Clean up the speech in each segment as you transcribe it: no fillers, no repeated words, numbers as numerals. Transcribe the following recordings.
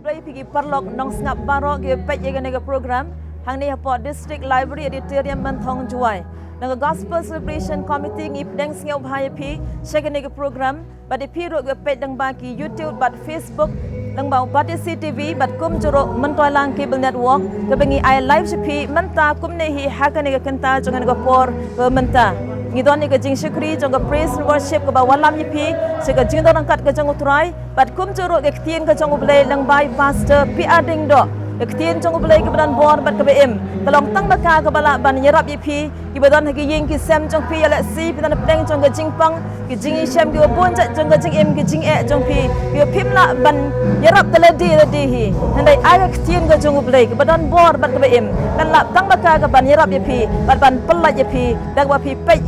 Play Piggy Parlock Nong Snap Barok give pet yaga program. Hang near Port District Library Editorium Mantong Juai. Nang Gospel Celebration Committee ngip deng singau bahaya pi shaga program. But the period give pet deng baki YouTube but Facebook. Nang bau Batisi TV but kum jorok mentoi lang cable network. Kebengi I live sepi menta kum nehi haga nega kenta jangan nega por menta. Ngidon ni jing syukri jong praise and worship ke bawalam yipi sega jing do angkat ke jong utrai bat kum jorok ke tien ke jong ulai lang bai pastor pi ading do ke tien jong ulai ke badan bor bat ke bm kalong tang baka ke bala ban yerap yipi ki badan hagi ying ki sem jong pi ala si pi tan pdeng jong ke jing pang ki jing shem ki bon jat jong ke jing em ki jing e jong pi ki pim la ban yerap teledi hi handai aga ke tien ke jong ulai ke badan bor bat ke bm kan la tang baka ke ban yerap yipi bat ban pelat yipi dak ba pi pet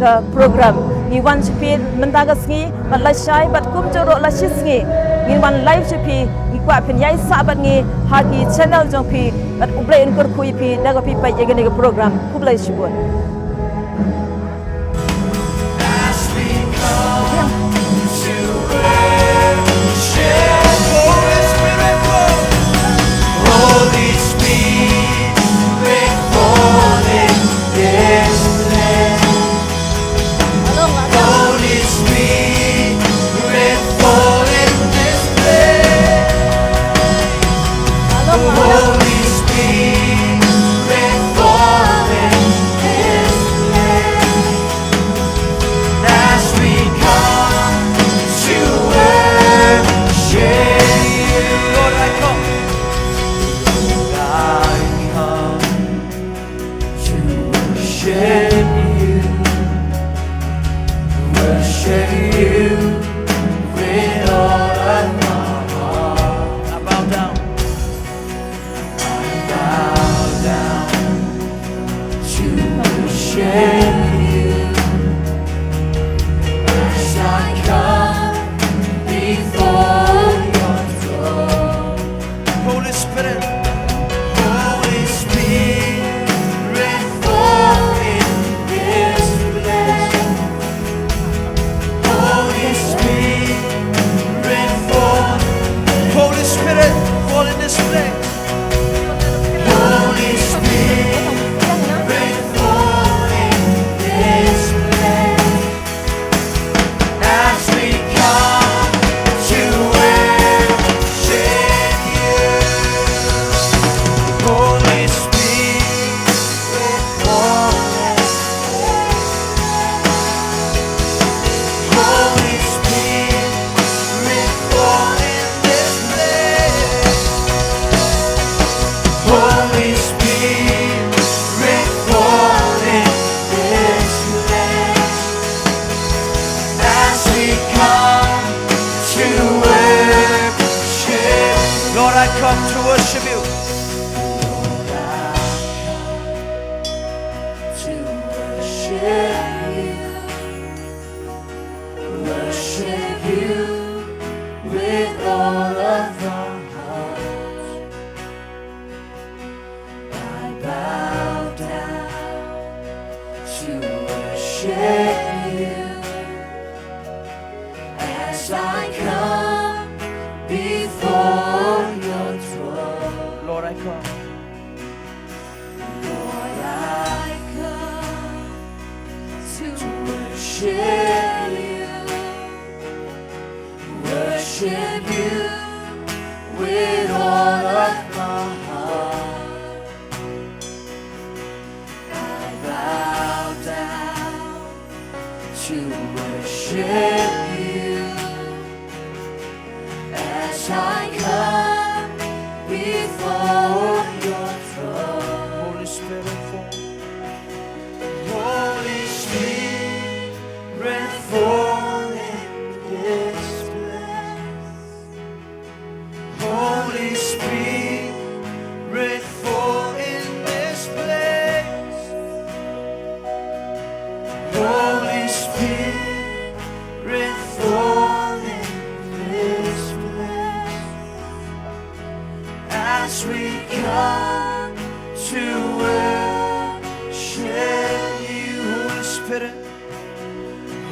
ke program ni wan sepi mentaga sengi bat la syai bat kum jorok la sisngi ni wan live sepi ni kwa pin yai sabat ngi hagi channel jong pi bat ublai en kur kui pi daga pi pai ke program kublai shibun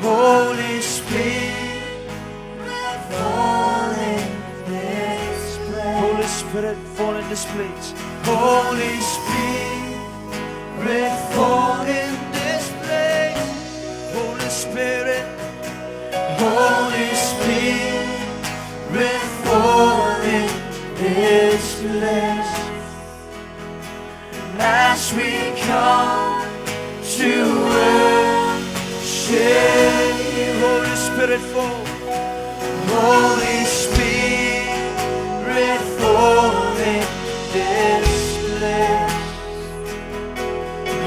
Holy Spirit, fall in this place. Spirit, fall in this place. Holy Spirit, fall in this place. Holy Spirit, Holy Spirit, fall in this place. As we come to worship you, Holy Spirit, fall. Holy Spirit, fall in this place.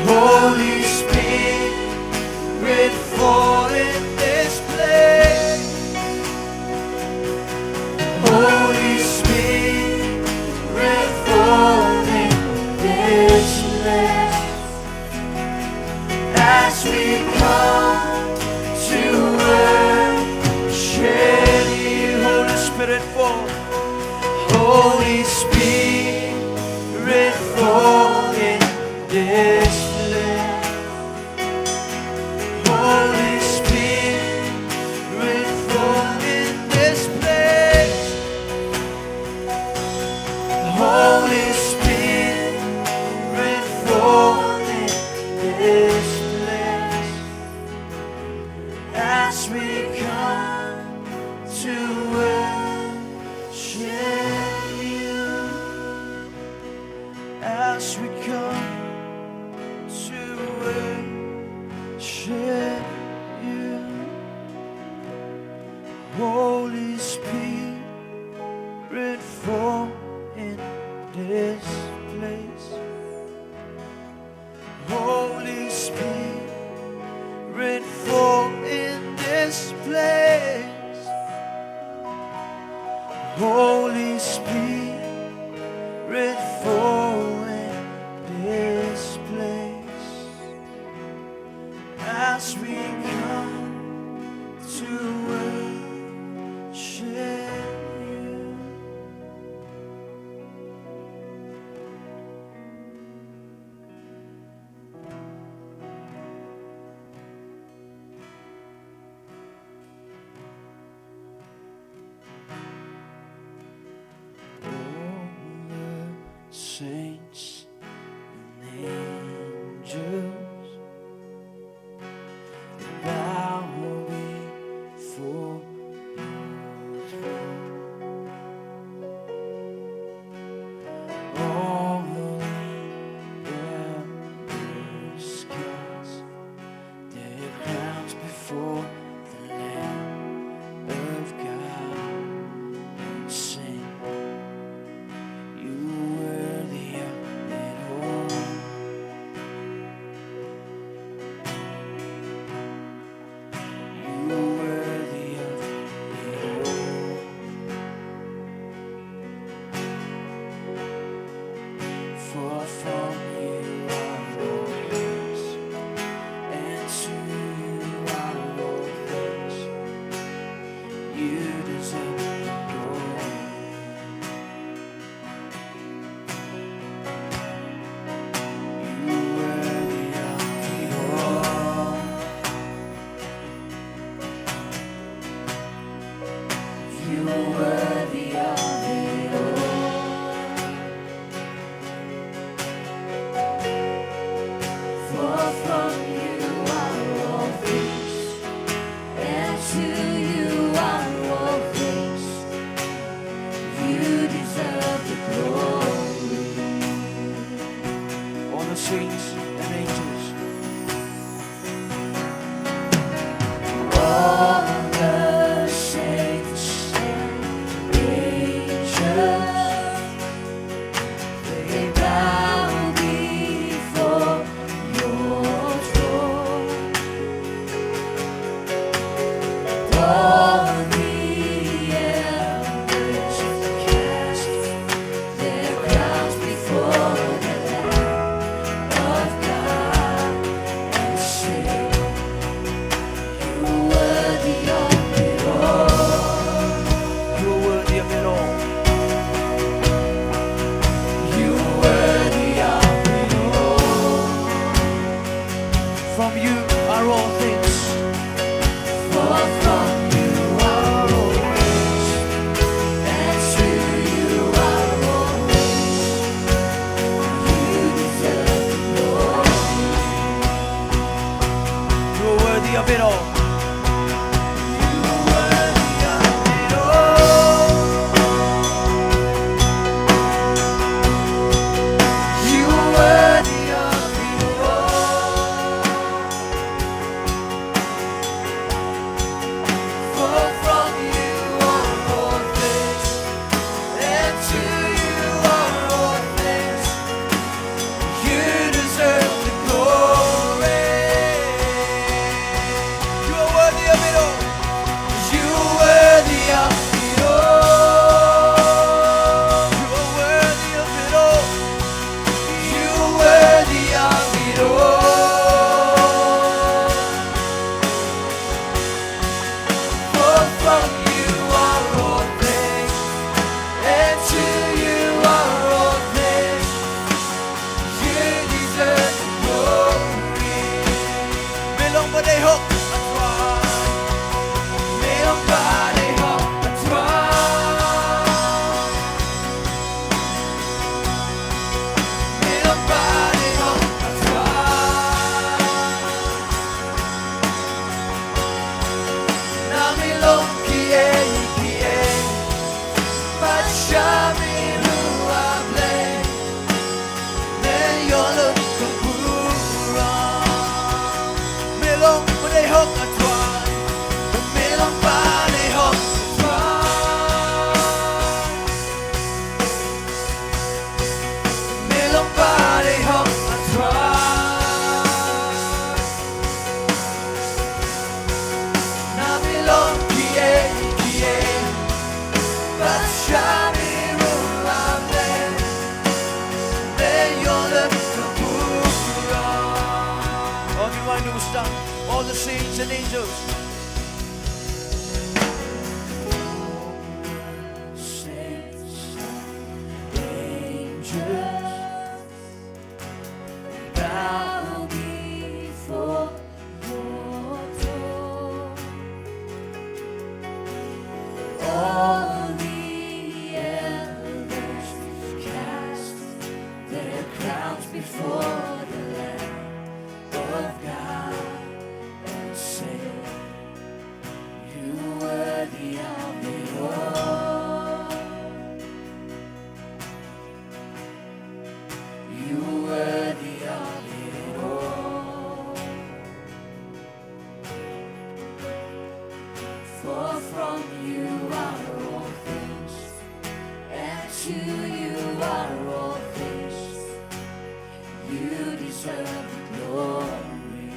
Holy Spirit, fall in this place. Holy Spirit, fall in this place. As we come to worship you, Holy Spirit, fall. Holy Spirit, fall in this place. Holy Spirit, fall in this place. Holy Spirit, fall in this place. As we come to worship you, as we come to worship you, Holy Spirit, fall in this place. Holy Spirit, fall in this place. Holy Spirit, fall in this place. As we come to worship you. Saints and angels bow before your throne. All the elders cast their crowns before the Lamb of God and sing, "You worthy of the the saints and angels. Saints and angels bow before your throne. All the elders cast their crowns before the Lamb of God and say, you worthy of it all. You worthy of it all. For from you are all things, and to you are all things. You deserve the glory.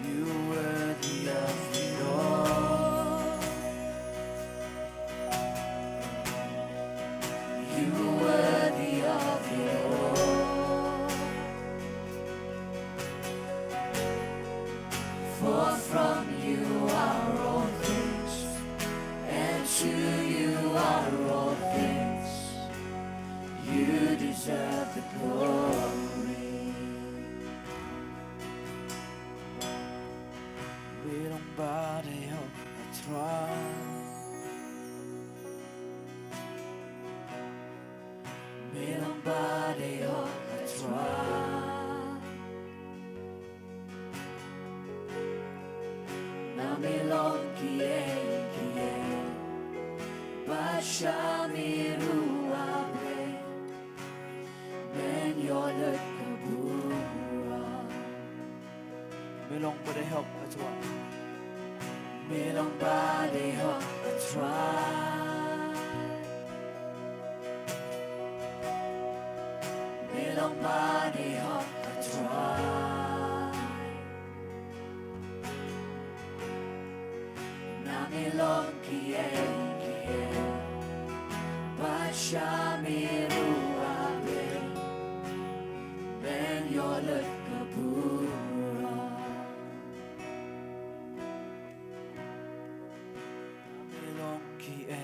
You worthy of it all. You worthy of it all. For from you are all things, and to you are all things. You deserve the glory. We don't body up a throne. We don't body up a throne. Namilong kie, Bashamiru abre, Ben yolet kabura. Milong ba de help at what? Milong ba de help at try? Milong ba de help at try? Namilong kie, Bashamiru abre, Ben yolet kabura. Namilong kie,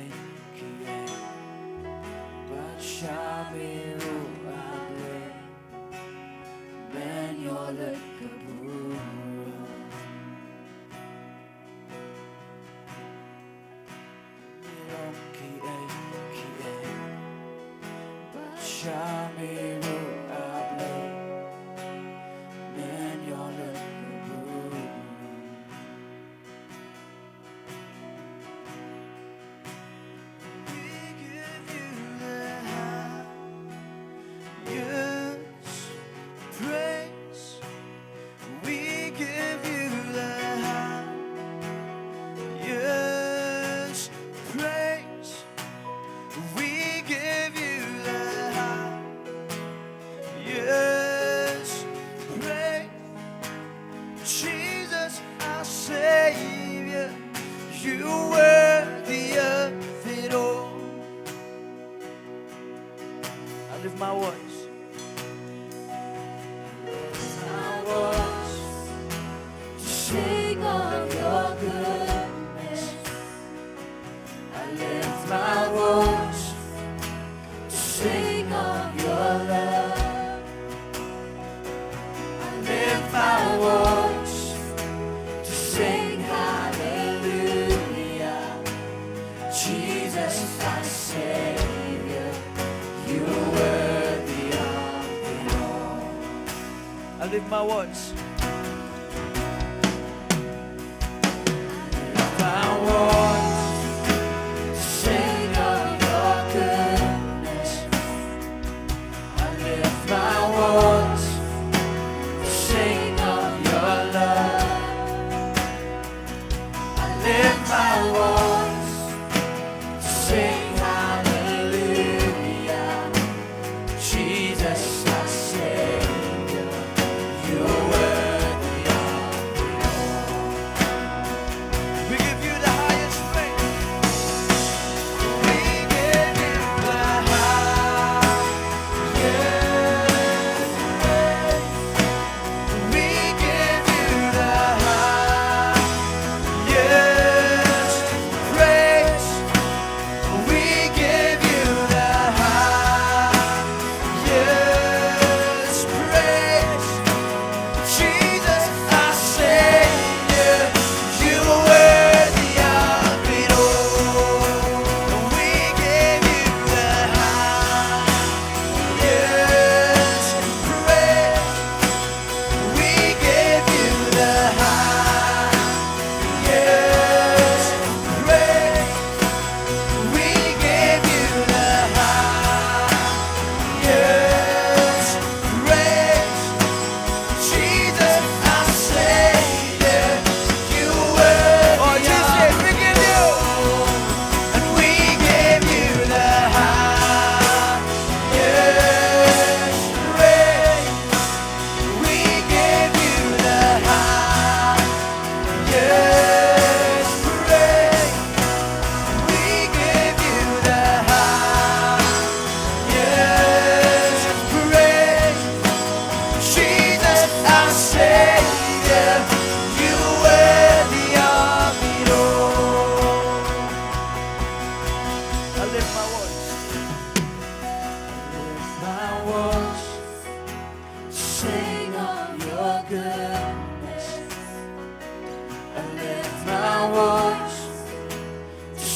Bashamiru abre, Ben yolet kabura. Namilong kie, Bashamiru abre, Ben yolet kabura. We give you the highest praise. We give you the highest praise. We give you the highest praise. Jesus, our Savior, you worthy of it all. I lift my voice. My voice to sing of your goodness. I lift my voice to sing of your love. I lift my voice to sing hallelujah. Jesus, our Savior, you are worthy of it all. I lift my voice. My voice to sing of your goodness. I lift my voice to sing of your love. I lift my voice to sing hallelujah. Jesus, our Savior, you are worthy.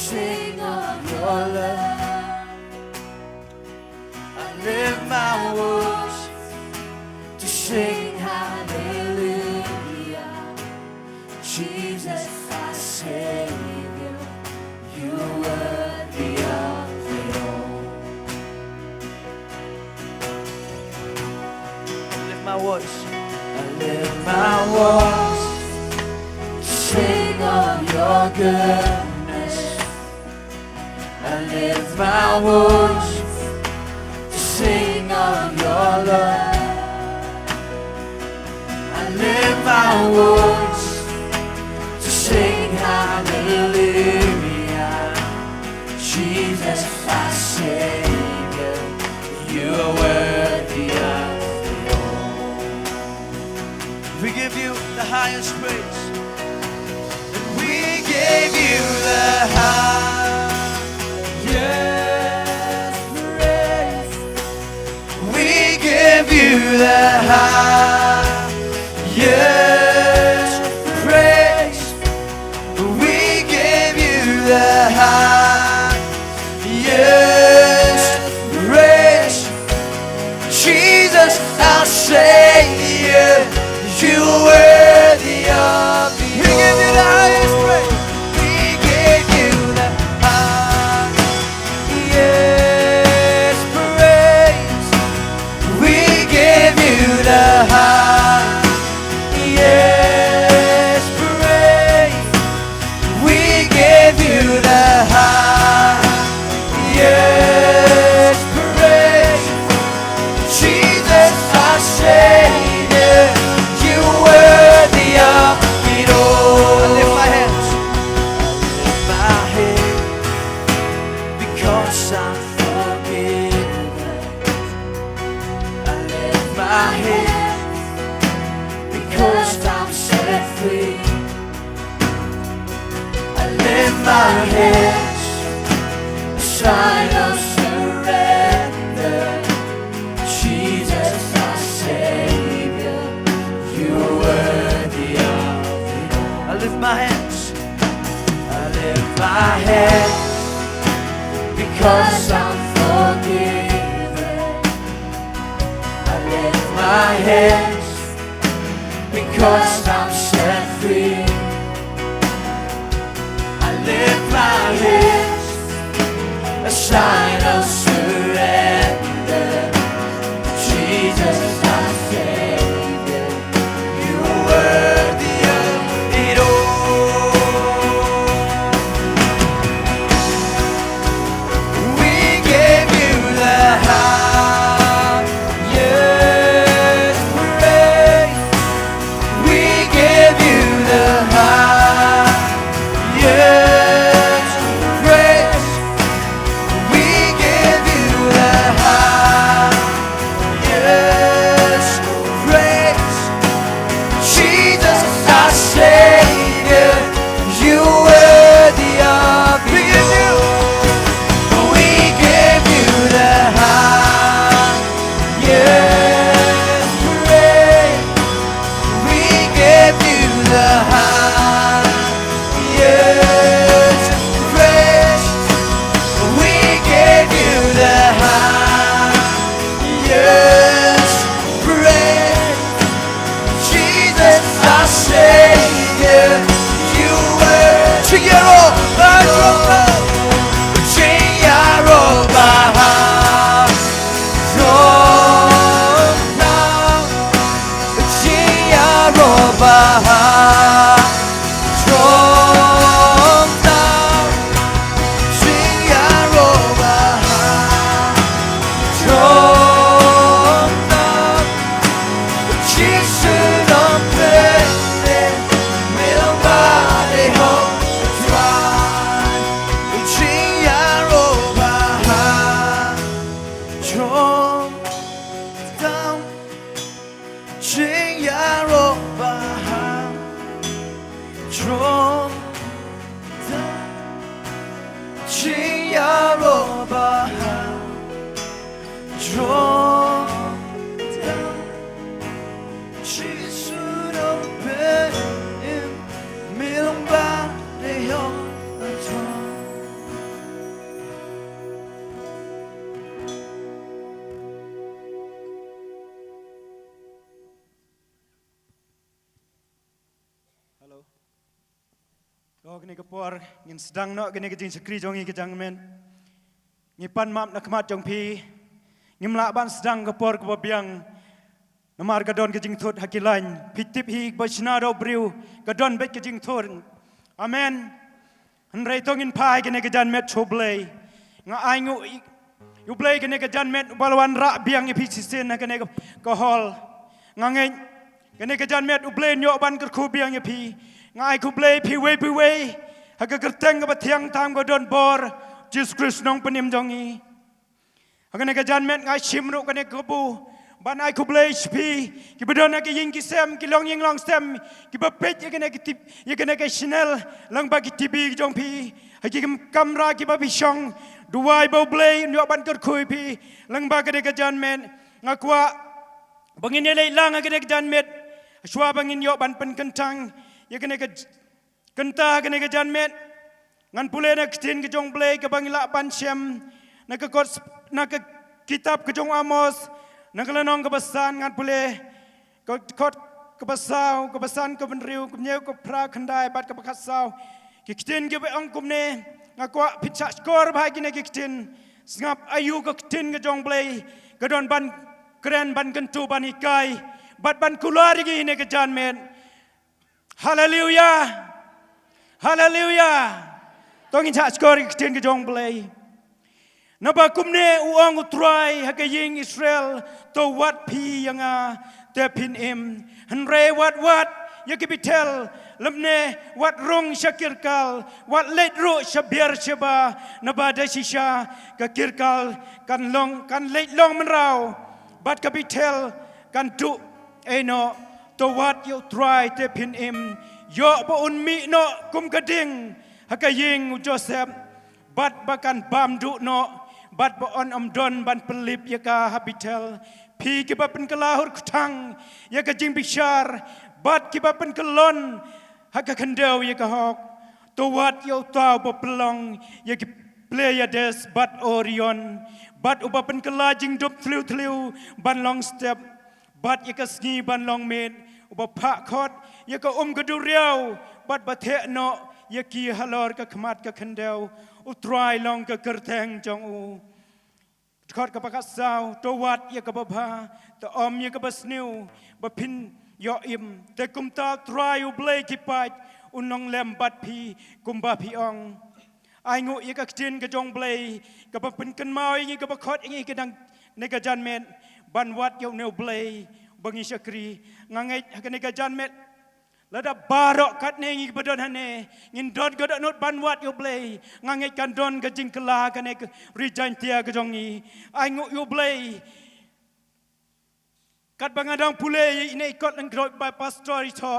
sing of your love. I lift my voice to sing hallelujah. Jesus, our Savior, you are worthy of it all. I lift my voice. I lift my voice to sing of your goodness. I lift my voice to sing of your love. I lift my voice to sing hallelujah. Jesus, our Savior, you are worthy of it all. We give you the highest praise. And we give you the highest praise. We give you the highest praise. We give you the highest praise. Jesus, our Savior, you are worthy of the We give you the highest praise. We give you the highest praise. We give you the highest praise. We give you the highest praise. Jesus, our Savior, you are worthy of it all. I lift my hands. I lift my hands because I'm forgiven. I lift my hands because I'm set free. I lift my hands, a sign of surrender. Jesus, our Savior, you are worthy of it all. I lift my hands. I lift my hands because I'm forgiven. I lift my hands because I'm set free. I lift my hands, a sign of surrender. Jesus, our Savior, you are worthy of it all. We give you the highest praise. We give you the highest praise. We give you the highest praise. Jesus, our Savior, you are worthy of it all. We give you the highest praise. We give you the highest praise. We give you the highest praise. Jesus, our Savior, you were Chiaro Bajoka, Chiaro Bajoka, Chiaro Bajoka, Chiaro Bajoka. Jesus, I'm praying, may nobody hold the throne. Chiaro Bajoka, Chiaro Bajoka, Chiaro Bajoka. Jesus, I'm praying, may nobody hold the throne. gini kapor ngin sedang no gini kejing sekri jongi kejang men ngipan map nak kemat jong pi ngimla ban sedang kapor kebabiang namar gadon kejing thut hakilain pitip hi bachnado briu gadon bet kejing thut amen hanrei tongin pai gini kejan met choblei nga aingu yu blei gini kejan met balwan ra biang ipi sisin gini ko hol ngangeng gini kejan met ublei nyok ban kerku biang ipi ngai ku blei pi wei haga kerteng ka bathiang tam ko don bor Jesus Christ nong penim jongi haga ne ka janmet ngai chimru ka ne kubu ban ai ku blei pi ki bedon ka ying ki sem ki long ying long sem ki ba pet ye ka ne ki tip ye ka ne ka chanel lang ba ki tibi jong pi hagi kamera ki ba bi shong duai bo blei nyo ban ker kui pi lang ba ka ne ka janmet ngakwa bangin le lang ka ne ka janmet shwa bangin yo ban pen kentang ya kena ke kenta kena ke janmet ngan pule nak tin ke jong blei ke bangila pan syam nak ke kot nak ke kitab ke jong Amos nak lenong ke besan ngan pule kot ke besau ke besan ke benriu ke nyeu ke pra kendai bat ke bekasau ke tin ke beong kumne ngakwa pitcha skor bagi ne ke tin sngap ayu ke tin ke jong blei ke don ban keren ban kentu ban ikai bat ban keluar gi ne ke janmet. Hallelujah. Hallelujah. Tongin cak skor kitin ke jong blei. Naba kumne uang utrai hakaying Israel to wat pi yang te pin im. Henre wat yakibitel lemne wat rong syakirkal wat leit ro syabir syaba naba dasisha kakirkal kan leit long menrau bat kapitel kan tu eno to what you try te pin im yo ba un mi no kum kading hakaying Joseph bat bakan bam du no bat ba on don ban pelip ya ka habitel pi ki ba pen kelahur kutang ya ka jing bishar bat ki ba pen kelon haka kendau ya ka hok to what you tau ba pelong ya ki play ya des bat orion bat uba pen kelajing dup tliu ban long step bat ya ka sngi ban long med uba pak kot ya ka kedu riau bat bathe no ya ki halor ka khmat ka khandeu utrai long ka kerteng jong u kot ka pakasau to wat ya ka baba to ya ka basniu ba pin yo im te kumta try u blay ki pat unong lem bat pi kumba pi ong ai ngu ya ka tin ka jong blay ka ba pin kan mau ngi ka ba kot ngi ka dang ne ka janmen ban wat yo no blay bangi syakri ngangai hakane ka janmet lada barok kat ne ngi bedon hane ngin don godok not ban wat yo blei ngangai kan don ka jing kala kane rijan tia ka jongi ai ngu yo blei kat bangadang pule ine ikot nang groi by pastor ito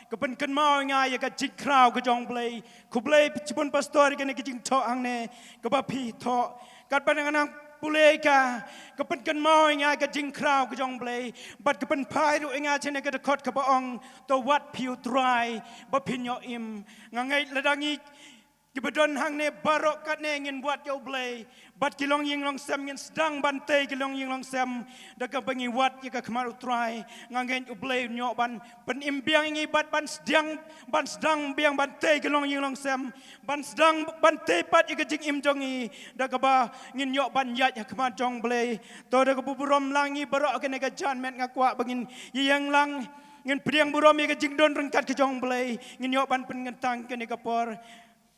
ka pen kan mau ngai ka jing kraw ka jong blei ku blei chipon pastor kane ka jing tho ang ne ka ba pi tho kat bangadang pulai ka kepen kan mau ingat ke jing kraw ke jong blei bat kepen pai ru ingat chene ke dekot ke baong to wat piu try ba pinyo im ngangai ladangi ki bedon hang ne barok kat ne ngin buat yo blei bat kilong ying long sem ngin sedang bantai kilong ying long sem dak bangi wat ye ka kemar try ngangai u blei nyo ban pen imbiang ngi bat ban sedang biang bantai kilong ying long sem ban sedang bantai pat ye ka jing im jongi dak ba ngin yo ban yat ya kemar jong blei to dak buburom langi barok ke ne ka jan met ngakwa bangin yang lang ngin priang burom ye ka jing don rengkat ke jong blei ngin yo ban pen ngentang ke ne ka por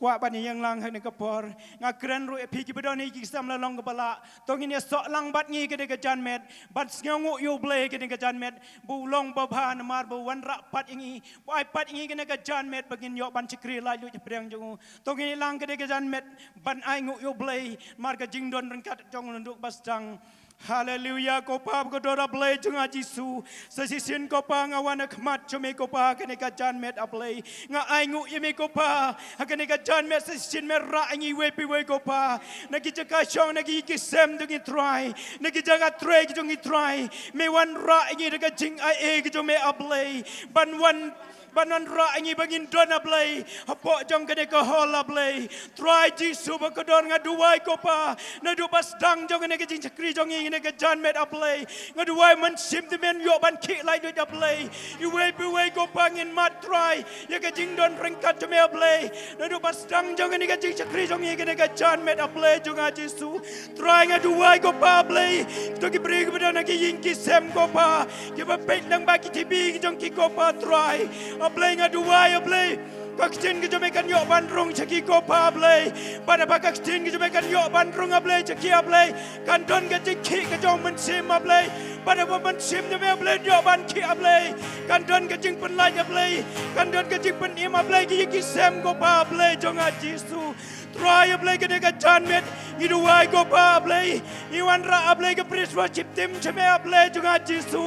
kwa ban yang lang hane kapor ngakren ru epi ki bedon iki sam la long kepala tongin ya sok lang bat ngi ke de janmet bat sngongu yu blei ke de janmet bu long ba bhan mar bu wan ra pat ingi pai pat ingi ke ne janmet bagin yo ban chikri la lu preng jong tongin lang ke de janmet ban ai ngu yu blei mar ka jing don rengkat jong nduk bastang. Hallelujah ko pa ko dora blai junga Jisu sasisin ko pa ngawana khmat chome ko pa kene ka janmet ablai nga ai ngu yeme ko pa kene ka janmet sasisin me ra ngi we pi we ko pa nagi jaka chong nagi ki sem dungi try nagi jaga try ki jungi try me wan ra ngi daga jing ai e ki jome ablai ban wan banan ra angi bangin don ablay hapo jong kene ko hol ablay try jisu ba ko don ngaduwai ko pa na du bas dang jong kene ke jing chakri jong ngine ke jan met ablay ngaduwai man sim de men yo ban ki lai do ablay you way be way ko pangin mat try ye ke jing don ringkat to me ablay na du bas dang jong kene ke jing chakri jong ngine ke jan met ablay jong jisu try ngaduwai ko pa ablay to ki bring ba na ki ying ki sem ko pa ki ba pek nang ba ki tibi jong ki ko pa try ablay ngaduwai ablay kaksin ki jome kan yo bandrung chaki ko pa ablay pada ba kaksin ki jome kan yo bandrung ablay chaki ablay kan don ka chiki ka jong man sim ablay pada ba man sim jome ablay yo ban ki ablay kan don ka jing pen lai ablay kan don ka jing pen im ablay ki sem ko pa ablay jong jisu try ablay ka ka jan met iduwai ko pa ablay iwan ra ablay ka praise worship team chame ablay jong jisu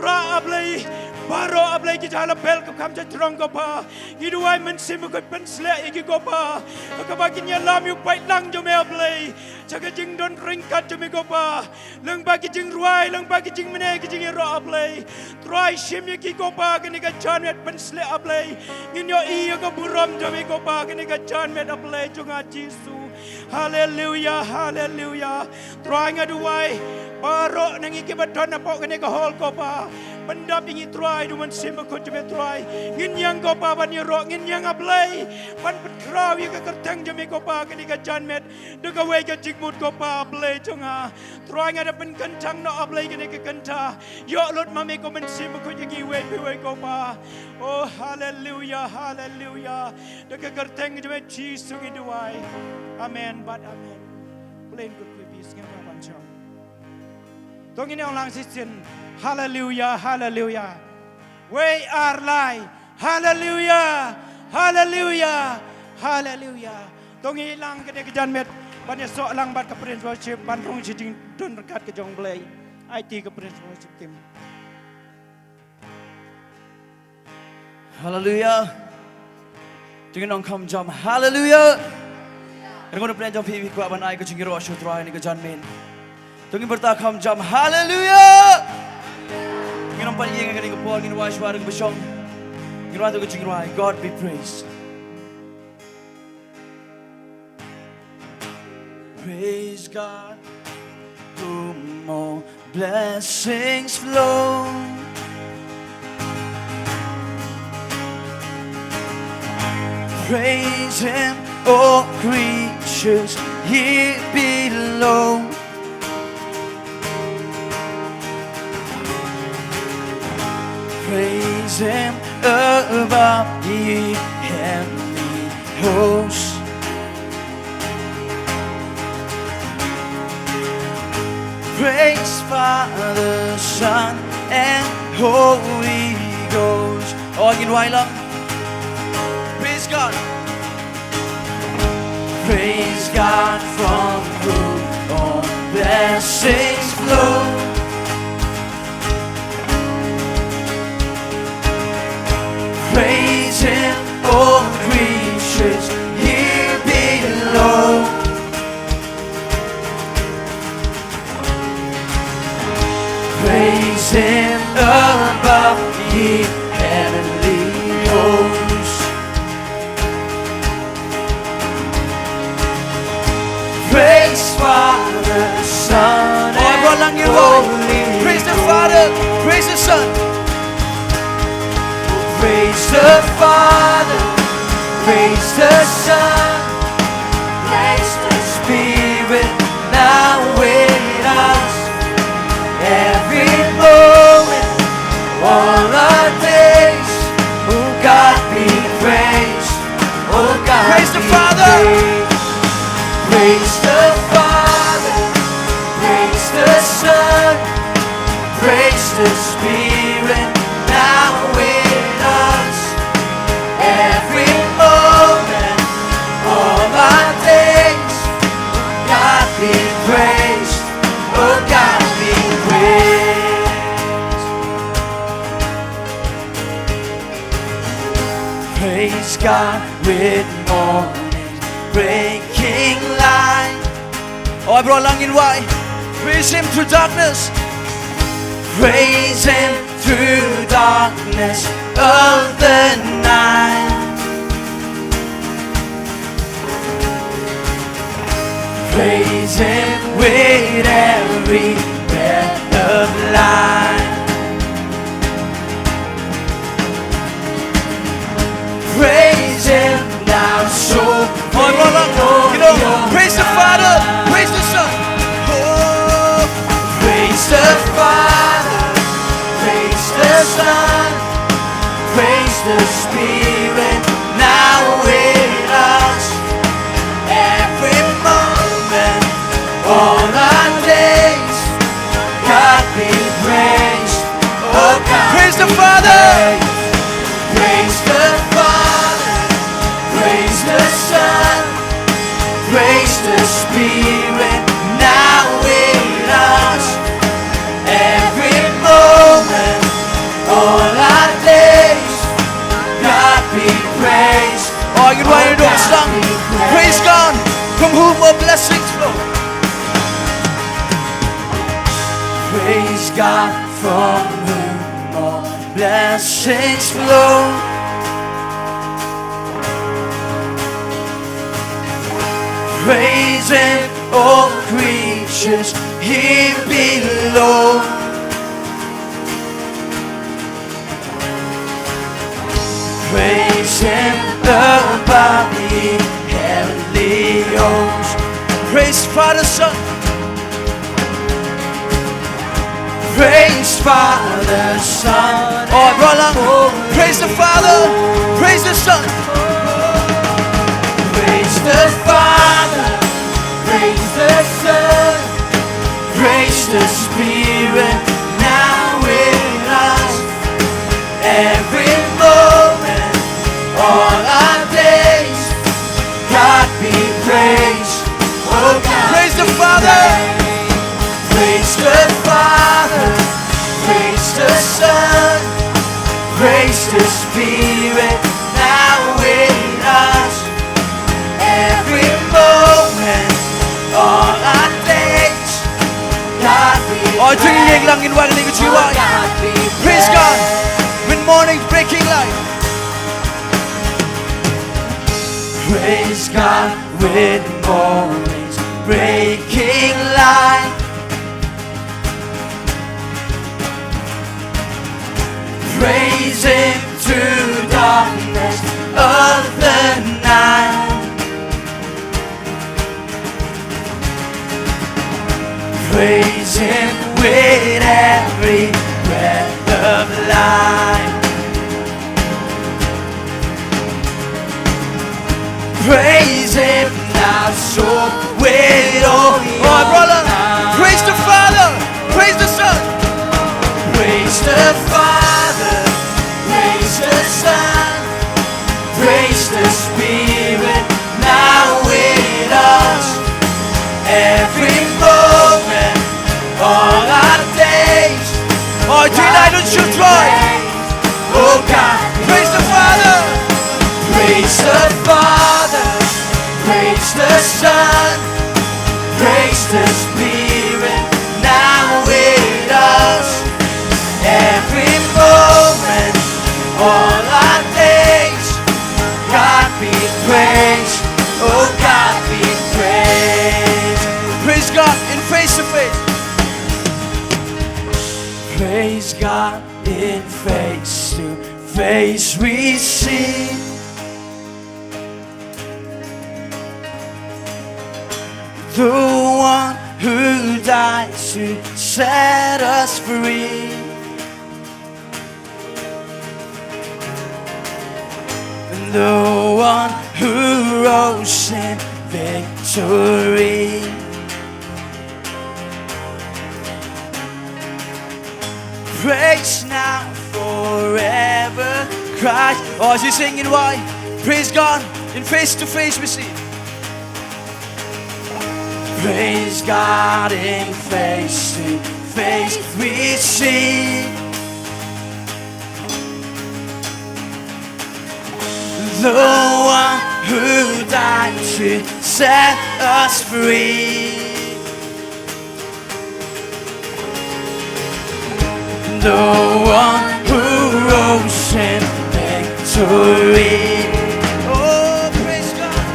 ra ablay baro ablay ki jala bel ko kam trong ko pa iduwai man sim ko pen sle iki ko pa ka ba kin ya lam yu pai lang jo me ablay chaka jing don ring kat jo me ko pa leng ba ki jing ruai leng ba ki jing mene ki jing ro ablay try shim ki ko pa ki ka jan met pen sle ablay ngin yo i ko burom jo me ko pa ki ka jan met ablay jo jisu hallelujah hallelujah try ngaduwai baro nang iki badon na po ki ka hol ko pa bandap ingi try du man sim ko jeme try ngin yang ko pa ban ro ngin yang ablay ban petraw ye ka kertang jeme ko pa ki ka jan met de ka we ka jikmut ko pa ablay chunga try ngada pen kencang no ablay ki ka kenta yo lot mame ko man sim ko jigi we ko pa oh hallelujah hallelujah de ka kertang jeme jisu ngi duai amen but amen plain good we peace ngam ban chang tong ini orang sisin hallelujah hallelujah we are live hallelujah hallelujah hallelujah tong ilang ke jan met ban so lang bat ke praise worship ban rong jing don rekat ke jong blay IT ke praise worship team Hallelujah. Tingin nong kam jam hallelujah. Kau nak jam pipi kuat banai ke jingiro asal try ni ke jan men. Tingin bertakam jam hallelujah. Tingin nong pagi yang kau ni ke Paul ni wajib bareng bersong. Tingin waktu ke jingiro God be praised. Praise God. More blessings flow. Praise Him, all creatures here below. Praise Him above, ye heavenly hosts. Praise Father, Son, and Holy Ghost. Oh, you know I love. Praise God. Praise God from whom all blessings flow. Praise Him, all creatures here below. Praise Him above, ye heavenly hosts. Praise Father, Son, and Holy. Praise the Father, praise the Son. Praise the Father, praise the Son, praise the Spirit now with us. Every moment, all our days, oh God be praised, oh God praise the Father. Praise the Father, praise the Son, praise the Spirit now with us. Every moment, all our days, God be praised, oh God be praised. Praise God with morning breaking light. Oh, I brought langin why. Praise Him through darkness. Praise Him through darkness. of the night. Praise Him with every breath of life. Praise Him now, so praise the Father, praise the Son. Oh, praise the Father, praise the Son, praise the Spirit now with us. Every moment, all our days, God be praised. Oh God, praise the Father, praise the Father, praise the Son, praise the Spirit now with us. Every moment, all our days, God be praised. Oh, you want to do a song? Praise God, from whom all blessings flow. Praise God, from whom all blessings flow. Praise Him, all creatures here below. Praise Him above the heavenly hosts. Praise Father, Son. Praise Father, Son. Oh, brother, praise the Father, praise the Son. Praise the Father, praise the Son, praise the Spirit now with us. Every moment, all our days, God be praised. Oh God, praise the Father, praise the Father, praise the Son, praise the Spirit now with us. Every moment, all our days, God be praised. Praise God, when morning's breaking light. Praise God, when morning's breaking light. Praise Him through darkness of the night. Praise Him with every breath of life. Praise Him now, so with all. Oh, brother, praise the Father, praise the Son. Praise the Father, praise the Son, praise the Spirit now with us. Every moment, all our days. Oh, tonight don't you try. Oh God, praise the Father, praise the Father, praise the Son, praise the Spirit now with us. Every moment, all our days, God be praised. Oh God be praised. Praise God in face to face. Praise God in face to face we see. The one who died to set us free. And the one who rose in victory. Praise now, forever, Christ. Oh, is he singing why? Praise God, in face to face we see. Praise God, in face to face we see. The one who died to set us free. The one who rose in victory. Oh, praise God.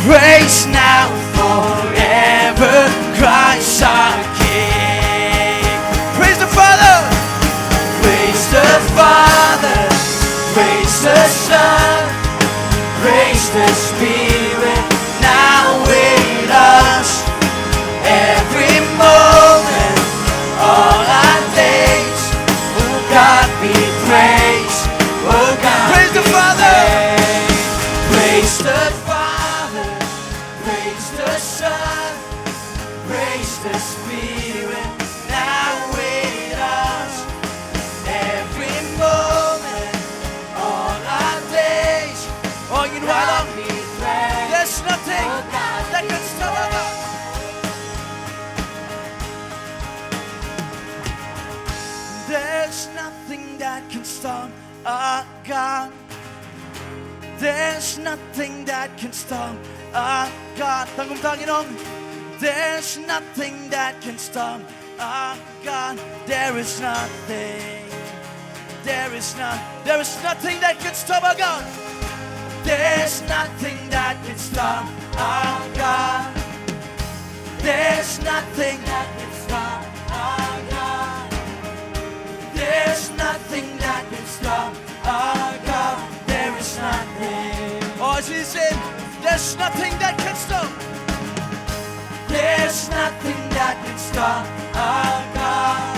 Praise now, forever, Christ our King. Praise the Father. Praise the Father. Praise the Son. Praise the Spirit. Now with us. Every moment, all our days. Oh God be praised. Oh God praise the Father. Praise the Father. Praise the Son. Praise the Spirit. Now with us. Every moment, all our days. Oh, you know what? There's nothing that can stop us. There's nothing that can stop our God. There's nothing that can stop our God. Tangum Tanginong. There's nothing that can stop our God. There is nothing. There is nothing that can stop our God. There's nothing that can stop our God. There's nothing that can stop our God. There's nothing that can stop our God. There is nothing. Oh, she said, there's nothing that can stop. There's nothing that can stop our God.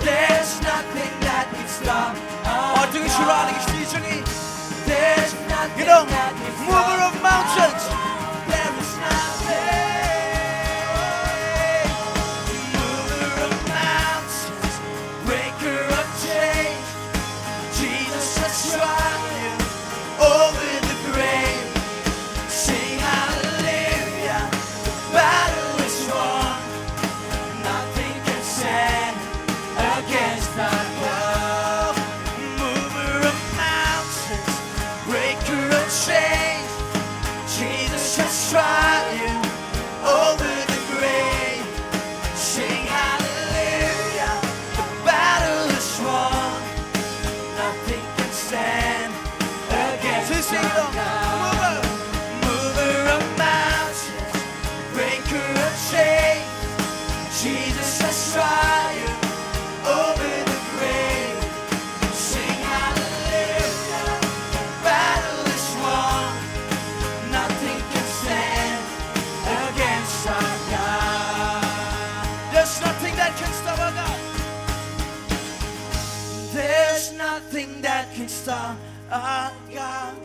There's nothing that can stop our God. There's nothing, that can stop mover of mountains. There is nothing. Over the grave, sing hallelujah. The battle is won. Nothing can stand against our God. Mover of mountains, breaker of chains. Jesus has triumphed over the grave. Sing hallelujah. The battle is won. Nothing can stand. Mover of mountains, breaker of chains. Jesus has triumphed over the grave. Sing hallelujah. Battle is won. Nothing can stand against our God. There's nothing that can stop our God. There's nothing that can stop our God.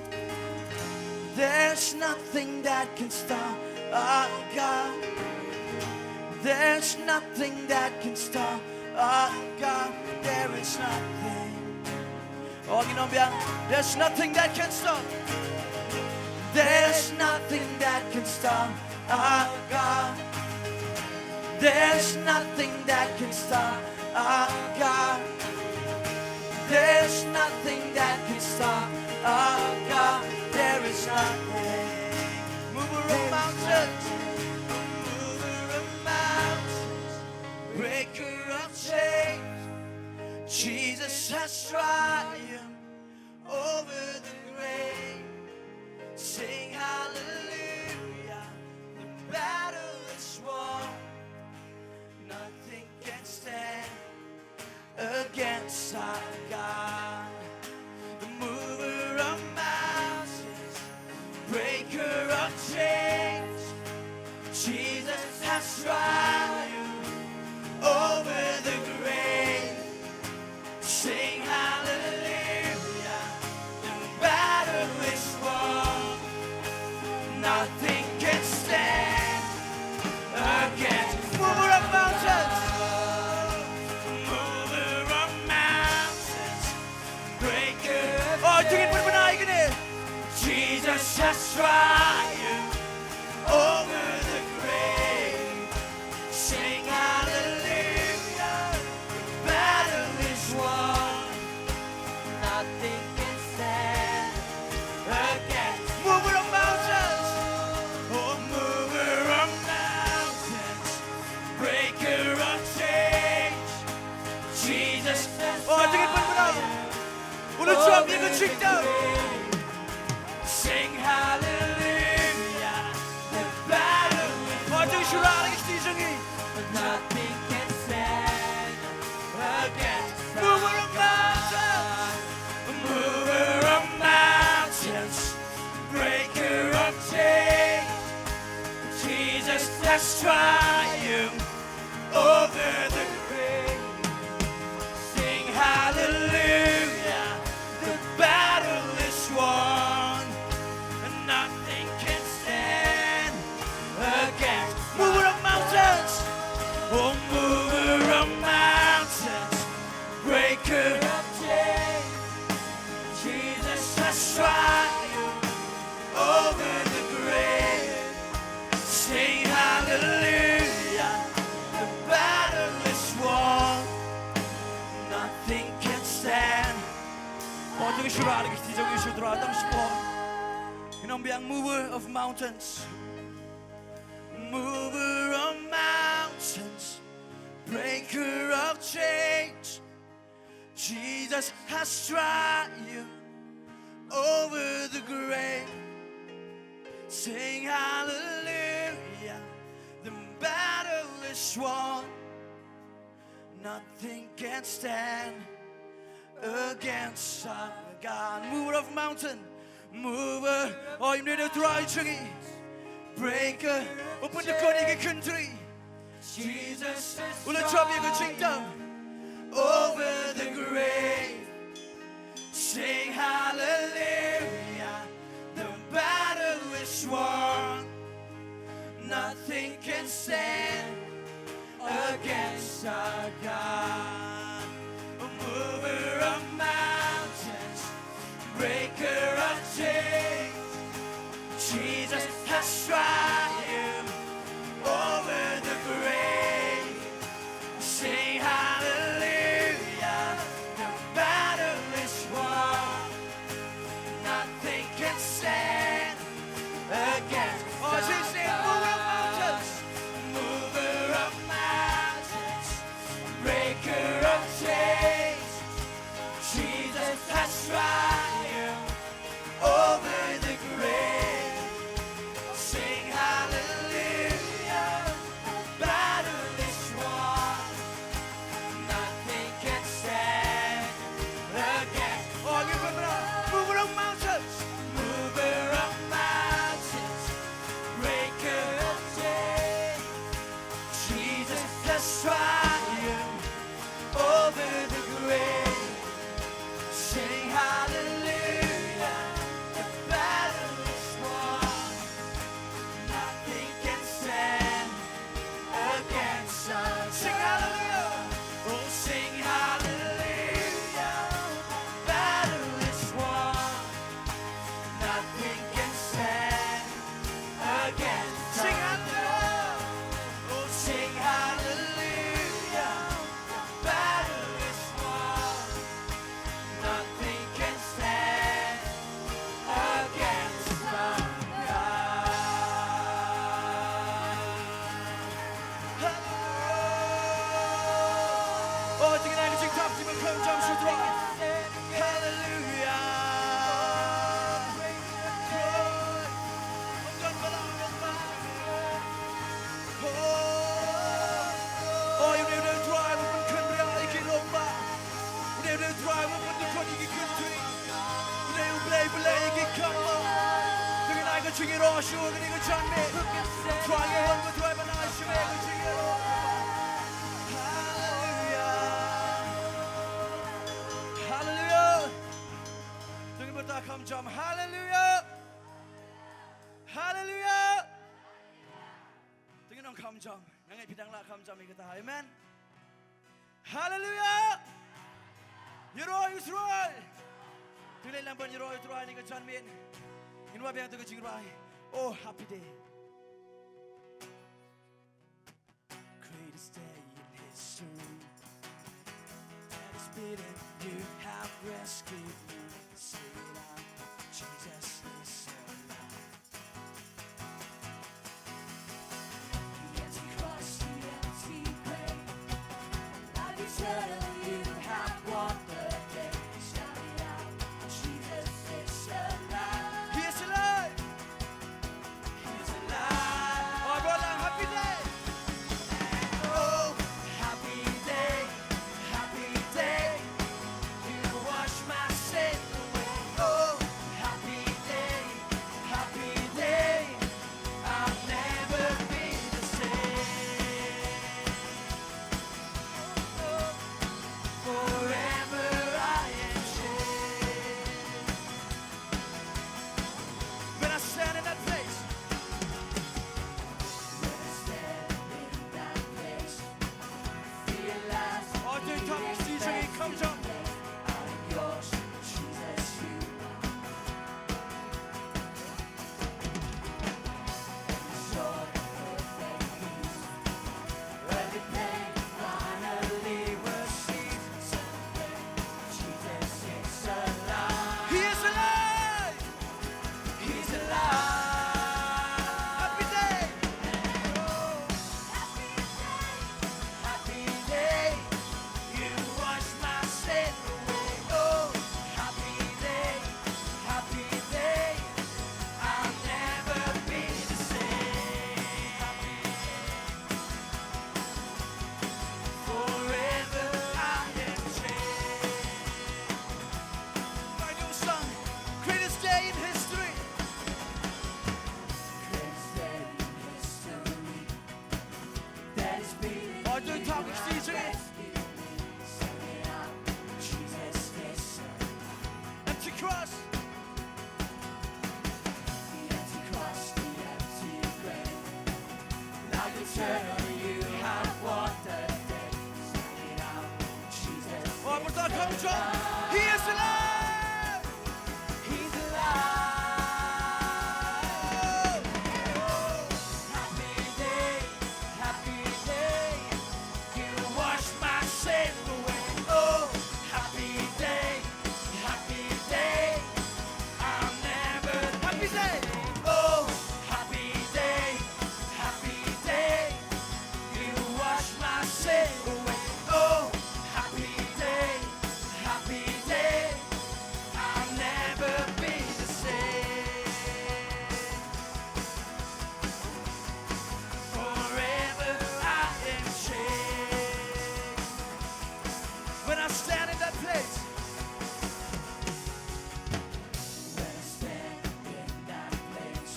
There's nothing that can stop our God. There's nothing that can stop our God. There is nothing. Oh, you know, there's nothing that can stop. There's nothing that can stop our God. There's nothing that can stop our God. There's nothing that can stop our God. There is nothing. Mover of mountains, mover of mountains, breaker of chains. Jesus has triumphed over the grave. Sing hallelujah. The battle is won. Nothing can stand against our God. The mover of mountains, breaker of chains. Jesus has triumphed over the grave. Sing hallelujah. The battle is won. Nothing can stand against mover of mountains. Jesus has triumphed over the grave. Sing hallelujah. The battle is won. Nothing can stand against mover of mountains. Oh, mover of mountains, breaker of chains. Jesus has triumphed. Jesus has triumphed over the grave. Sing hallelujah, the battle is won, and nothing can stand against. Mover of mountains, oh mover of mountains, breaker of chains. Jesus has triumphed over the grave. Sing hallelujah, the battle is won, nothing can stand. Motor syurga kita jaga syurga datang semua. Biang mover of mountains, mover of mountains, breaker of chains. Jesus has triumphed over the grave. Sing hallelujah, the battle is won, nothing can stand against our God. Mover of mountain, mover, oh you need to try chungy, breaker, open the code you can country. Jesus, will the trouble you can ching down over the grave. Sing hallelujah, the battle is won, nothing can stand against our God. A mover of mountains, breaker of chains. Jesus has triumphed over the grave. Sing hallelujah, the battle is won, nothing can stand against. Oh, she's saying, mover of mountains, mover of mountains, breaker of chains. Jesus has triumphed over the grave. Sing hallelujah, the battle is won, nothing can stand against. Oh, give him a mover of mountains, mover of mountains, breaker of chains. Jesus has triumphed over the grave. Sing hallelujah, the battle is won, nothing can stand against us. Sing hallelujah, oh sing hallelujah, the battle is won, nothing can stand against us. Sing hallelujah, oh sing hallelujah, the battle is won, nothing can stand against our God. Oh, tingnan natin si top team come jump shoot rock. Hallelujah. Oh, you need to drive up and country I can over. You need to drive up and the country country. You need to play you can come up. Tingnan natin si Roshu, tingnan natin si me. Try you one with drive and I should make it to you. Hallelujah. Hallelujah. Tingnan mo tayo come jump. Hallelujah. Hallelujah. Tingnan ang come jump. Nangay pidang la come jump ikata. Amen. Hallelujah. Yero Israel. Tingnan lang ba yero Israel ni John Min. Inwa biyang to kajigray. Oh, happy day. Greatest day in history. That is bidden. You have rescued me. Say it out. Jesus is alive. The empty cross, the empty grave, life eternal, you have won the day. Shout it out, Jesus is alive. He is alive. He is alive. Oh, God, happy day. Oh, happy day. Happy day. You wash my sin away. Oh, happy day. Happy day. I'll never be eternal you have won the day. Sing it out, Jesus. Oh, berdoa kamu jom. He is alive. He's alive. Happy day, happy day. You wash my sin away. Oh, happy day, happy day. I'll never happy day. Oh, happy day, happy day. You wash my sin away. Oh, happy day, happy day. I'll never be the same. Forever I am changed. When I stand in that place. When I stand in that place,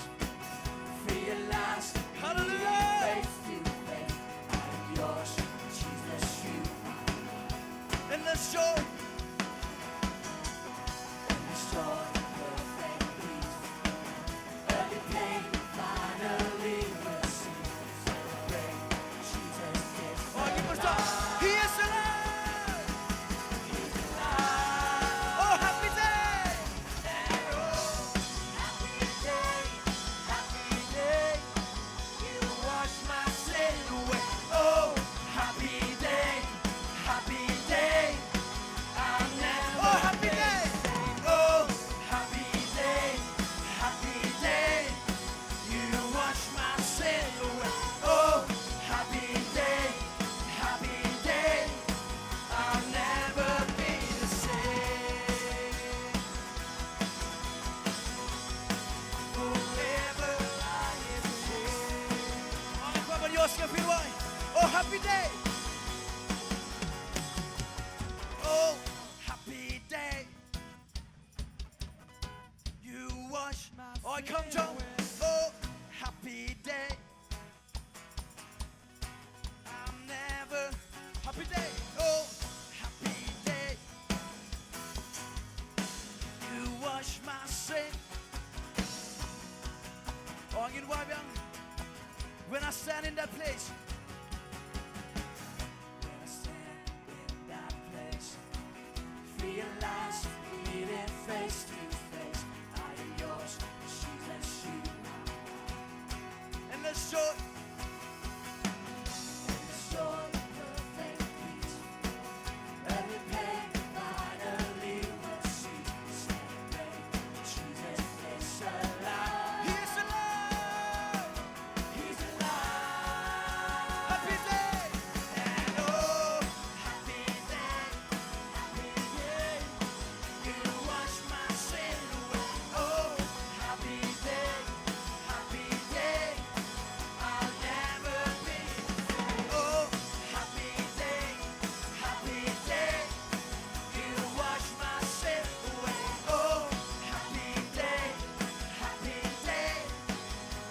realize hallelujah, face to face, I am yours, Jesus, you are. And let's show, perfect peace. Every pain finally will cease. Celebrate, Jesus is alive. He is alive. He's alive. Oh, happy day. And oh, happy day, happy day. You wash my sin away. Oh, happy day, happy day. I'll never oh, happy day. Oh, happy day, happy day. You wash my sin away. Oh, happy day, happy day. I'll never be the same. Forever I am changed. Oh, come on, you're skipping wine. Oh, happy day. Oh, happy day. You wash my oh, come John. Oh, happy day. I'll never happy day. Oh, happy day. You wash my sin. Oh, I'm getting wild, young. When I stand in that place. When I stand in that place, realize meeting face to face. I am yours, Jesus, you are. And let's show it. And let's show it, perfect peace. Every pain finally will cease. Celebrate, Jesus is alive. He is alive. He's alive. Happy day. And oh, happy day, happy day. You wash my sin away. Oh, happy day, happy day. I'll never be the same. Oh, happy day, happy day. You wash my sin away. Oh, happy day, happy day.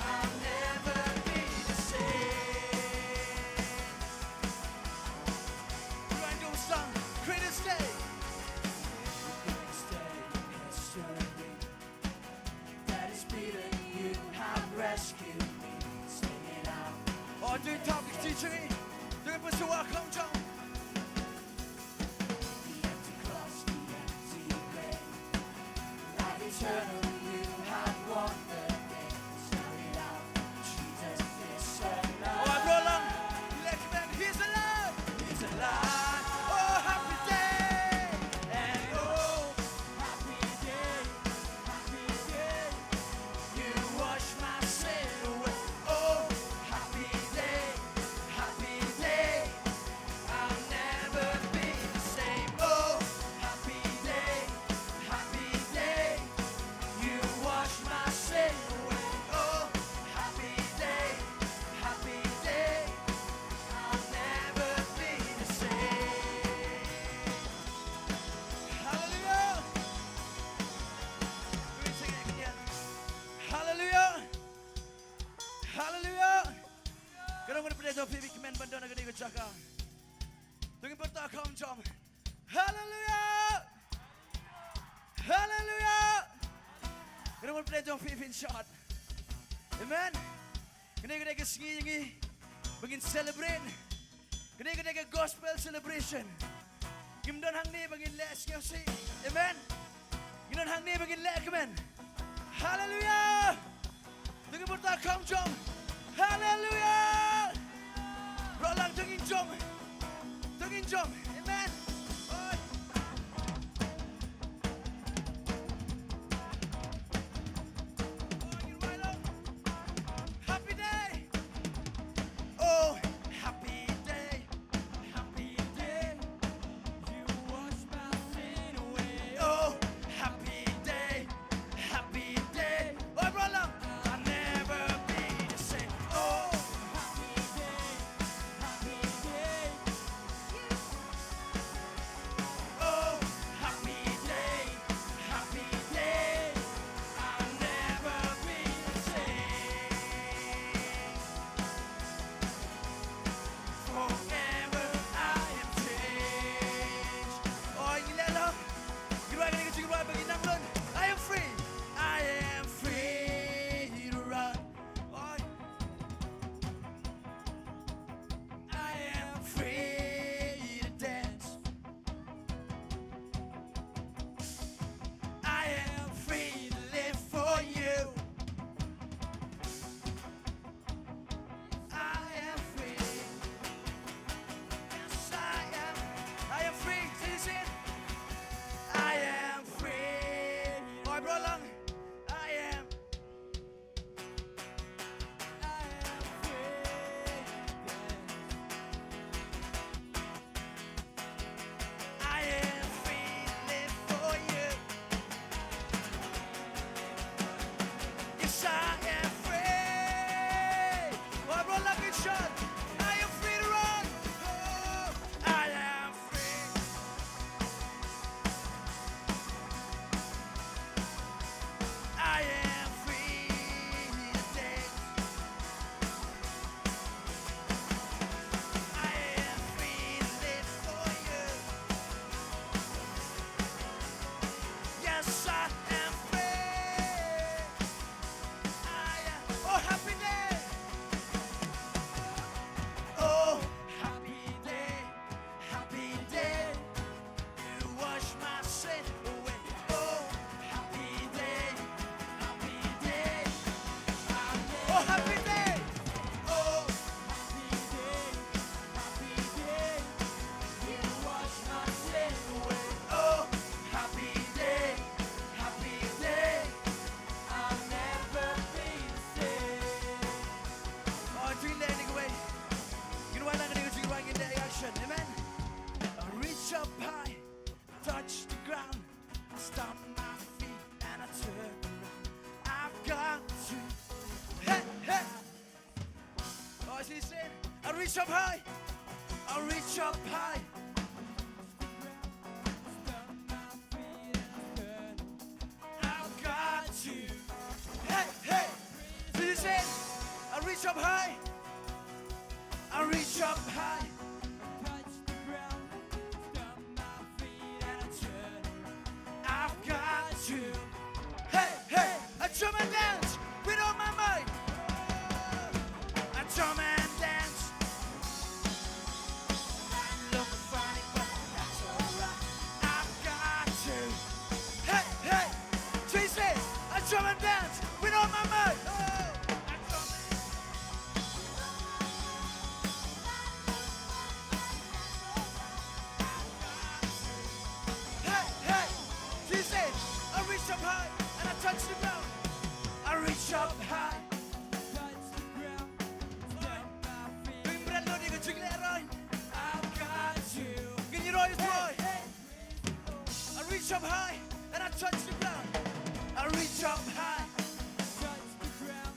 I'll never be the same. Grind your song, greatest day. Greatest day in history. That is beaten, you have rescued me. Sing it out. Oh, do you talk to teacher me? Do you put your welcome, John? The empty cross, the empty grave. Life eternal, you have won the day. Sing it out. Jesus is alive. Oh, I roll on. Let me back. He's alive. He's alive. Oh, happy day. And oh, happy day. Happy day. You wash my sin away. Oh, happy day. Happy day. I'll never be the same. Oh, happy day. Happy day. You wash my sin away. Oh, happy day. Happy day. I'll never be the same. Hallelujah. We sing it again. Hallelujah. Hallelujah. Kaya mo na pala ito, pibigmen banda na ganito tsaka. Tungin pa ta kam jam. Hallelujah. Hallelujah. Kaya mo na pala ito, pibigmen shot. Amen. Ganito ganito kasingi. begin celebrate. Kena gospel celebration. Gimdon hang ni begin let's go see. Amen. Gimdon hang ni begin let amen. Hallelujah. Dengan bertak kaum jom. Hallelujah. Rolang tengin jom. Tengin jom. Amen. Oi. Oh, you right on. Happy day. Oh, happy day. Happy day. You wash my sin away. Oh, happy day. Happy day. Oh, Roland. I'll never be the same. Oh, happy day. Happy day. Oh, happy day. Happy day. I'll never be the same. Forever I am changed. Oh, you let up. You right, you right, but you not run. I am free. I am free to run. Oh, I am free to dance. I am free to live for you. I am free. Yes, I am. I am free. See this in? I am free. Oh, bro, long. I am. I am free. I am free to live for you. Yes, I am free. Oh, bro, long and short. I am free to run. Oh, I am free. I am free to dance. I am free to live for you. Yes, I am free. I am. Oh, happy day. Oh, happy day. Happy day. You wash my sin away. Oh, happy day. Happy day. Oh, happy day. Oh, happy day. Happy day. You wash my sin away. Oh, happy day. Happy day. I'll never be the same. Oh, drink that nigga away. You know what I'm gonna do? You right in that action. Amen. I reach up high, touch the ground, I stomp my feet and I turn around. I've got to, hey, hey. Oh, is he saying? I reach up high, I reach up high. I've got to, hey, hey. Is he saying? I reach up high, I reach up high. I've got to, hey, hey, I jump and dance with all my might. I jump and dance. I look funny, but that's alright. I've got to, hey, hey, Tracy, I jump and dance with all my might. I jump and hey, hey, she said, I reach up high and I touch the ground. I reach up high, touch the ground, stamp my feet. Bring bread, Lord, you can drink that right. I've got you. Can you roll your boy? I reach up high and I touch the ground. I reach up high, touch the ground.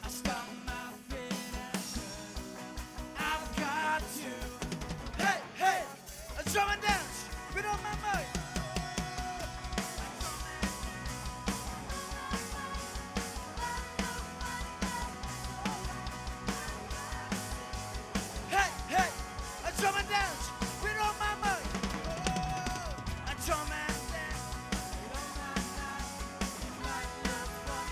I stomp my feet and I turn. I've got you. Hey, hey, I jump and dance with all my might. Hey, hey, I jump and dance with all my might. I jump and dance with all my might.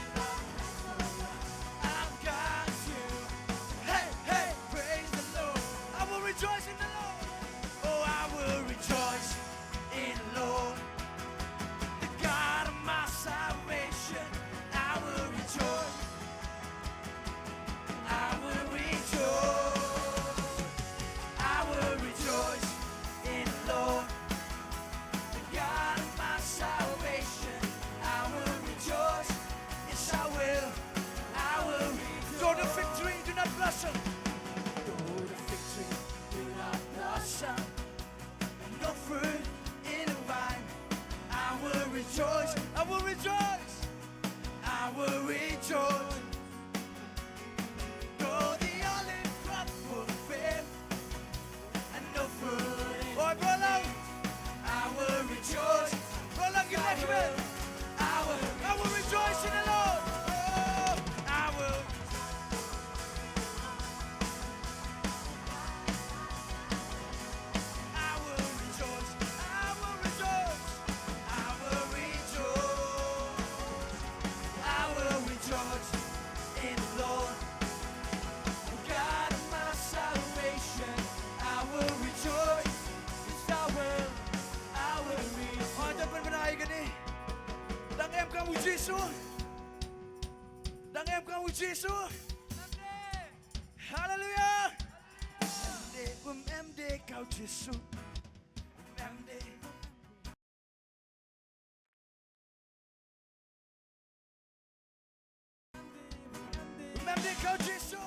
Jesus. Hallelujah. MD kau Jesus. MD. MD kau Jesus.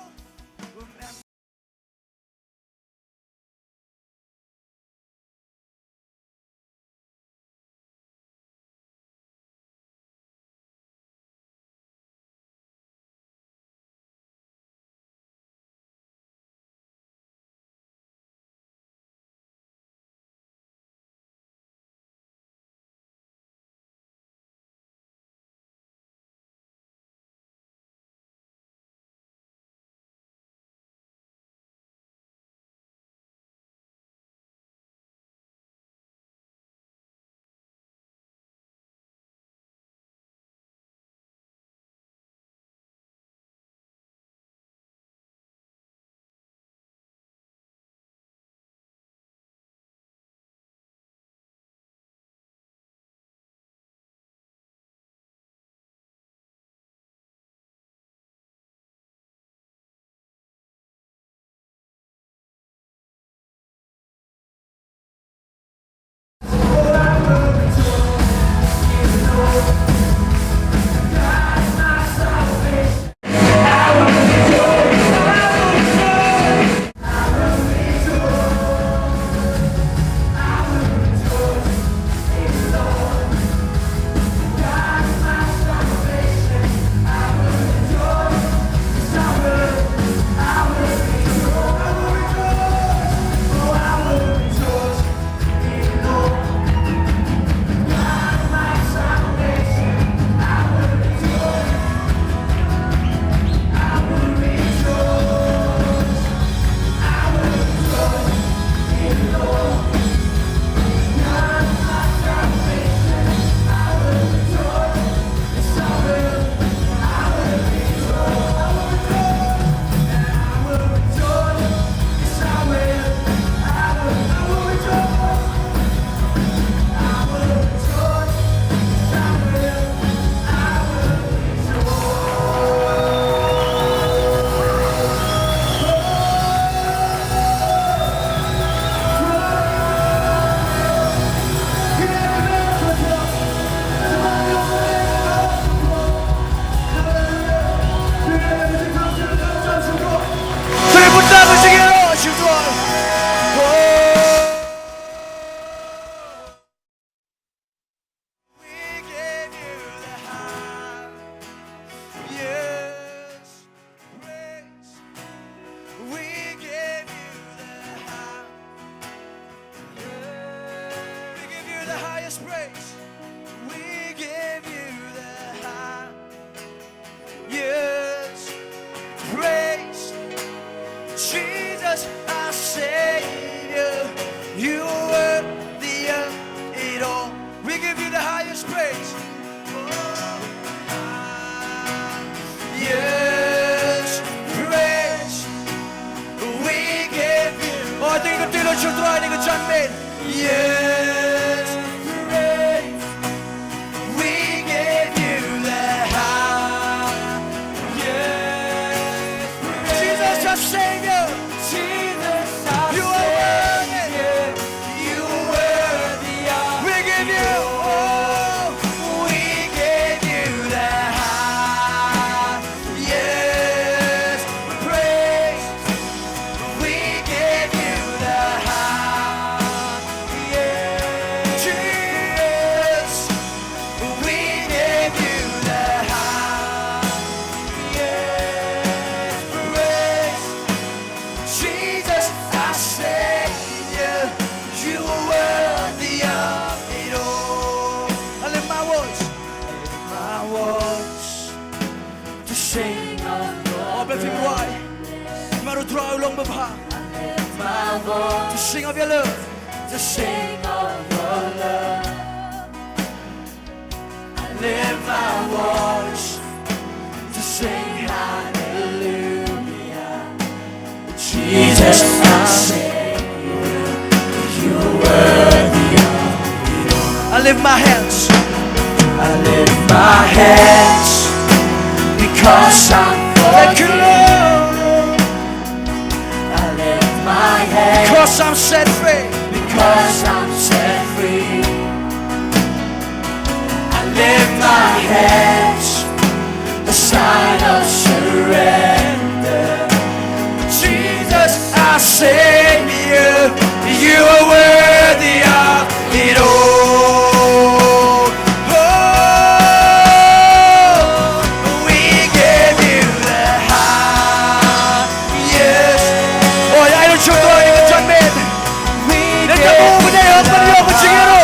Praise. We give you the high. Yes, praise. Jesus, our Savior, you are worthy of it all. We give you the highest praise. Yes, praise. We give you. Oh, I think the dealer should try to jump in. Yes. Savior, Jesus, you are worthy. You are worthy. We give you, we give you the high. Yes, praise. We give you the high. Yes, Jesus, we give you the high. Yes, praise. Jesus, our Savior, you are worthy of it all. I lift my voice to sing. Oh, bless him, why? Maru draw long bapang. To sing of your love, to sing of your love. I lift my voice to sing hallelujah. Jesus, our Savior, you are worthy of it all. I lift my hands. I lift my hands because I'm Because I'm set free. Because I'm set free. I lift my hands, a sign of surrender. Jesus, I sing you. You are worthy of it all. Oh, we give you the highest. Oh, jeg er tjort og jeg er tjort med. Det kan gå med det, og man gjør på tingene.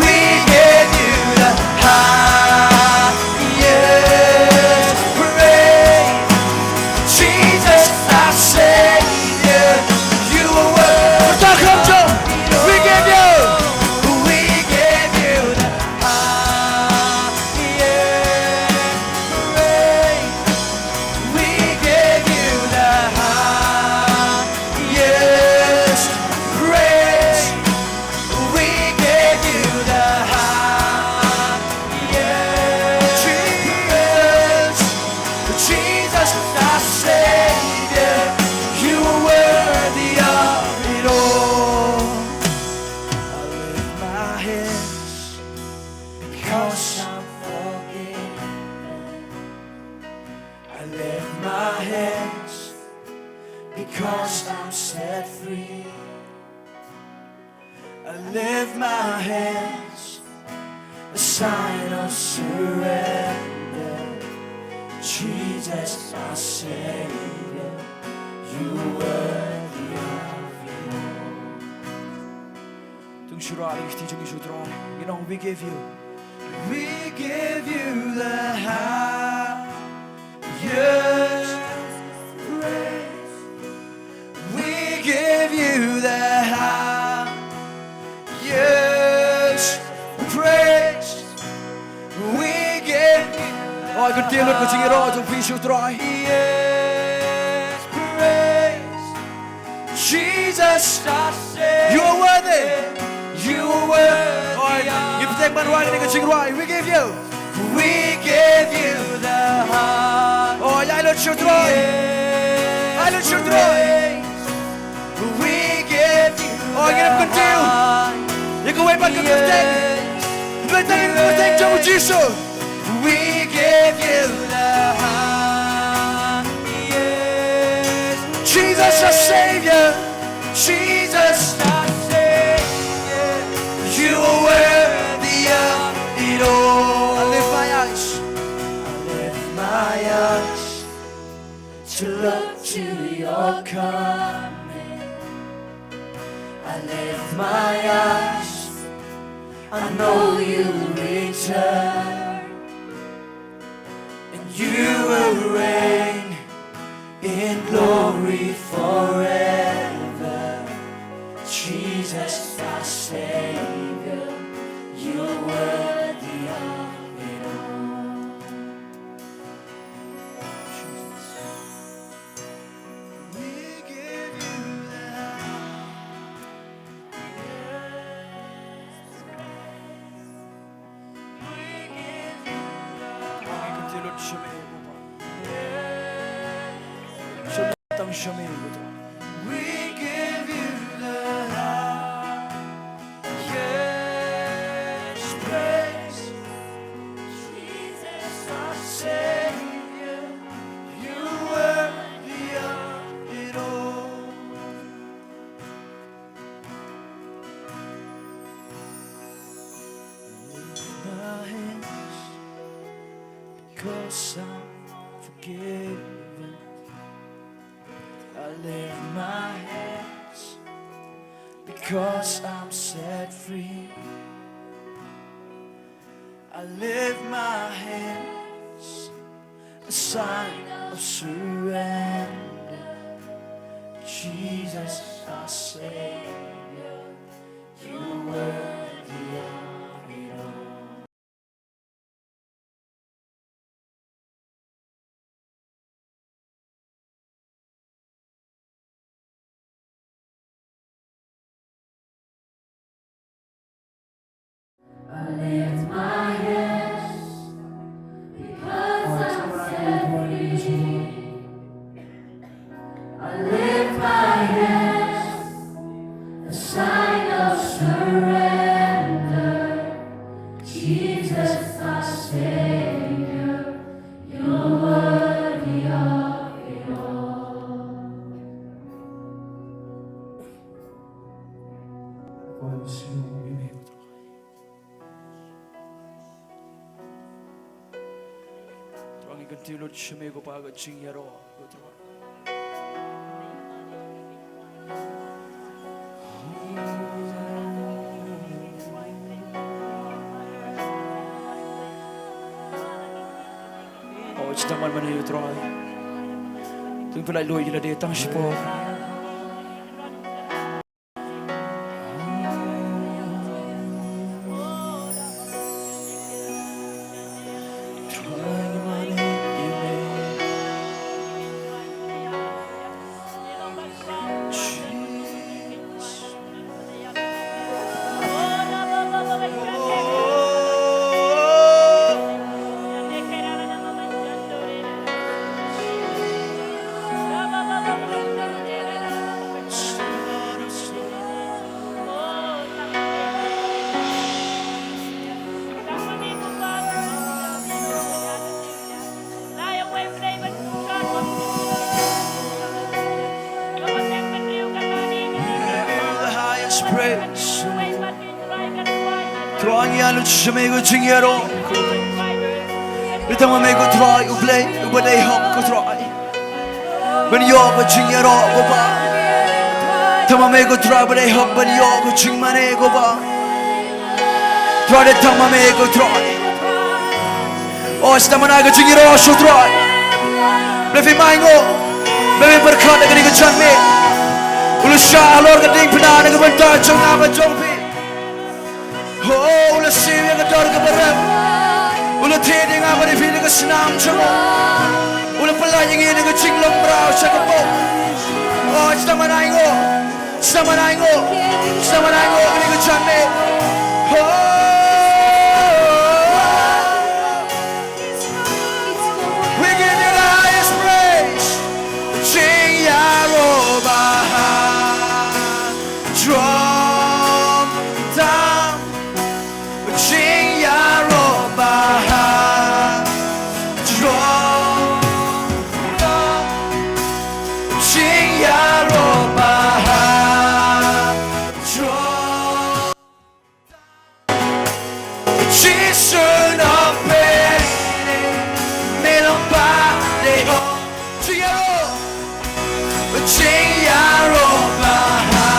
We give you the highest praise. Jesus, our Savior, you are worthy. We give you the highest praise. We give you the highest praise. We give you the highest Jesus, Jesus, our Savior, you are worthy of it all. I lift my hands because I'm forgiven. I lift my hands because I'm set free. I lift my hands, a sign of surrender. Jesus, our Savior, you are worthy of it all. You know, we give you the highest praise. We give you the highest praise. We give you Oh, ik deel het met je rood op wie zo draai. yes, praise. Jesus, you are worthy. You are worthy. Oh, je betekent maar waar en ik het zing waar. We give you. We give you the highest. Oh, jij laat zo draai. Hij laat zo draai. We give you Oh, ik heb het deel. Je kan weer pakken met het. Je bent er niet met het zo Jezus. We give you the highest. Jesus, our Savior. Jesus, our Savior. You are worthy of it all. I lift my eyes. I lift my eyes to look to your coming. I lift my eyes. I know you'll return. You will reign in glory forever. Jesus, our Savior, you are worthy of it all. Jesus, we give you the highest praise. We give you the Ik heb deel het zo mee. Zo dan zo mee. We give you the highest praise. Jesus, our Savior, you are worthy of it all. Lift my hands because I'm forgiven. I lift my hands because I'm set free. I lift my hands, a sign of surrender. Jesus, our Savior, you are worthy of it all. I lift my hands because I'm set free. We continue to shame go pa go ching yaro go through. Oh, it's the man you try. Tu pelai lo ila dia tang sipo. Praise. Try ya lu chame go ching yaro. Litama me go try u play u bade hop go try. When you go ching yaro go ba. Tama me go try bade hop when you go ching mane go ba. Try the tama me go try. Oh stama na go ching yaro so try. Lefi maingo. Lefi berkat dengan go chan me. Ulu syah lor keding pena dengan bentar jong apa jong pi. Oh ulu siu yang kedor ke berem. Ulu tiading apa di fili ke senam cemo. Ulu pelai yang ini ke cing long brau cakapo. Oh sama naingo, sama naingo, sama naingo ini ke canme. Oh. We give you the highest praise. Ching yaro baha. Drum down, ching yaro baha. Drum down, ching yaro baha. Drum down, ching up me lo pa de ho. Ching yaro baha.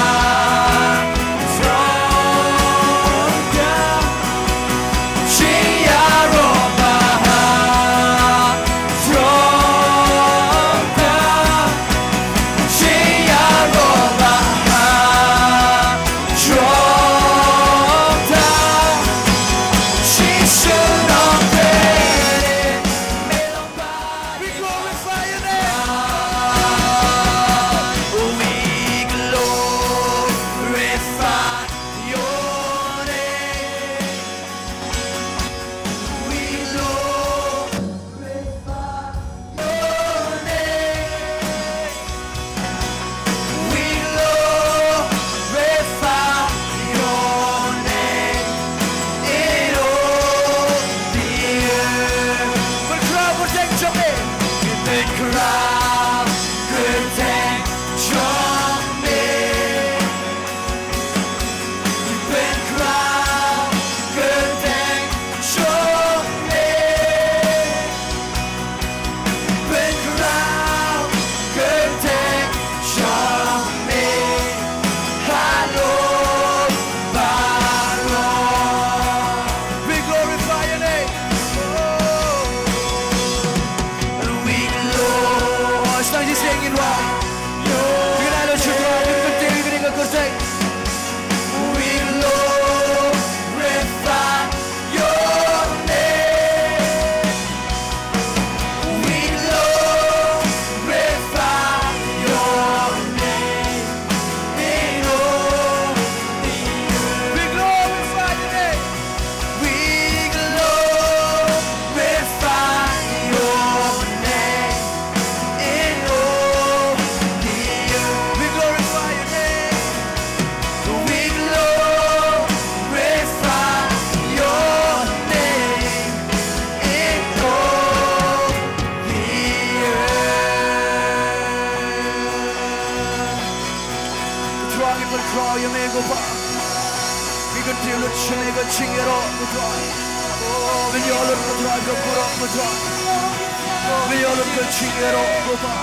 Oh, when you're looking to drive your foot off the drive. Vì yêu lúc tôi chỉ ở đó của bà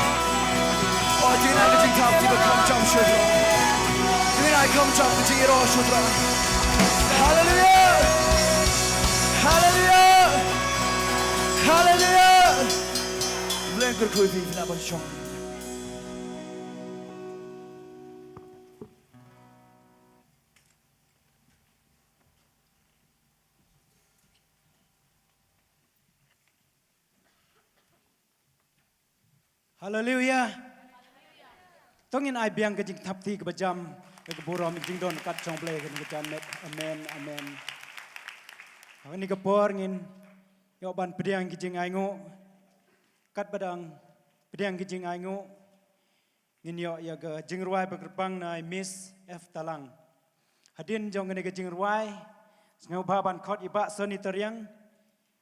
Ở tiếng này cái chính tháp thì bà không trong sự đó Tiếng này không trong cái chính ở đó sự đó Hallelujah Hallelujah Hallelujah Lên cơn khơi vì là bà trong Hallelujah. Tongin ai biang ke jing thap thi ke bajam ke borom jing don kat chong ble ke ni chan met amen amen. Ni ke por ngin yo ban pediang ke jing ai ngo kat badang pediang ke jing ai ngo ngin yo ya ke jing ruai begerbang nai miss F talang. Hadin jong ke jing ruai ngau ba ban khot iba soni teriang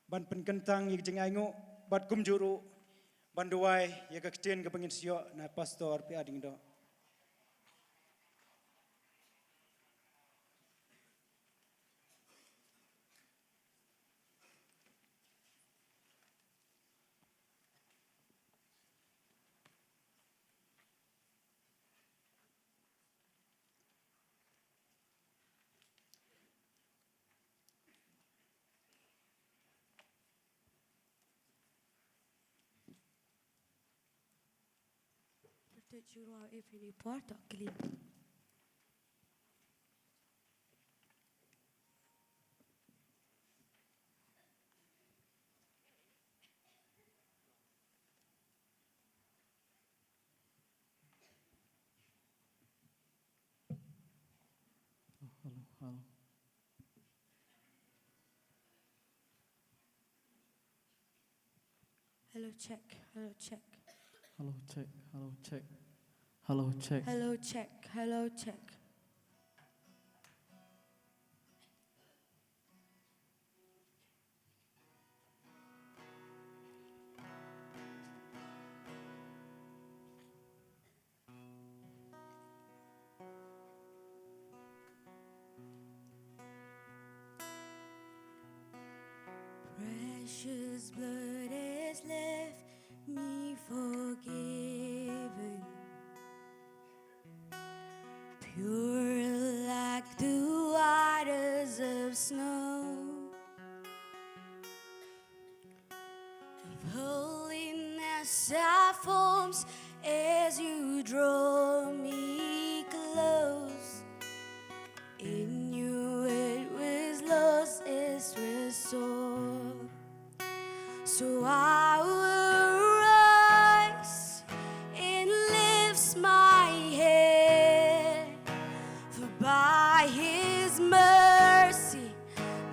ban penkentang ye jing ai ngo bat kum juru Banduai ya kektian ke pengin sio na pastor pi ading do. Jurua every part of clean. Hello check, hello check. Hello, check. Hello, check. Hello, check. Hello check, hello check. Precious blood has left me forgiven, pure like the waters of snow, of holiness I forms as you draw me close. In you it was lost, is restored. So I will rise and lift my head, for by His mercy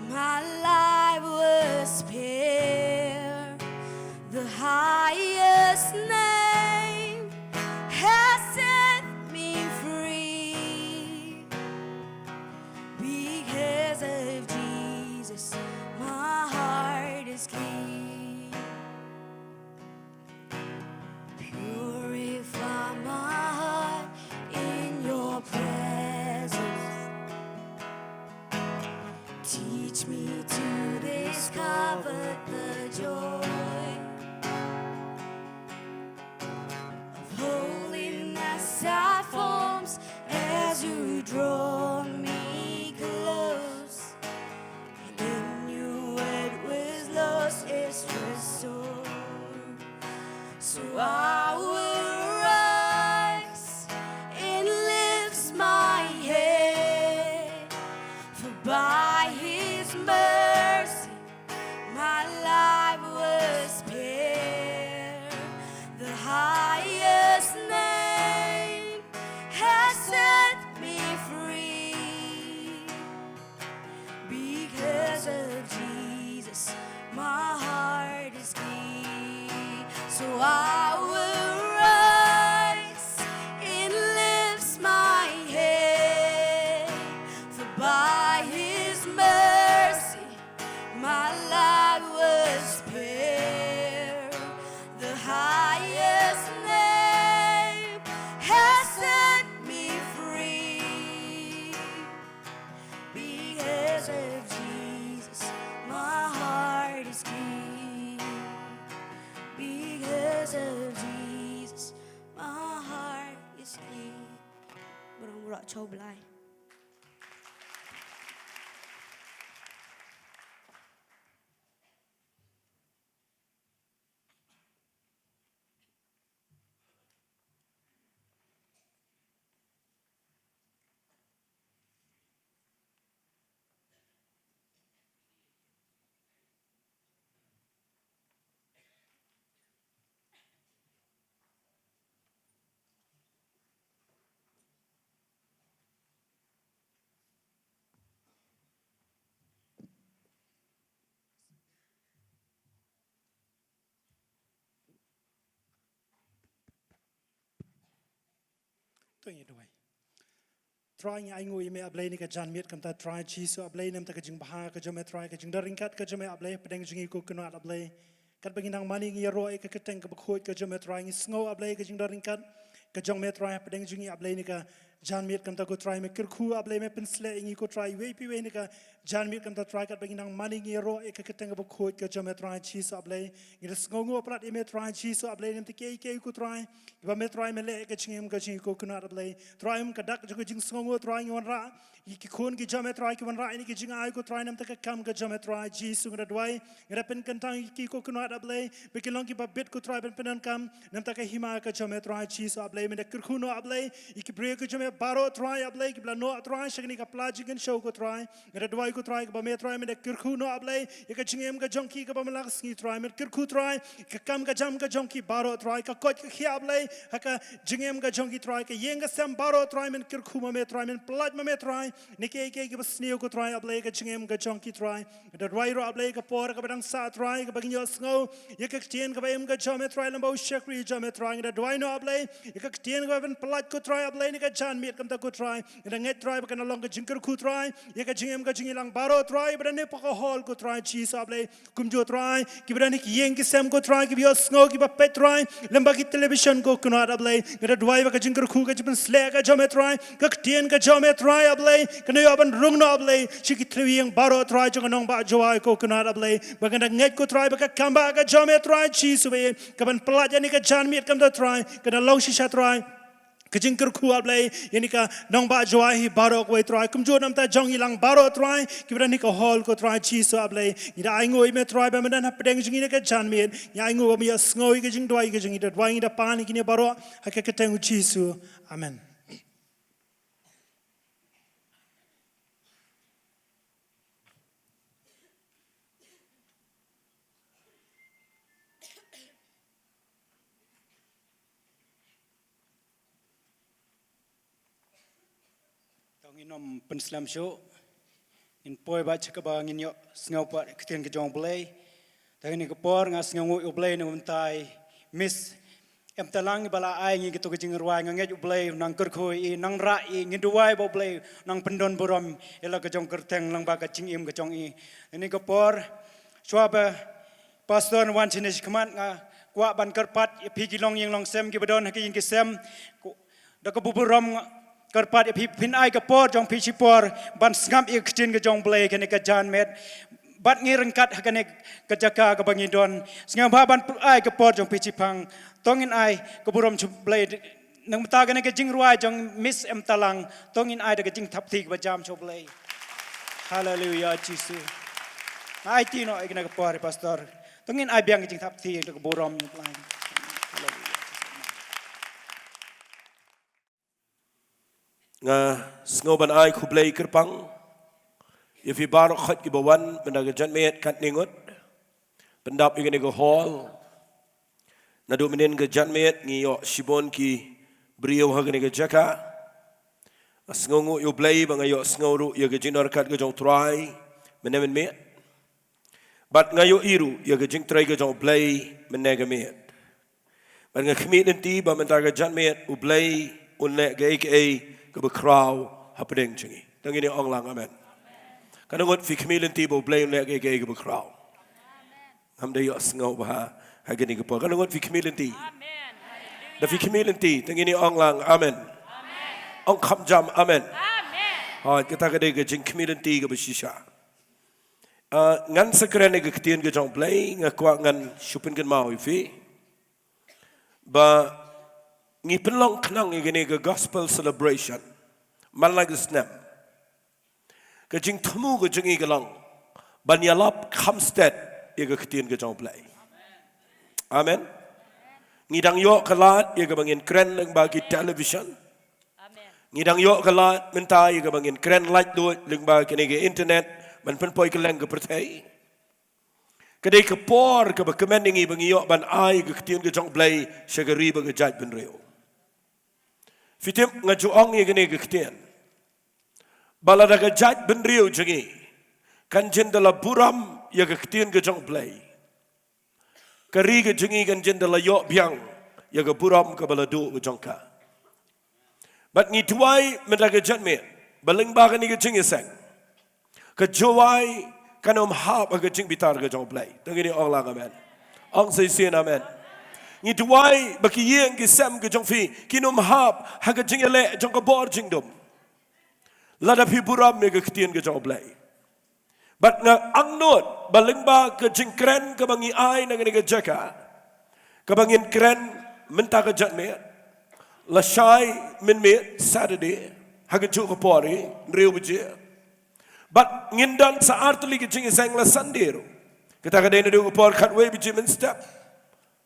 my life was spared. The highest name has set me free. Because of Jesus, my heart is clean. Purify my heart in your presence. Teach me to discover the joy of holiness that forms as you draw me close. And in you what was lost is restored. So I will rise and lift my head, for by His mercy my life was spared. The highest name has set me free. Because of Jesus, my heart is clean. So I will rise and lift my head, for by His mercy my life was spared. The highest name has set me free. Because of Jesus, my heart is clean. because of Jesus, my heart is clean. But I'm rock chow blind. Tôi như vậy. Try anh ngồi mẹ ablay ni cái jan miết cầm ta try Jesus ablay nem ta cái jing baha cái jome try cái jing daring kat cái jome ablay pedang jing ko kenal ablay kat bagi nang mani ngi roi cái keteng cái bakhoi cái jome try ngi snow ablay cái jing daring kat cái jome try pedang jing ablay ni cái jan miết cầm ta ko try me kirkhu ablay me pensle ngi ko try we pi we ni cái jan miết cầm ta try kat bagi nang mani ngi roi cái keteng cái bakhoi cái jome try Jesus ablay ngi snow ngo plat me try Jesus ablay nem te ke ko try ba me try me le cái jing ko kenal ablay try ka dak jo jing snow ngo try ngi ra ki khon ki jame try ki wan ra ni ki jing ai ko try nam ta ka kam ka jame try Jesus ngada dwai ngada pen kantang ki ko kunat ablay be ki long ki ba bit ko try pen penan kam nam ta ka hima ka jame try Jesus ablay me de kirkhuno ablay ki bre ko jame baro try ablay ki bla no try shagni ka plaji gen show ko try ngada dwai ko try ba me try me de kirkhuno ablay ka jingem ka jonki ka ba malak sngi try me kirkhu try ka kam ka jam ka jonki baro try ka ko ki ablay ka jingem ka jonki try ka yeng ka sam baro try men kirkhu me try men plaj me try Niki ke ke basneo ko try ablay ka chingem ka chonki try the rider ablay ka por ka badang sa try ka bagin yo sngo ye ka tien ka baim ka chome try lambo shakri chome try the dwino ablay ye ka tien ka ban plat ko try ablay ni ka chan miet kam ta ko try the nget try ka na long ka jingker ku try ye ka chingem ka chingilang baro try but ne pa ko hol ko try cheese ablay kum jo try ki badani ki yeng ki sem ko try ki yo sngo ki ba pet try lamba ki television ko kunat ablay the dwino ka jingker ku ka jiban sle ka chome try ka tien ka chome try ablay kena yo ban rung no ablay shiki triang baro try jong nong ba joai ko kena ablay baganda nget ko try baka kamba ka jome try chi suwe ka ban pelajar ni ka jan miet kam da try kena long shisha try kajing kerku ablay yani ka nong ba joai hi baro ko try kum jo nam ta jong ilang baro try kibra ni ka hall ko try chi so ablay ida ai ngoi me try ba man ha pedeng jing ni ka jan miet ya ai ngo mi snoi ka jing dwai ka jing ida dwai ida pan ki ni baro ha ka teng chi su amen Nom penslam show in poi ba chakaba ngin yo sngaw pa kten ke jong play ta ni ko por nga sngaw yo play no tai miss em talang bala ai ngi to ke jing ruai nga nge yo play nang kur khoi nang ra i ngi duai bo play nang pendon borom ela ke jong kerteng lang ba ka ching im ke jong i ni ko por shwa ba pastor wan chinish khamat nga kwa ban karpat pi ki long yeng long sem ki badon ki yeng ki sem da ko buburom Karpat pi pin ai ka por jong pi chipor ban ngam ik tin ka jong blay kan ka jan met bat ngi rengkat kan ka jaka ka bangidon ngam ba ban ai ka por jong pi chipang tongin ai ka burom chu blay nang mata kan ka jing ruai jong miss em talang tongin ai da ka jing thap thi ka jam chu blay hallelujah Jesus ai ti no ai ka por pastor tongin ai biang ka jing thap thi ka burom blay nga sngoban ai khublei kerpang if bar khat ki bawan bendaga janmet kat ningot pendap ingene go hall nadu menen ga janmet ngi yo shibon ki brio hagene ga jaka sngongu yo blei banga yo sngoru yo ga jinor kat ga jong try menemen me bat nga yo iru yo ga jing try ga jong blei menega me ban nga khmi nti ba mentaga janmet u blei unne ga aka ke crowd happening chingi tangini ong lang amen kanangot fi community bo blame le ke crowd hamde yo sngo ba ha gani ke po kanangot fi community amen da fi community tangini ong lang amen ong kham jam amen ha kita ke de jing community ke bishisha ngan sekren ke ketien ke jong play ngakwa ngan shupin kan mau fi ba ngi penlong knang igene ga gospel celebration malag snap ka jing thumu ga jingi galang banyalap khamsted iga ktien ga jong play amen ngidang yo kalat iga bangin kren lang bagi television ngidang yo kalat menta iga bangin kren light do lang bagi ga internet man pen poi ka lang ga pertai kadai ka por ka ba commanding ibang iyo ban ai ga ktien ga jong play shagari ba ga jaj ben reo fitim nga juong ye gane ga ktien balada ga jaj ben reo jangi kan jendala buram ya ga ktien ga jong play kari ga jangi kan jendala yo biang ya ga buram ka baladu ga jong ka bat ngi tuai mendaga jatme baling ba ga ni ga jingi sang ka jowai kanom hab aga jing bitar ga jong play tangini ong lang amen ong say sin amen ni duai baki yeng ki sam ga jong fi kinom hab haga jing ele jong ka bor jing dum lada pi buram me ga ktien ga jong play bat nga ang not baling ba ka jing kren ka bangi ai na ga jaka ka bangin kren menta ga jat me la shai min me saturday haga ju ka pori reu bje but ngindan sa artli ki jingi sang la sandero kita ka dena do por khat we bi jimin step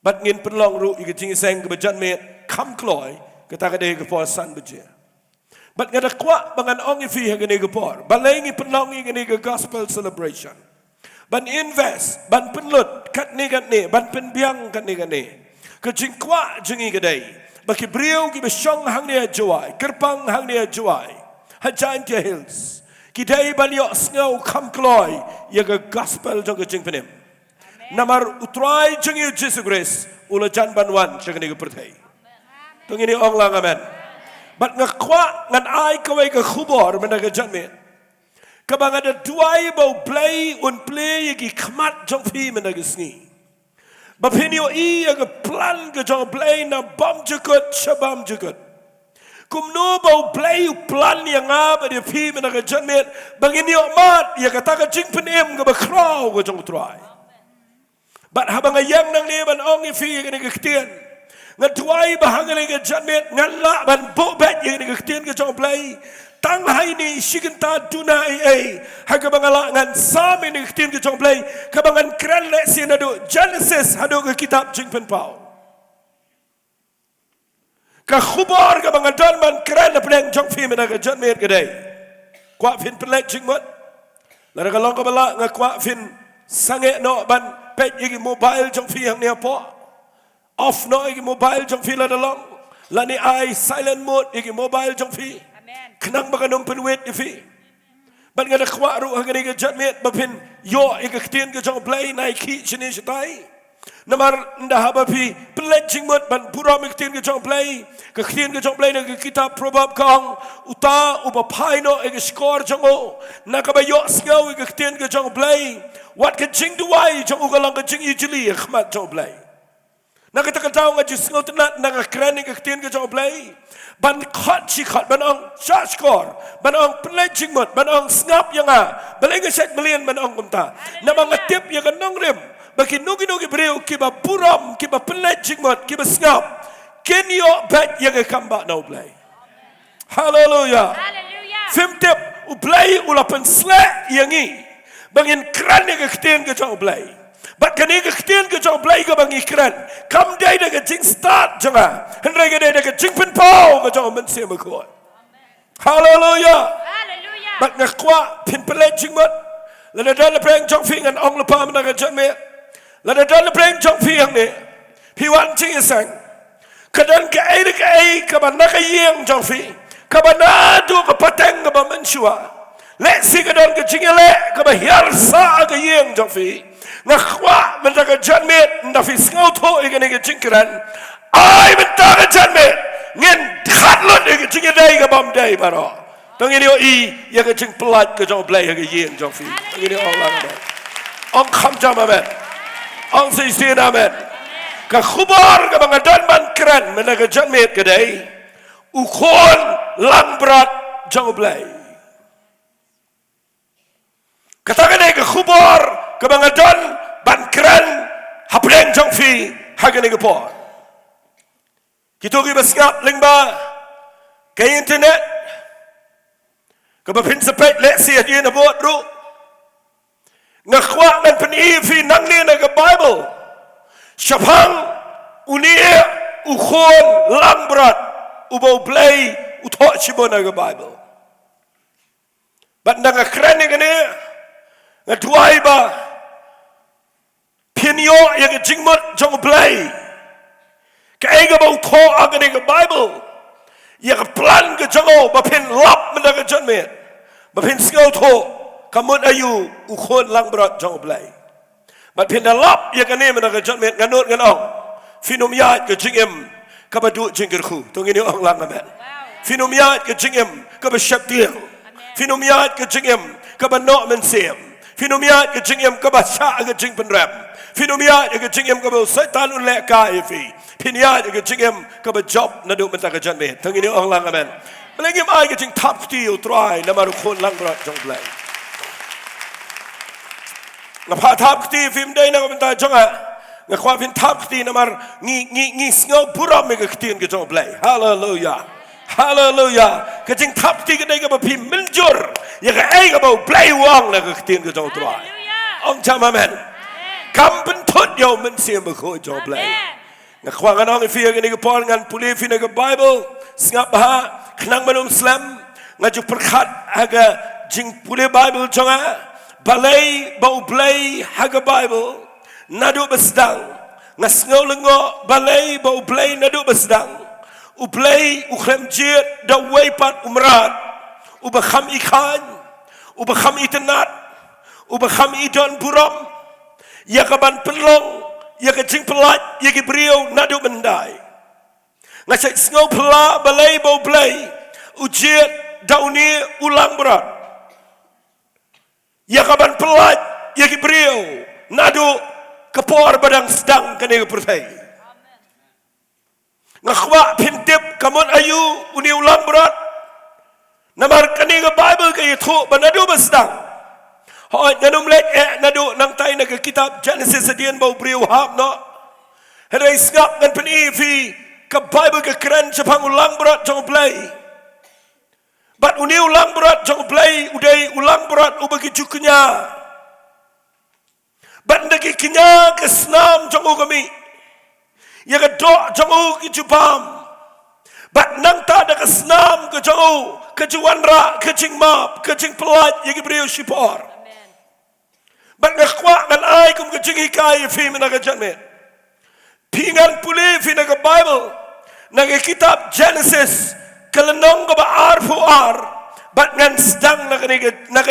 but ngin penlong ru ki jingi sang ka jan me kam kloi kita ka de ka por san bi je but ngada kwa bangan ong fi ha gane ka por balengi penlong ngi gane ka gospel celebration ban invest ban penlut kat ni ban pen biang kat ni ka jing kwa jingi ka dei baki briu ki be shong hang ne juai kerpang hang ne juai ha giant hills Kidai banyo sngau kam kloi yaga gospel jong jing penem. Namar utrai jong Jesus Christ ula jan banwan jagani perthai. Tung ini ong lang amen. Bat ngakwa ngan ai kawai ka khubor menaga janme. Kabang ada duai bau play un play yagi khmat jong fi menaga sngi. Bapinyo I yaga plan ka jong play na bom jukut shabam jukut. Kumno bau play plan yang ngab di pi menaga janmet bangin yo mat ya kata ka jing penem ga bakraw ga jong try bat habang yang nang ni ban ong fi ga ni ktien ngatwai bahang ni ga janmet ngalla ban bo bet ye ni ktien ga jong play tang hai ni shigenta tunai ai ha ga bangala ngan sam ni ktien ga jong play ka bangan kran le sinado Genesis hado ga kitab jing pen pau ka khubor ka mga don man kran na pleng jong fi mena ka jan met kadai kwa fin plek jing mot la ka long ka bala nga kwa fin sange no ban pet igi mobile jong fi hang ne po off no igi mobile jong fi la long la ni ai silent mode igi mobile jong fi knang ba kanong penwet fi ban nga kwa ru hang ni ka jan met ba fin yo igi ktien ka jong play nai ki chini shitai Namar ndah abapi pledging mot ban pura miktin ke jong play ke ktien ke jong play na kitab probab kang uta uba paino e score jongo nakabayo sngau ke ktien ke jong play what ke jing duai jong ugalang ke jing ijili khmat jong play nakita ka taw nga jisngo tnat na krani ke ktien ke jong play ban khat chi khat ban ong shot score ban ong pledging mot ban ong snap yanga balenga set million ban ong kumta na mga tip yang nong rim bagi nugi breu kiba buram kiba pledging mot kiba snap can you bet yang kamba no play hallelujah fim tip u play ulapan sla yangi bangin kran yang ktien ke jong play bat kani ke ktien ke jong play ke bangi kran kam dai de jing start janga hendrai ke de jing pen pau ke jong men se ko hallelujah bat ngakwa pin pledging mot la da preng jong fingan ong la pam na ke jame la da preng jong fiang ne pi wan ching sang kadan ke ai ka ban na ka yeng jong fi ka ban na du ka pateng ka ba mensua le si ka don ka ching le ka ba hiar sa ka yeng jong fi na khwa men ta ka jan me nda fi ngau tho i ka ne ka ching kran ai men ta ka jan me ngin khat lot i ka ching dai ka bam dai baro tong ini I ya ka ching plat ka jong play ka yeng jong fi ini ong lang ba ong kham jam ba ong say sin amen ka khubor ka mga don man kran mena ka jan met kadai ukon lang brat jong play katakan ka khubor ka mga don ban kran hapleng jong fi hagani ka por Kita ngap lengba ke internet. Ke bapin sepet leksi dia na buat ru. Ngakwak dan penifi nang ni na ke Bible. Syapang unia ukhon lang berat ubau blay utok cibo na ke Bible. Bat nang keren ni kene ngatuai ba pinyo yang jingmot jong blay. Kaya bau tho agane ke Bible. Ya ke plan ke jango bapin lap mendaga janmet. Bapin sengau tho kamut ayu ukhon lang berat jango blay. Bapin lap ya kene mendaga janmet nganut nganong. Finomiat ke jingem kabadu jinggerku. Tungini ong lang amen. Finomiat ke jingem kabasyaptil. Finomiat ke jingem kabanok mensem. Finomiat ke jingem kabasya ke jing penrem. Finomiat ke jingem kabasaitan unlek kaifi. Piniat ke jingem kabajob nadu mentaka janmet. Tungini ong lang amen. Melengim ai ke jing tap tiu try namaru khon lang berat jong blay. Ngapa tap ti film day na mentaka jonga. Ngakwa fin tap ti namar ngi sngau buram me ke tin ke jong blay. Hallelujah. Hallelujah. Ke jing tap ti ke dai ke bapim menjur. Ya ke ai ke bau blay wang na ke tin ke jong try. Ong jam amen. Kam pentut yo mensiem be ko jong blay. Ngakwa nganong ifi ke ni ke pon ngan puli fi na ke Bible. Singap bah kenang manum Islam ngaju perkhat aga jing puli Bible jonga. Balai bau blay haga Bible nadu besdang ngasngau lengo balai bau blay nadu besdang ublay ukhlem jit da weipat umrat ubakham ikan ubakham itenat ubakham idon buram ya kaban pelong ya kecing pelat ya kibriu nadu mendai ngasai ngau pela balai bau blay ujit dauni ulang berat ya kaban pelat ya kibriu nadu kepor badang sedang kene pertai. Ngakhwa pintip kamon ayu uni ulang berat. Namar kene ke Bible ke itu banadu besdang. Hoi nanum lek nadu nang tai na ke kitab Genesis sedian bau briu hab no. Herai ngap ngan penifi ke Bible ke keren cepang ulang berat jong play. Bat uni ulang berat jong play udai ulang berat ubagi cuknya. Bandagi kenya ke senam jongu kami. Ya ke dok jongu ke jupam. Bat nang tak ada ke senam ke jongu. Ke juwanra, ke jing map, ke jing pelat. Ya ke beriu syipor. Bat ngakwak ngan ai kum ke jing hikai fi menaga janmet. Pingan puli fi naga Bible. Naga kitab Genesis. Kelenong ke ba ar fu ar. Bat ngan sedang naga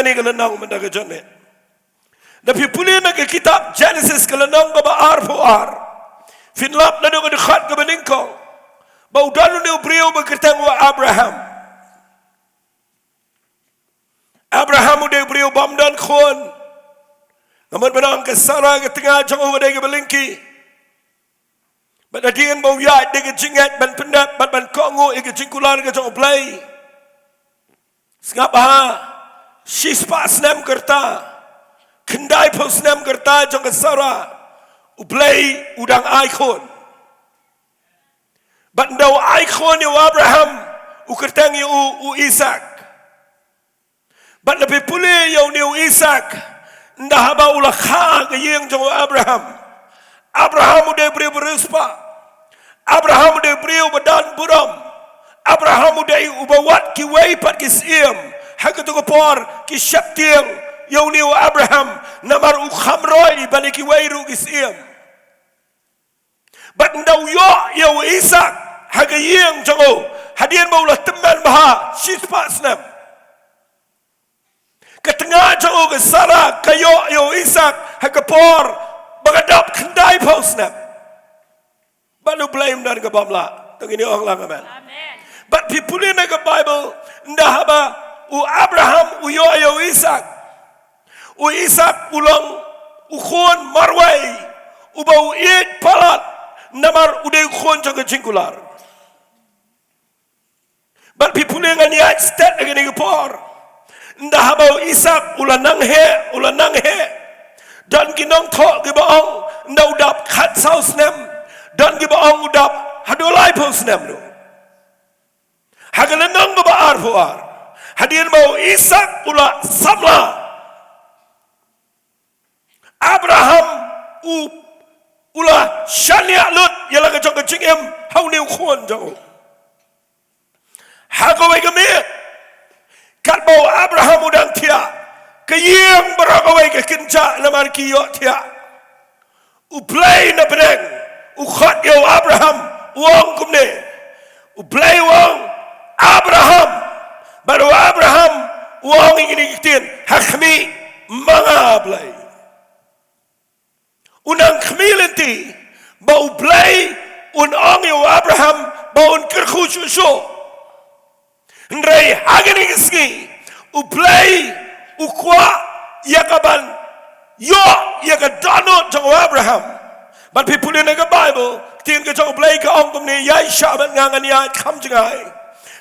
niga lenong menaga janmet. Tapi puli nak kitab Genesis kelenong ke ar fu ar. Finlap na ke dekat ke beningkong. Bau dalu ni beriu berketeng wa Abraham. Abraham udah beriu bam dan khon. Namun benang ke Sarah ke tengah jauh wadai ke belingki. Badadian bau yat dia ke jingat ban pendat ban kongo ke jingkular ke jauh play. Sengap ha. Shispa senam kerta. Kendai posnam kerta jong kesara ublay udang ikon bandau ikon yu Abraham ukertang yu Isaac band lebih pulih yu Isaac ndah haba ulah kha ke yang jong Abraham udah beri berispa Abraham udah beri badan buram Abraham udah ubawat ki wei pat ki siem hakatu ko por ki syaptiang Yauni wa Abraham namar ukhamroi baniki wairu gisim. Bat ndau yo Isaac hagayeng jango hadian maulah teman baha shispa snam. Ketengah jango ke Sarah kayo yo Isaac hagapor bagadap kendai pausnam. Balu blame dan kebamla. Tengini orang lang amen. But people in the Bible ndahaba u Abraham u yo Isaac. U Isaac ulang ukhon marwai ubau iet palat namar udai ukhon jaga jingkular. But people yang niat stat lagi ni por. Ndah bau Isaac ulang nanghe dan kinong thok ke baong ndah udap khat saus nem dan ke baong udap hadolai pun senam tu. Hagalanang ke baar puar. Hadir mau Ishak pula samla. Abraham ula syaniak lut ialah kecong-kecing em hau niu khon jauh. Hagawai kemit. Kat bau Abraham udang tia. Keyang berakawai ke kencak namar kiyok tia. Uplay na pedeng. Ukhat yo Abraham wong kumne. Uplay wong Abraham. Baru Abraham wong ingin ikitin. Hakmi mga play. Unang kami lenti. Bau play unang yo Abraham. Bau kerkhususo. Ndrai hagani kiski uplay ukwa yakaban yo yakadano jang Abraham but people in the Bible tin ke jang play ka ong kumni yai shaban ngangan ya kham jangai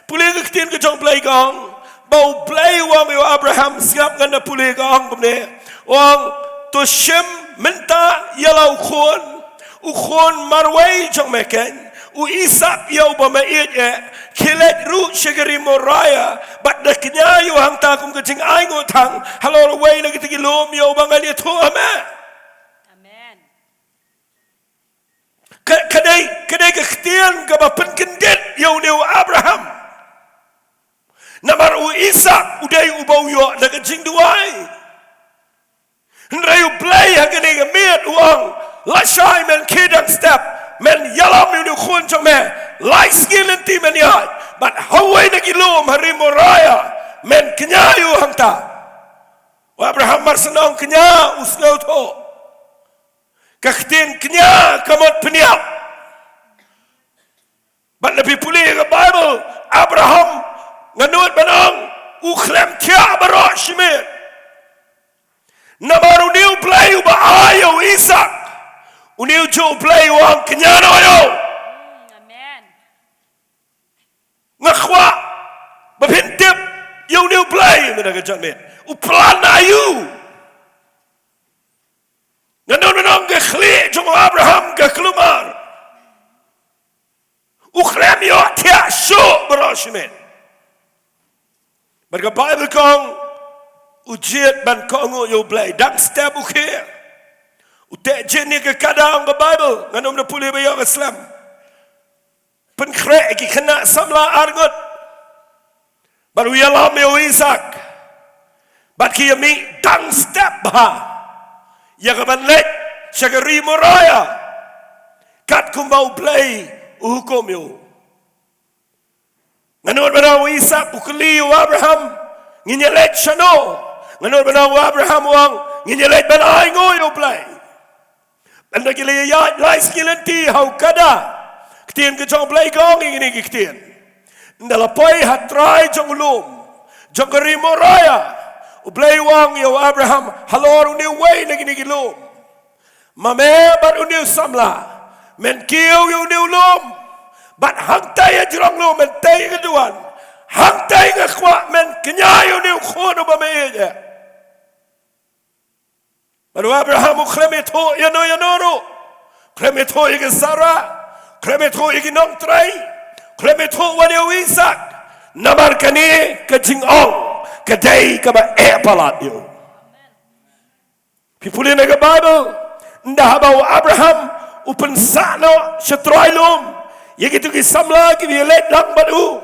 pulih ke tin ke jang play ka ong bau play wang yo Abraham siap ngana pulih ka ong kumni wang to shem menta yalau khon marwai jang meken u Ishak yau bamait ye kilet ru shagari moraya but the knya yu hang ta kum kaching ai ngo thang halo wei na kitigi lom yau bangal ye tho ame amen kadai ka khtian ka ba pen kendet yau ne Abraham namar u Ishak udai u bau yo na kaching duai ndrai u play hagani ga met uang la shai men kidang step men yalam ni khun chong me lai skill enti men yat but hawai na kilom hari moraya men kenya yu hangta Abraham marsenong kenya usnau tho kaktin kenya kamot peniap but lebih pulih ke Bible Abraham nganut banang ukhlem tia barok shimit namaru niu play ba ayo Ishak uniu jo play wang kenyano yo amen ngakwa bapintip yo niu play mena ke jamet uplan ayu nganon ke khli jo Abraham ke klumar ukhlem yo tia sho barashmet berka Bible kong ujiet ban kong yo play dak step ukhe utek jenis ke kadang ke Bible nganom na pulih bayar Islam penkrek ki kena samla argot baru yalam yo Ishak bat ki yami dang step ba ya ke ban lek syagari moraya kat kumbau play hukum yo nganom bana Ishak ukli Abraham nginyelet shano nganom bana Abraham wang nginyelet ban ai ngoyo play anda kila ya lai skilenti hau kada ketien ke jong play gong ini ketien ndala poi hatrai jong lum jong rimo raya play wang yo Abraham halor uni way nagi nigi lum mame bar uni samla men kiu yo uni lum bat hangtai ya jong lum men tai keduan hangtai ngakwa men kenya yo uni khono ba me baru Abraham uklemet ho yano klemet ho igi Sarah klemet ho igi nong trai klemet ho wani Ishak namar kani kajing ong kadai kaba palat yo people in the Bible ndah bau Abraham upen sano shatrailum yegitu ki samla ki let lang badu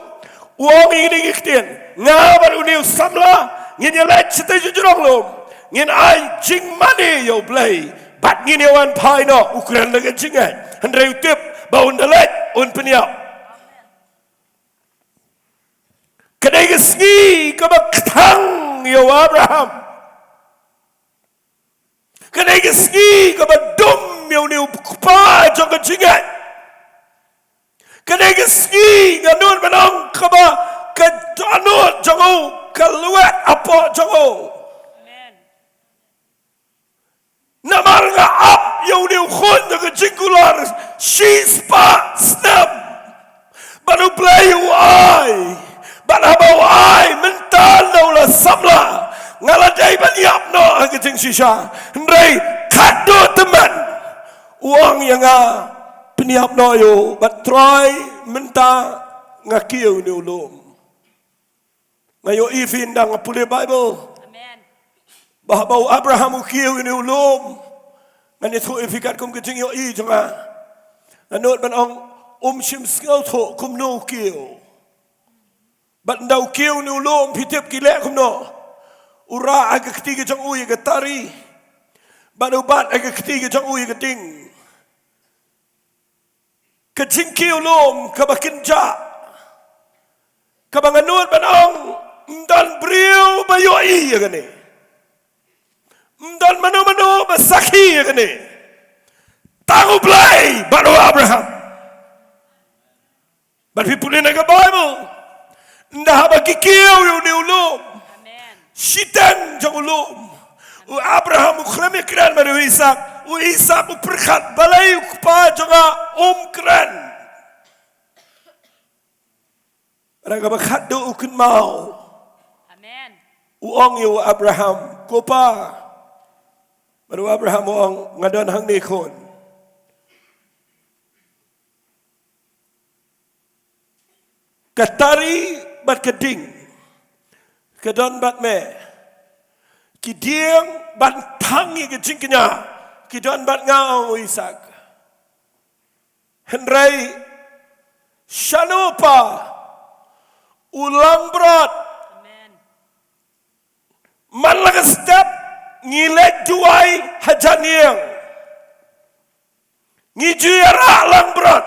uong ini giktin ngabar uni samla nginyelet seteju jurong ngin ai jing mani yo play bat ngin yawan pai no ukuran lega jingan handre utip bau ndalet un peniap kadai gesngi kabak thang yo Abraham kadai gesngi kabak dum yo ni pa jong jingan kadai gesngi nganun banong kabak kadanut jongo kaluat apa jongo namar nga up yo ni khon de jingkular she's pa snap baru play ai banabo ai mental no la samla ngaladai banyap no ke jing shisha ndai kado teman uang yang peniap noyo bat try menta ngakiu ni ulum. Ngayo ifin dang pule Bible. Amen. Bahawa Abraham ukiu ni ulum. Ngani thu ifikat kum kecing yo I janga. Nganut man ong shim skau tho kum no kiu. Bat ndau kiu ni ulum pitip kile kum no. Ura aga ketiga jang uy aga tari. Bat ubat aga ketiga jang uy aga ting. Kecing kiu lum kabakinja. Kabanganut man ong mdan briu bayo I aga ni. Mdan mano masaki aga ni. Tangu play baru Abraham. But people in the Bible. Ndah bagi kiu ni ulum. Shitan jang ulum. U Abraham ukhrami kran manu Isaac. U Isaac uperkat balai ukpa janga kran. Raga bakat do ukun mau. Amen. Uong yo Abraham kopa. Baru Abraham uong ngadon hang ni kon. Katari bat keding. Kedon bat me. Kidiang bat tangi ke cingknya. Kidon bat ngau Isaac. Henry Shanupa ulang berat. Amen. Man laga step ngilek juai hajaniang. Ngijuyara lang berat.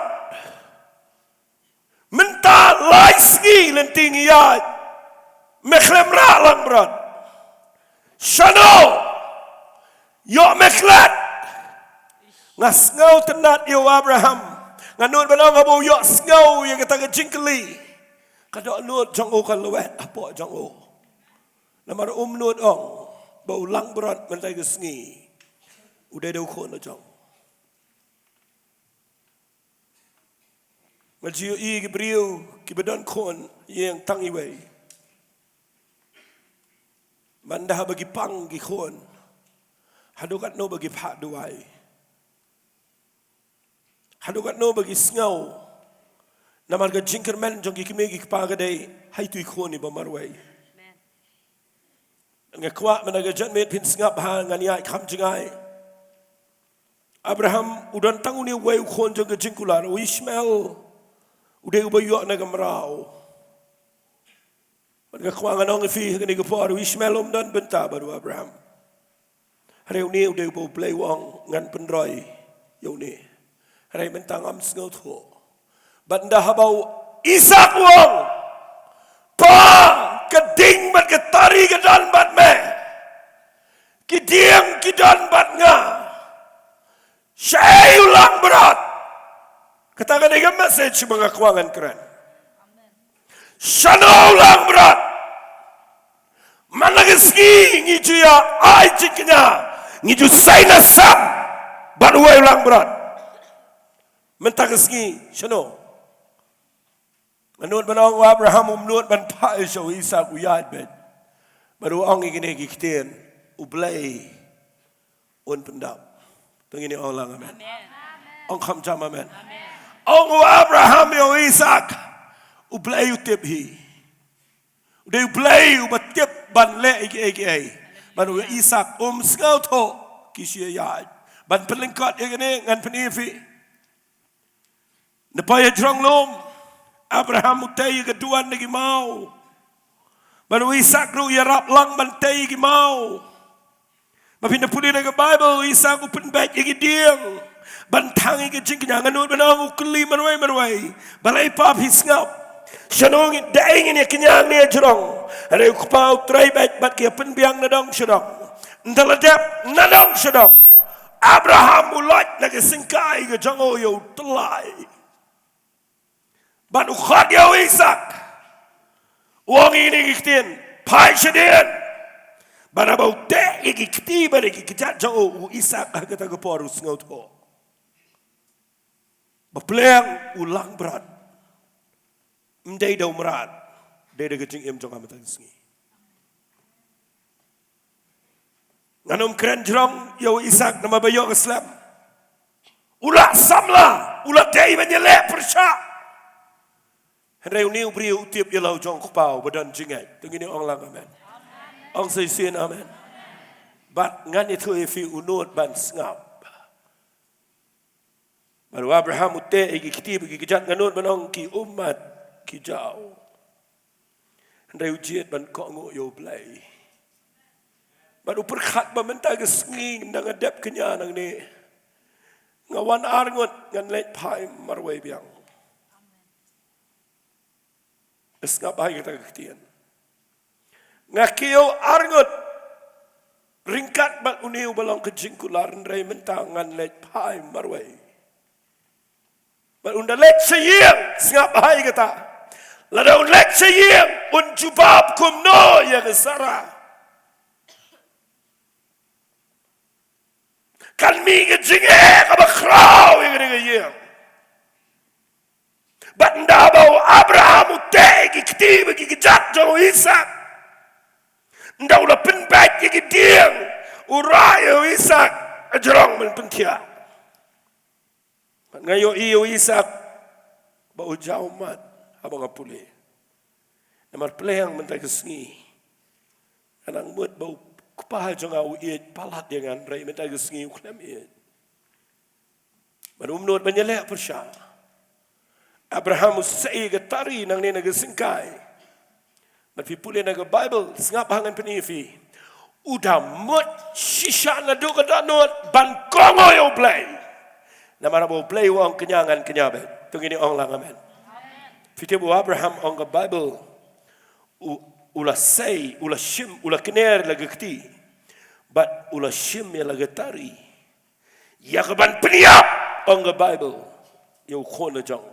Menta laisgi lenting iyad. Meklemra lang berat. Shano yo meklat. Ngasngau tenat yo Abraham. Nganut balong abo yo sngau yang kata jingkeli. Kadok nut jang o kan lewet apa jang o. Namar nut ong bau lang berat mentai gesngi. Udah deu kon jang. Majiu I gibriu kibedan kon yang tangi wei. Mandah bagi pang gi kon. Hadukat no bagi pak duai. Hadukat no bagi sngau. Namar ga jingkerman jong gi kimegi kpagadai hai tu kon ni bamarwai. Nga kwa managa janmet pin sngap ha ngania kham jingai. Abraham udan tanguni wei kon jong ga jingkular o Ishmael. Udah ubayo na gamrao. Nga kwa nganong fi ngani ga por Ishmael dan benta baru Abraham. Hari ini udah ubaw play wong ngan penroy yoni. Hari mentang am sngau tho. Banda habau Isaac wong. Pa keding bat ketari kedan bat me. Kidiang kidan bat nga. Syai ulang berat. Katakan dengan message mga kuangan keren. Syano ulang berat. Manageski ngiju ya ai ciknya. Ngiju say na sam. Baru ulang berat. Mentageski syano. Menurut manong Abraham menurut man pa iso Isaac uyad bed. Baru ang ikinegi kitin ublay un pendap. Tungini orang amen. Ang kam jam amen. Ang Abraham yo Isaac ublay utibhi. Uday ublay ubatip banle iki. Baru Isaac skau to kisya yad. Ban pelingkat ikini ngan penifi. Napaya jrong lom. Abraham utay keduan lagi mau. Baru Isaac ru yarap lang bantay lagi mau. Mapinda puli na Bible Isaac upen baik lagi diang. Bantang lagi jingknya nganut banang ukli marway. Balay pa pisngap. Syanong daing ini kenyang ni jerong. Ada ukpau tray baik bat kia penbiang nadong syadong. Ndaladap nadong syadong. Abraham ulat lagi singkai ke jango yo telai. Ban ukhat yo Isaac. Wong ini kitin pai sedien. Ban abau te iki kiti ban iki kejat jauh Isaac kata keporus ngaut ho. Bapleang ulang berat. Mdai dau merat. Dai kecing im jong amat sengi. Nganom keren jrong yo Isaac nama bayo Islam. Ula samla, ula day menyelek persya. Henry uniu beriu tiap yelau jong kupau badan jingai. Tengini ong lang amen. Ong seisin amen. Bat ngan itu ifi unut ban sengap. Baru Abraham ute igi kiti bagi kejat nganut banong ki umat ki jau. Henry ujiat ban kok nguk yo play. Baru perkat meminta kesenging nang adep kenya nang ni. Ngawan arngut ngan lek pai marwai biang. Esngap hai kita kektian. Ngakiyo arngut ringkat bat uniu balong kejingkular ndrai mentang ngan lek pai marwai. Bat unda lek seyeng sngap hai kita. Lada un lek seyeng un jubab kumno ya kesara. Kan mi kejingek apa krau yang kena yang. Bat nda bau Abraham utegi keti bagi kejat jauh Ishak. Nda ulah penbat yang kediang uraya Ishak ajarang menpentia. Bat ngayo iyo Ishak bau jauh mat abang apule. Namar peleng mentai kesengi. Anang mut bau kupah jangau iet palat dengan rai mentai kesengi uklam iet. Baru menurut menyelek persya. Abraham usai getari nang ni naga singkai. Tapi pulih naga Bible sengap hangan penifi. Udah mut shisha ngadu kedanut ban kongo yo play. Namara bo play wang kenyangan kenyabet. Tungini ong lang amen. Fitibu Abraham ong ke Bible ulah say, ulah shim, ulah kener lagi keti. But ulah shim ya lagi tari. Ya keban peniap ong ke Bible. Yo khona jang.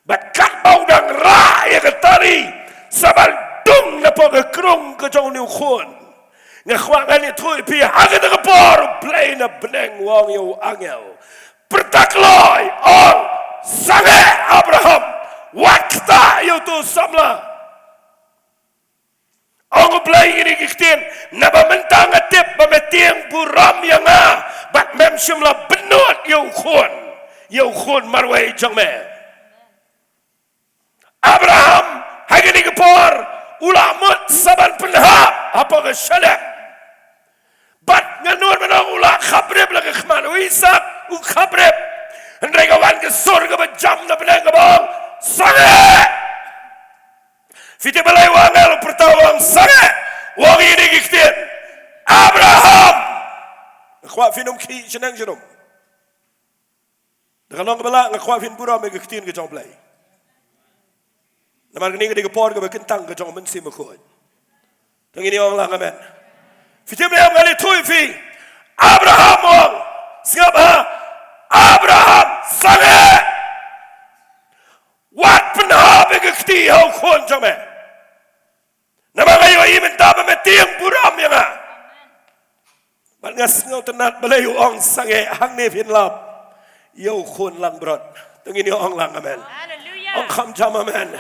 But kat bau dang ra ya ke tari. Sabal dung lepo ke krung ke jang ni khon. Ngakwangan itu pi agak ke por play na beneng wang yo angel. Pertakloi ong sange Abraham. Wakta yo tu samla. Ong play ini kiktin. Naba mentang atip pametiang buram yang bat mem simla benut yo khon. Yo khon marwai jangme. Abraham hagini kepor ulamut saban penhap apa ke syalak. Bat nganur menang ulah khabrib lagi kemana Ishak u khabrib. Hendai kawan ke surga berjam na benang kabang sangat. Fiti balai wangel pertawang sangat. Wang ini kiktin Abraham. Ngakwa finum ki senang senum. Dekalong kebala ngakwa fin pura megiktin ke jong play. Namar kini ke por ke bekentang ke jong mensi mekut. Tang ini orang lang amen. Fiti balai ngali tui fi Abraham wang singap Abraham sangat. Wat penha begekti hau khon jame. Nama kayo imen taba metiang buram yang Bat ngas ngau tenat balai ong sange hang ne pin lap. Yo khon lang brot. Tengini ong lang amen. Ong kham jam amen.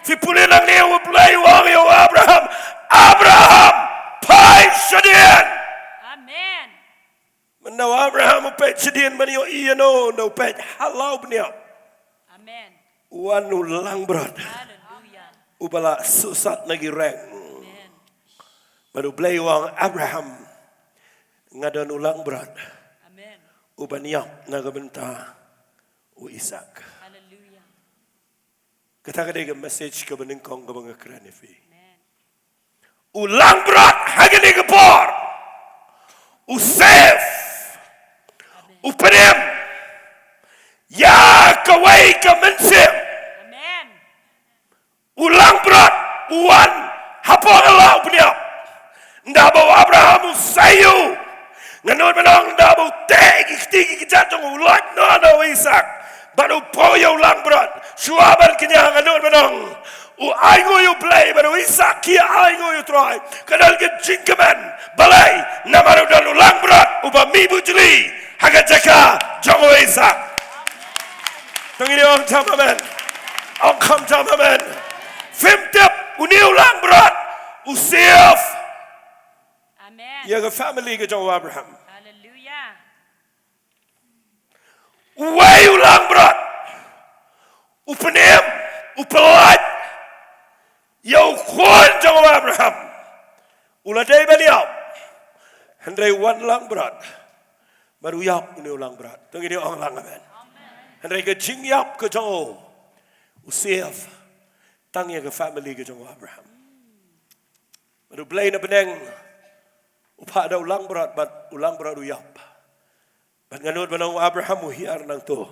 Fi pulih lang ne u balai wang yo Abraham. Abraham pai sedian. Amen. Menaw Abraham pai sedian man yo iya no pai halau bniap. Amen. Wanu lang brot. Hallelujah. Ubala susat lagi reng. Amen. Baru belai wang Abraham ngadon ulang brot. Amen. Ubaniap nagabenta u Ishak. Hallelujah. Kata kadang message ke benengkong ke bangakran ifi. Amen. Ulang brot hagini kepor. U save. U penem. Ya kawai ke mensim. Amen. Ulang berat uan hapa Allah beliau. Nda bawa Abraham sayu. Nganut menang nda bawa tegi jatuh ulat no Ishak. Baru poyo ulang berat. Suaban kenya nganut menang. Aigo you play baru Ishak kia aigo you try. Kadal ke jingkaman balai namaru dan ulang berat uba mi bujli haga jaka jango Ishak. Tengini orang jam amen. Orang kam jam amen. Femtep uni ulang berat. Usiaf. Amen. Ya ke family ke jauh Abraham. Hallelujah. Way ulang berat. Upenem, upelat. Yau kuan jong Abraham. Uladai beliau. Hendai wan lang berat. Baru yap ini ulang berat. Tunggu ini orang lang amen. Hendai ke jing yap ke jong. Usif. Tangnya ke family ke jong Abraham. Baru belai na beneng. Upada ulang berat, bat ulang berat uyap. Bat nganut benang Abraham uhiar nang tu.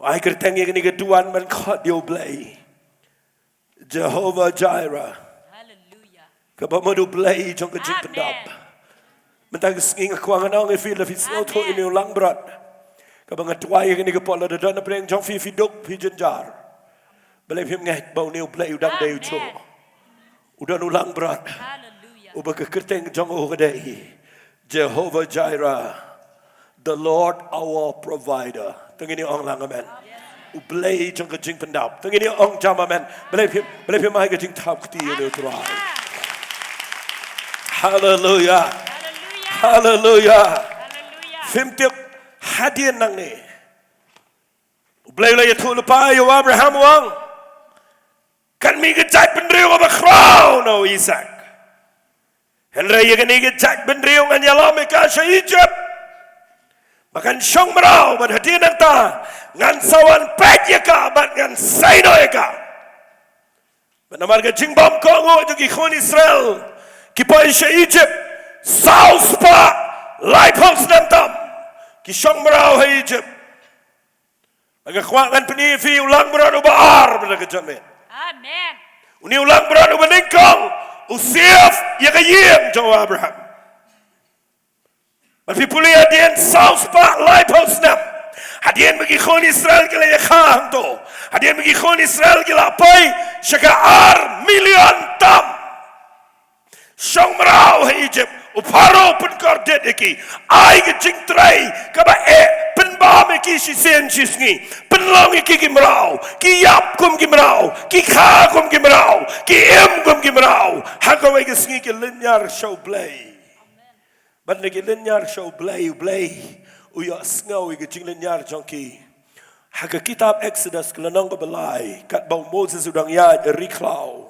Wahai kertengnya kini keduan man kot dia belai. Jehovah Jireh. Hallelujah. Kabah madu belai jong kejing pendap. Mentang senging akuangan ang ifil na fisno to ini ulang berat. Kabah ngatuai kini kepola dadan na beneng jong fi fiduk fi jenjar. Belai fi ngait bau ni belai udang day uco. Udan ulang berat. Hallelujah. Uba kekerteng jong kedai. Jehovah Jireh, the Lord our provider. Tengini ong lang amen. Ublay jong kejing pendap. Tengini ong jam amen. Belai mai kejing tap keti ini tuai. Hallelujah. Hallelujah. Hallelujah. Hallelujah. Fimtip hadian nang ni. Ublay lay tu lepai yo Abraham wang. Kan mi kejai pendriu apa crown no Isaac. Henry yang ini kejat bendriung an yalam ikasha Egypt. Makan syong merau ban hati nanta ngan sawan pet yaka ban ngan saino yaka. Benamar ke jingbam kongo tu ki khon Israel ki paisha Egypt South pa Lighthouse nantam ki syong merau ha Egypt. Maka kuangan penifi ulang beradu baar pada kejamin. Amen. Uni ulang beradu beningkong. Usif yang kayem jauh Abraham. Tapi pulih hadian South Park Lighthouse nam. Hadian bagi khon Israel kila yakhang tu. Hadian bagi khon Israel kila apai syakar million tam. Syong merau hai Egypt. Uparo pun kordet iki. Ai ke jingtrai kaba penbam iki si sen sisngi. Penlong iki gimrau. Ki yap kum gimrau. Ki kha kum gimrau. Ki em kum gimrau. Hakawe ke sngi ke linyar show play. Bat ne ke linyar show play. Uya sngaw ke jing linyar jongki. Haka kitab Exodus kelenong ke belai. Kat bau Moses udang yad riklau.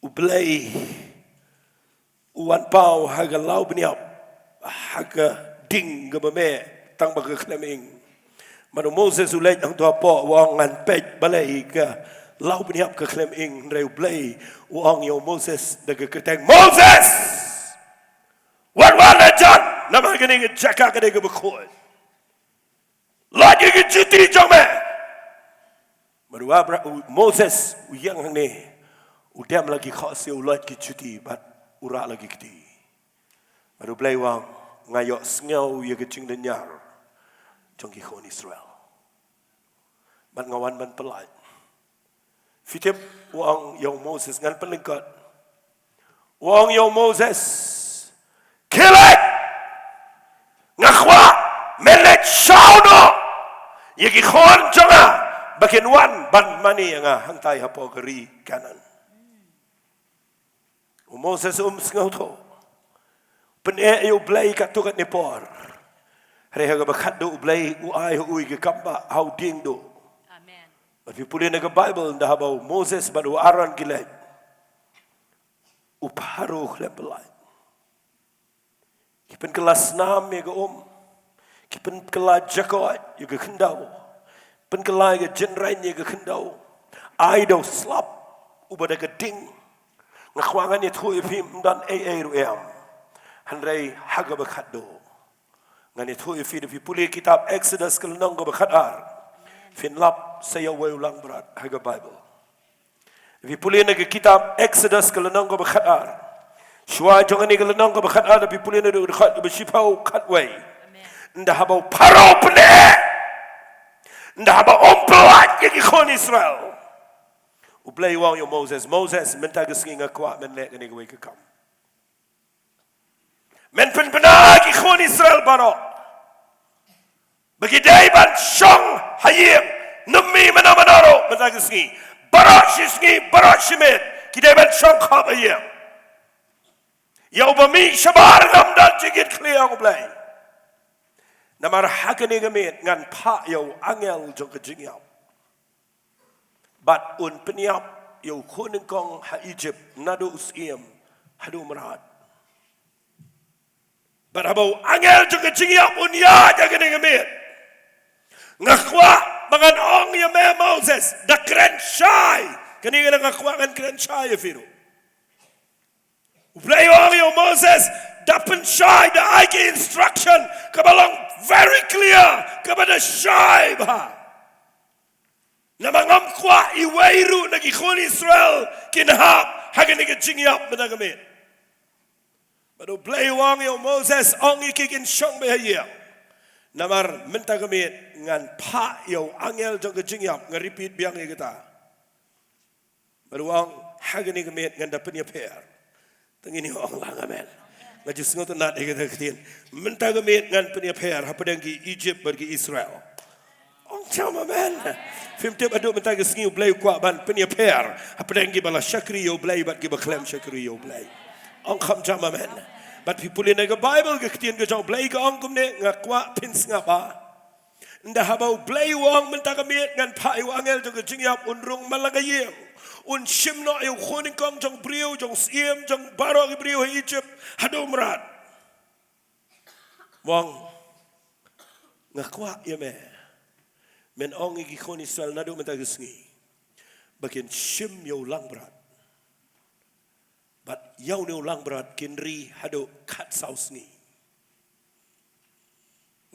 Ublay. Uwan pau haga lau beniap haga ding ke bame tang baga kleming manu Moses ulai ang tua po wang ngan pej balai ke lau beniap ke kleming reu blai wang yo Moses daga keteng Moses wan ajan nama gini ke jaka ke daga bekoi lagi ke cuti jome manu Moses uyang hang ni udam lagi khasi ulat ke cuti bat urak lagi keti. Baru belai wang ngayok sengau ya kecing denyar. Jongki khon Israel. Ban ngawan ban pelat. Fitip wang yang Moses ngan peningkat. Wang yang Moses. Kilat. Ngakwa melet sauno. Ya ki khon jonga. Bakin wan ban mani yang hantai hapo keri kanan. Moses sengau tu. Pene eu blai kat tu kat Nepal. Hari haga bakat do blai uai ui ke kamba hau ding do. Amen. Tapi pulih naga Bible dah bau Moses baru Aaron gilai. Uparu klep belai. Kipen kelas 6 ya ke Kipen kelas jakot ya ke kendau. Pen kelas ya jenrain ya ke kendau. Ai do slap ubada ke ding. Ngakwangan ni tu ifim dan ruam. Handai haga bakat do. Ngani tu ifim di pulih kitab Exodus kelenong go bakat ar. Finlap saya ulang berat haga Bible. Di pulih naga kitab Exodus kelenong go bakat ar. Shua jangan ni kelenong go bakat ar di pulih naga dekat bersipau katway. Ndah habau parau pene. Ndah habau ompelat yang ikon Israel. Ublay wang yung Moses minta gesing kuat menlek ni gawai kekam. Men penpenag ikon Israel barok. Bagi daiban syong hayim nemi mana-manaro minta gesing. Barok sisngi barok simit. Kidaiban syong khab hayim. Ya ubami syabar ngam dan jigit kliang ublay. Namar hakane gamet ngan pa yo angel jong ke jingyap. Bat un penyap yo kuning kong ha Egypt nadu usiem hadu merat. Bat abau angel jong ke jingyap un ya jagane gamet. Ngakwa mangan ong ya me Moses da kren shai. Kani nga ngakwa ngan kren shai firu. Play ong yo Moses dapen shai da aiki instruction kabalong very clear kepada shai bah. Namangam kwa iwairu nagikon Israel kinhap hagani ke jingyap menagamit. Baru play ong yo Moses ong ikikin shong behaya. Namar mentagamit ngan pa yo angel jong ke jingyap ngaripit biang kita. Baru ong hagani gamit ngan dapen ya per. Tengini ong langamen. Ngajus ngotot nat kita ketin. Mentagamit ngan penia per hapadanggi Egypt bagi Israel. Ong chama men. Fimtip aduk mentagas ngiu blay kwa ban penia per hapadanggi bala syakri yo blay bat gi baklem syakri yo blay. Ong kham chama men. Bat pipuli naga Bible ke ketin ke jong blay ke ong kumne ngakwa pins ngapa. Nda habau blay wong mentagamit ngan pa yo angel jong ke jingyap unrung malagayeng. Un shimno yo khoning kong jong brio jong siem jong baro ki brio Egypt hado merat. Wong ngakwa ya me. Men ong iki khon Israel nado mentagesngi. Bakin shim yo lang berat. But yaw ni lang berat kinri hado kat sausngi.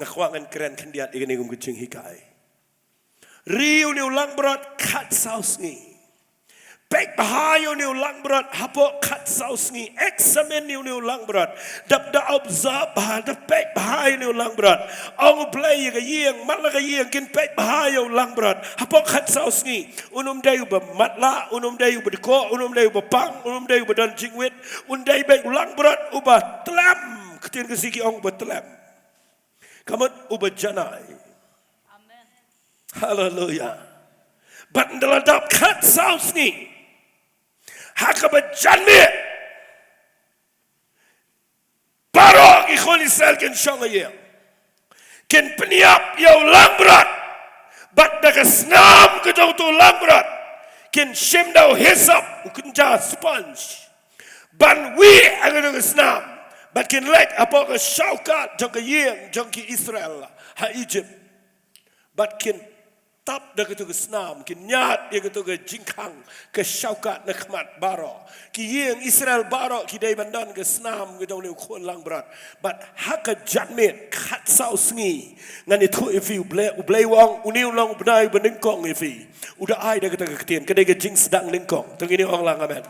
Ngakwa ngan keren kendiat igani gum kucing hikai. Riu ni lang berat kat sausngi. Pek bahayo ni ulang berat hapo kat saus ni examine ni ulang berat dap da observe dap pek bahayo ni ulang berat ang play ga yeng malaga yeng kin pek bahayo ulang berat hapo kat saus ni unum dayu ba matla unum dayu ba deko unum dayu ba pang unum dayu ba dan jingwit undai baik ulang berat ubah telam ketin kesiki ong ba telam kamut ubah janai. Amen. Hallelujah. But ndaladap kat saus ni hakabat janmi barok ikhwan Israel ken shongaya ken peniap yaw lang berat bat nakasnam ke jong tu lang berat ken shim daw hisap ukun ja sponge ban wi agak nakasnam bat ken lek apa ke syaukat jong ke yeng jong ki Israel ha Egypt bat ken tap dah ketu ke senam, ki nyat dia ketu ke jingkang, ke syaukat nekmat baro. Ki yeng Israel baro ki dai bandan ke senam ke dong ni khon lang berat. But haka jatmet kat sau sengi. Ngan itu ifi ublay wang uniu lang benai benengkong ifi. Udah ai dah ketu ke ketien, kedai ke jing sedang nengkong. Tong ini orang lang amen.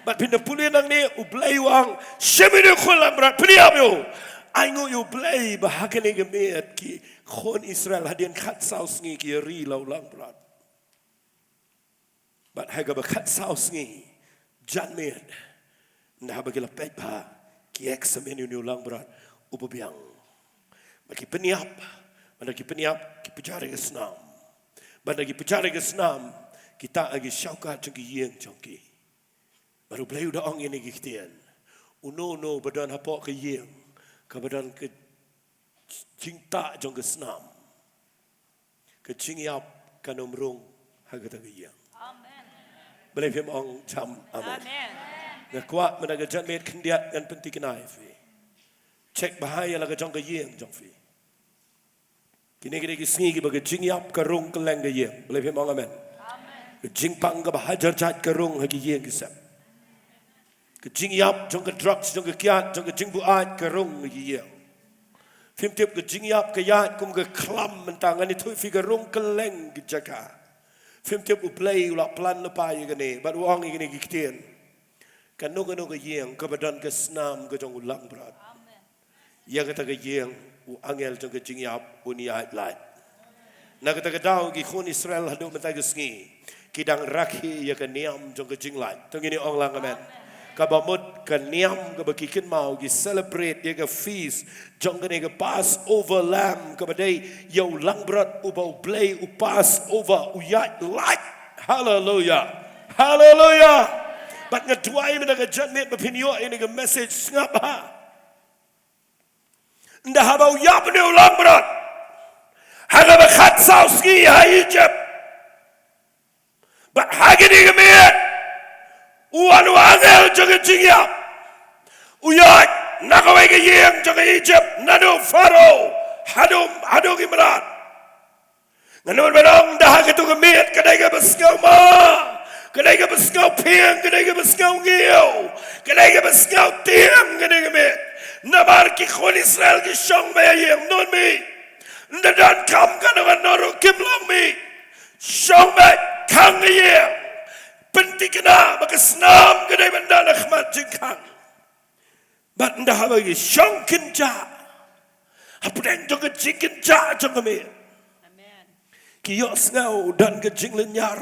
But pindah pulih nang ni ublay wang syemi ni khon lang berat. Peniap yo. Aingo yo blay bahagian ni gemet ki khon Israel hadian kat saus ngi ki ri lau lang berat. But haga ba kat saus ngi jan met. Nda ba gila pek ba ki eksamen ni lang berat upabiang. Bagi peniap, bagi peniap ki pejari ke senam. Bagi pejari ke senam kita agi syaukat jengki yeng jengki. Baru blay udah ong ini kitian. Uno badan hapok ke yeng. Kebadan ke cinta jong ke senam. Ke cingyap kanomrung hagata giyang. Amen. Boleh film ong jam amen. Amen. Ngakwa menaga janmet kendiat ngan penti kenai fi. Cek bahaya laga jong ke yeng jong fi. Kini kita kisngi ki baga cingyap karung keleng ke yeng. Boleh film ong amen. Amen. Ke jingpang ke bahajar cat karung hagi yeng kisap. Ke jingyap jong ke drugs jong ke kiat jong ke jingbu at ke rung gi ye. Fim tip ke jingyap ke yat kum ke klam mentangan itu fi ke rung ke leng gi jaga. Fim tip uplay ula plan lepai ke ne bat wang gi ne gi kitien. Kan no ke yeng ke badan ke senam ke jong ulang berat. Amen. Ya kata ke yeng u angel jong ke jingyap uni at lat. Na kata ke dau gi khun Israel hadu mentai ke sngi. Kidang rakhi ya ke niam jong ke jinglat. Tong ini ong lang amen. Kabamut ke niam ke bakikin mau gi celebrate dia ke feast jong ke Passover lamb ke badai yau lang berat ubau blay u Passover uyat like hallelujah hallelujah but ngeduai mena ke janmet bapinyo ini ke message ngapa nda habau yap ni ulang berat haga bakhat sauski ha Egypt but hagini gemiet uanu angel jaga jingyap uyat nakawai ke yeng jaga Egypt nadu Pharaoh hadum Imran nganon berong dah ke tu gemiet kedai ke beskau ma kedai ke beskau piang kedai ke beskau ngiu kedai ke beskau tiang kedai ke met nabar ki khol Israel ki shong ba yeng non mi ndadan kam kan noro kim long mi shong ba kang yeng pentikna bakasnam kedai bandar Ahmad jingkang bat ndah bagi shong kinja apdeng jong jingkinja jong me kiyos ngau dan kejing lenyar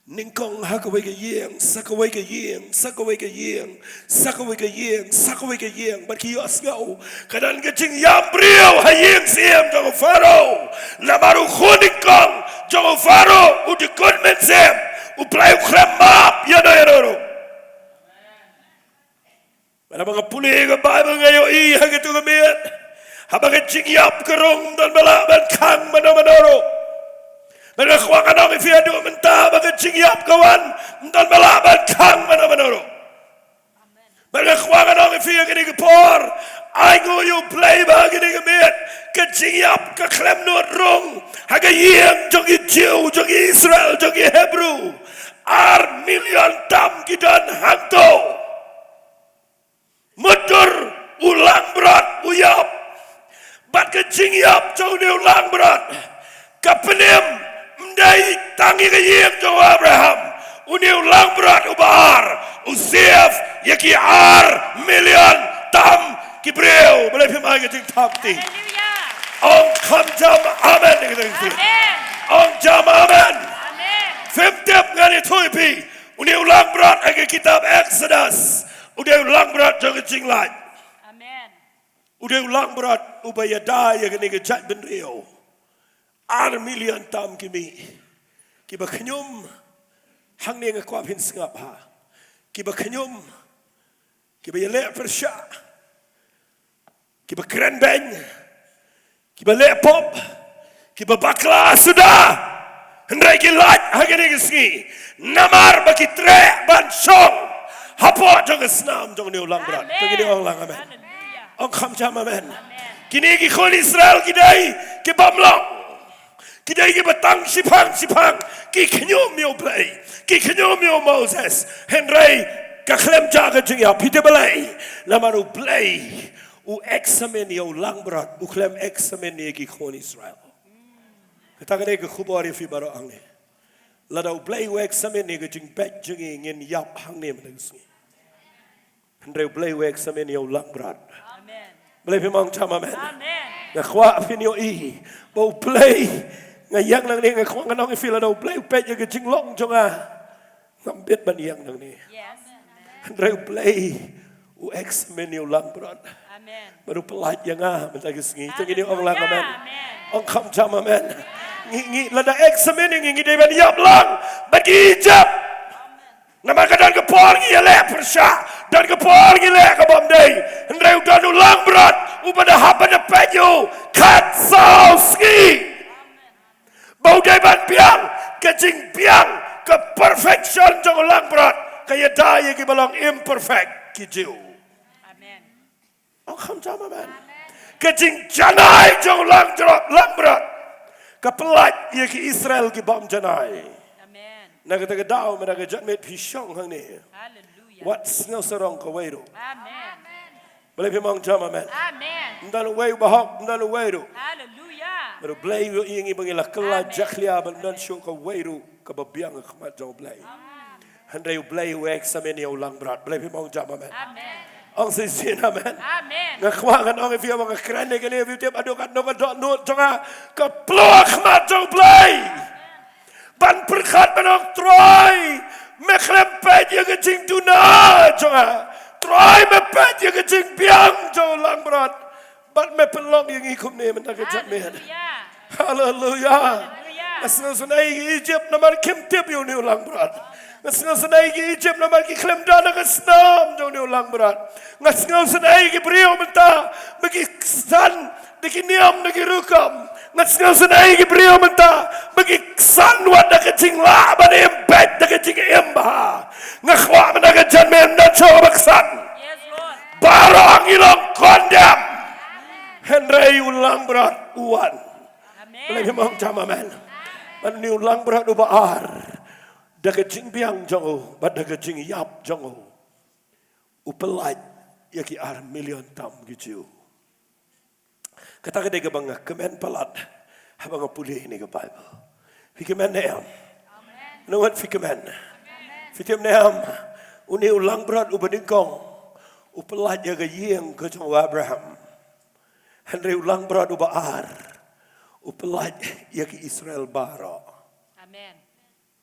ningkong hakawai ke yeng sakawai ke yeng sakawai ke yeng sakawai ke yeng sakawai ke yeng bat kiyos ngau kadan kejing yam brio hayeng siem jong Pharaoh lamaru khunikong jong Pharaoh udikon mensem uplay ukramap yano Pada mga puli ke Bible ngayon hagitu kemiet habang kejing yap kerong dan balaban kang manoro mereka kuangan orang fiadu mentah bagi cingyap kawan dan balaban kang mana menoro. Mereka kuangan orang fiadu kini kepor, aingu you play bagi ni kemit kecingyap keklem nuat rong, haga yeng jogi Jew jogi Israel jogi Hebrew, ar million tam kidan hangto, mudur ulang berat uyap, bat kecingyap jauh ni ulang berat, kapenem Mendai tangi ke yeng jauh Abraham Uni ulang berat ubar Usiaf Yaki ar Million Tam Kibreu Boleh firman ke jing tapti Ong kam jam amen Ong jam amen Femtep ngani tuipi Uni ulang berat Agi kitab Exodus Uni ulang berat jauh jing lai Uni ulang berat Ubaya daya Gani ke jat benrio ar million tam kimi kiba khnyum hang ne ngakwa phin sngap ha kiba khnyum kiba yele persha kiba kren ben kiba le pop kiba bakla sudah hendrai kilat hagene gisngi namar baki tre ban song hapo jong snam jong ne ulang berat begini ulang amen ong kham jam amen kini ki khol Israel kidai ki bamlong Kidai ki batang sipang ki kenyum yo play ki kenyum yo Moses Henry kaklem jaga jingya pite balai lamaru play u examine yo lang berat u klem examine ki khon Israel kata kare ke khubari fi baro angne lada u play u examine ke jing bet jing ngin yap hang ne mngi Henry u play u examine yo lang berat amen play fi mang chama amen amen na khwa fi yo I bo play ngayang nang ni ngakwa nganong ifila daw play pet yung jing long jonga ngambit ban yang nang ni Andrei play u examine yung lang berat baru pelat yang mentagi sengi itu gini orang lang amen orang kam jam amen ngi lada examine ngi dai ban yap lang bagi Egypt nama kadan kepor ngi le persya dan kepor ngi le ka bom dai Andrei dan ulang berat u pada haba pet you kat sauski Bau daiban piang, kejing piang, ke perfection jong lang berat, kaya daya ki balong imperfect ki jiu. Amen. Oh kam jam amen. Kejing janai jong lang berat, ke pelat ye ki Israel ki bom janai. Amen. Naga taga dao menaga jatmet pishong hang ni. Hallelujah. What snow sarong ka weiru. Amen. Boleh firman jam amen. Amen. Ndalu weiru bahok, ndalu weiru. Hallelujah. Pero blay yo ingi bangila kala jaklia ban show ka weiru ka babiang khmat jong blay. Handai yo blay yo examine yo lang berat. Blay firman jam amen. Amen. Ong sin amen. Amen. Ngakwa kan ong ifia bang krane kan ifia tiap adokan no ka no jonga ka ploa khmat jong blay. Ban perkhat banok troy. Meklem pet yo kejing tuna jonga. Troy me pet yo kejing piang jong lang berat. But me pelong yang ikum ni mentaka jatmen. Hallelujah. Ngasngal sunai Egypt namar kim tip yo ni ulang berat. Ngasngal sunai Egypt namar ki klem dana ka snam jo ni ulang berat. Ngasngal sunai ki brio menta bagi san dikiniam dikirukam ngat sngal sanai ki brio menta bagi san wat da kecing la ban embed da kecing emba ngakhwa man da jan mem da cho baksan Yes, Lord. barang ilang kondam Henry ulang berat uan lagi Amen. mong jama men man ni ulang berat ubaar da kecing biang jongo bad da kecing yap jongo upelaj yaki ar million tam gitu kata kedai ke bangga kemen palat habang pulih ni ke Bible fikemen neam nuat fikemen fikem neam uni ulang berat ubadingkong upelat ya ke yeng ke jong Abraham Henry ulang berat ubaar upelat ya ke Israel baro Amen.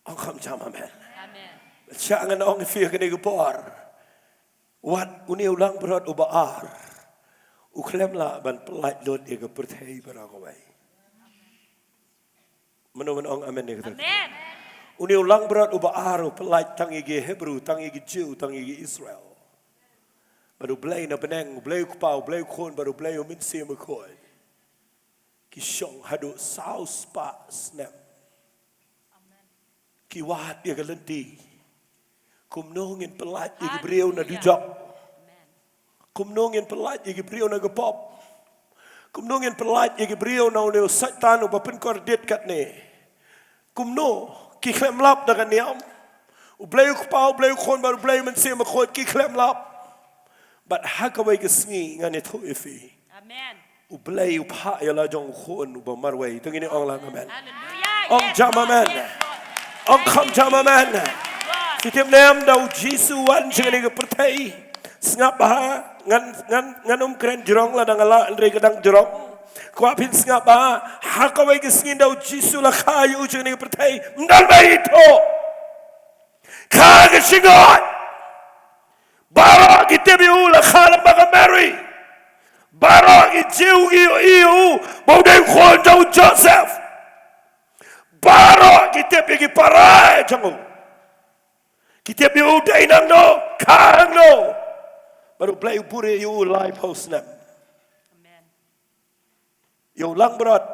angkam jama men Amen. jangan ong fi ke ni ke por wat uni ulang berat ubaar uklem la ban pelat lot dia ke perthai barakawai menon ong amen ni kata Amen. uni ulang berat ubaar pelat tang igi Hebrew tang igi Jew tang igi Israel baru belai na beneng belai kupau belai kon baru belai min se mekoi ki shong hadu saus pa snap ki wat dia ke lenti kum nongin pelat igi breu na dujak kum nongin pelat igi breu na gepop kum nongin pelat igi breu na uneu satan upa pen kordet kat ne kum no ki klem lap da kan niam u bleu kupau bleu kon baru bleu men se mekoi ki klem lap but hakawai ke sngi ngane tho ifi Amen. u bleu pa ya la jong khon u ba marwai tengini ong lang amen Hallelujah. ong Yes, jama Lord. men Yes, Lord. ong kham jama men Lord. Fitim nem dau Jisu wan chengani ke pertai sngap ba ngan kren jerong la dangala andre kedang jerong ko apin sngap ba hakawai ke sngi dau Jisu la khayu chengani ke pertai ndal bai to kha ke singot bara kita biu la khala ba Mary bara ki jiu ki iu bau dai khon dau Joseph bara kita pergi parai jango kita biu dai nang no kang no baru play pure you live house nam Amen. yo lang berat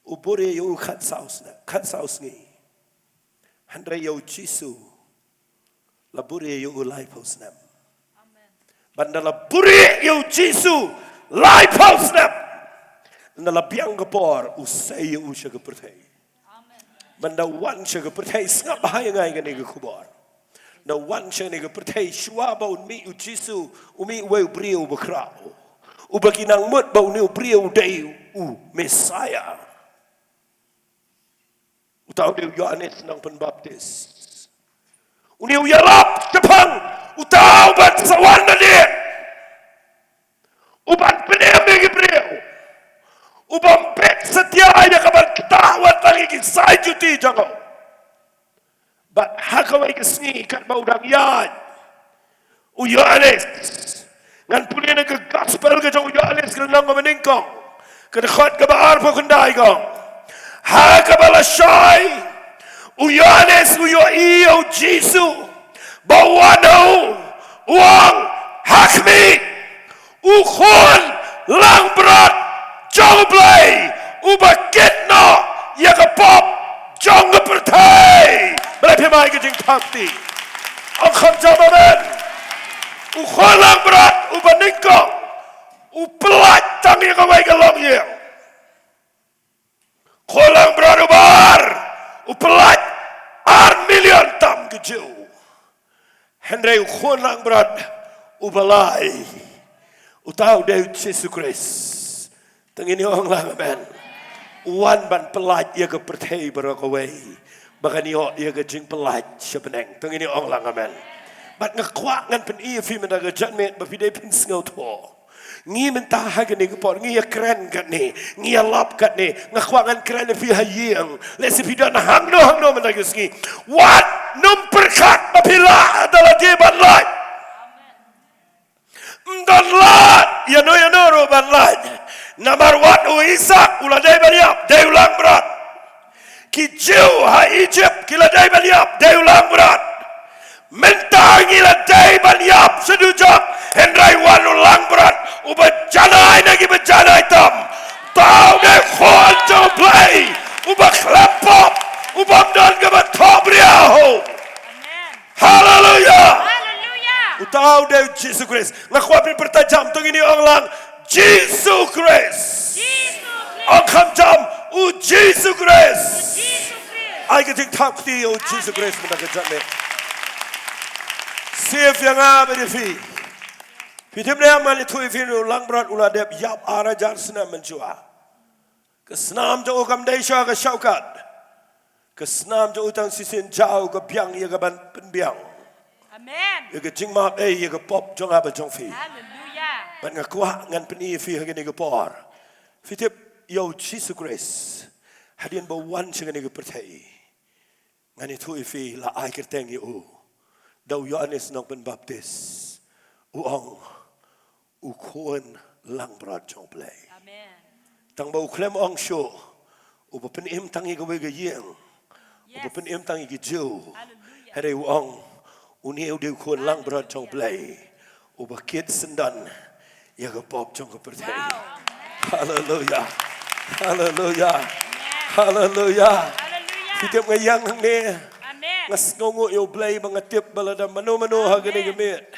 upure you khat saus ni handre yo Jisu la pure you live house nam bandala pure yo Jisu live house nam ndala biang gapor usai yo usha gapertai banda wan sha gapertai snap bahaya ngai gani ga kubor na wan sha ni gapertai shwa ba un mi u Jisu umi we brio bakrao u bakinang mut ba un brio dai u Messiah utau de Yohanes nang penbaptis uni u yarap Jepang utau bat sawan na dia uban penem gi brio ubam pet setia ya kabar ketawat lagi kisah juti jango but hakawai kesni kat bau dang yad u Yohanes ngan punya ke gospel ke jong Yohanes ke nang meningkong ke dekat ke bahar po kendai kong hakabala shai u Yohanes u yo iyo Jisu bawano uang hakmi u khon lang berat jong play ubakit no ya ka pop jong pertai berapa mai ke jing pakti ang kham jamaman u kholang berat u baningkong u pelat tang ya ka mai ke long ye kholang berat u bar u pelat ar million tam ke ju Henry u kholang berat u balai u tahu de Jesus Christ tengini orang lang amen wan ban pelat ia ke perthai barakawai bakan ia ke jing pelat sebeneng tengini orang lang amen bat ngakwak ngan pen ia fi mendaga janmet ba fi dai pin ngau tho ngi men ta ha ke ni ke por ngi keren kat ni ngi lap kat ni ngakwak ngan keren fi hayang le si fi dan hang no mendaga ski wat num perkat ba pila adalah ge ban lai dan lat ya no ro ban lai Namar wat u Isak uladai baliap day ulang berat. Ki Jew ha Egypt kiladai baliap day ulang berat. Mentang iladai baliap sedujak hendrai wan ulang berat. ubajanay nagi bajanay tam. Tao de khon jong play. Ubaklapop. Ubamdan ka batobriaho. Amen. Hallelujah. Hallelujah. Utaw de Jesus Christ. Ngakwap ni pertajam tong ini ang lang Jesus Christ. Jesus Ang kamjam u Jesus Christ. Christ. Ay kating tap ti u Jesus Christ mo nakajam ni. Sif yang aberifi. Pitim na yaman ito ifinu lang berat uladep yap arajar senam menjua. Kesenam jo ukam desha ke syaukat. Kesenam jo utang sisin jauh ke biang ia ke ban penbiang. Amen. Ia ke jing map ia ke pop jong apa jong fi. Hallelujah. Ban ngakuah ngan peni fi hagani ke por. Fitip yo Jesus Christ. Hadian bawan singani ke pertai. Ngan itu ifi la ai kerteng u. Dau Yohanes nang penbaptis. Uang ukon lang berat jong play. Amen. Tang bau klem ong show. Upa penim tangi ke wega yeng. Upa penim tangi ke jiu. Hallelujah. Hari uang uni ude ukon lang berat jong play. Upa kid sendan. Ya ke pop jong ke pertai. Wow. Hallelujah. Hallelujah. Hallelujah. Hallelujah. Setiap ngayang ni. Amen. Ngas ngongo yo blay mga tip balada mano-mano hagani gamit.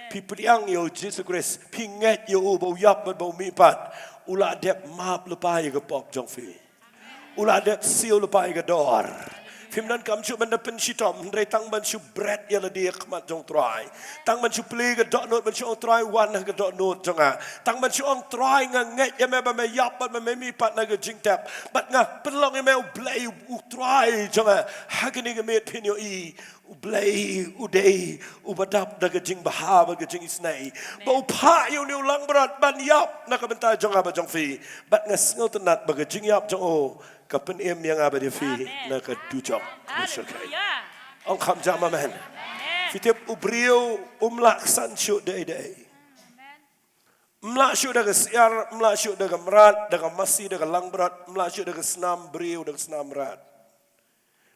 Pipriang yo Jesus Christ. Pinget yo bau yap bau mipat. Ula dep map lepai ke pop jong fi. Ula dep seal lepai ke dor. Fimnan kam chu benda pensitom ndai tang ban chu bread ya la dia kmat jong try. Tang ban chu play ke dot note ban chu ong try one ke dot note jong a. Tang ban chu ong try nget ya me ba me yap ba me mi pat na ke jing tap. Bat nga pelong me play u try jong a. Hagani ke met pin yo i. Ublay uday ubadap na ke jing bahaba ke jing isnai. Ba upa yo ni ulang berat ban yap na ke benta jong a ba jong fi. Bat nga sngo tenat ba ke jing yap jong o. Kapan em yang apa dia fi nak kedujok musyrikai. Hallelujah. Ang kam jam amen. Fitip ubrio umlaksan syuk day. Mlak syuk daga siar, mlak syuk daga merat, daga masih daga langberat, mlak syuk daga senam brio daga senam merat.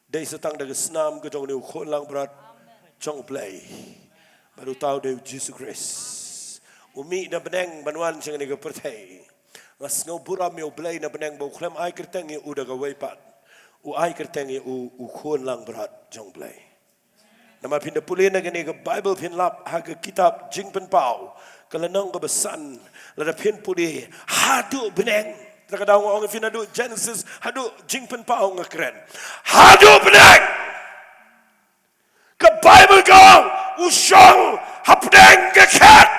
Day setang daga senam ke jong ni ukon langberat, jong play. Baru tahu dia Jesus Christ. Umi dan beneng banuan jangan ni ke pertai. Ngas ngau buram yo blay na benang bau klem ai kerteng u daga weipat. U ai kerteng u khon lang berat jong blay. Nama pinda pulin na gani ke Bible pin lap ha ke kitab jing pen pau. Kelenong ke besan lada pin puli hadu benang. Terkadang orang fin hadu Genesis hadu jing pen pau ngakeren. Hadu benang. Ke Bible kau usong hapdeng ke kat.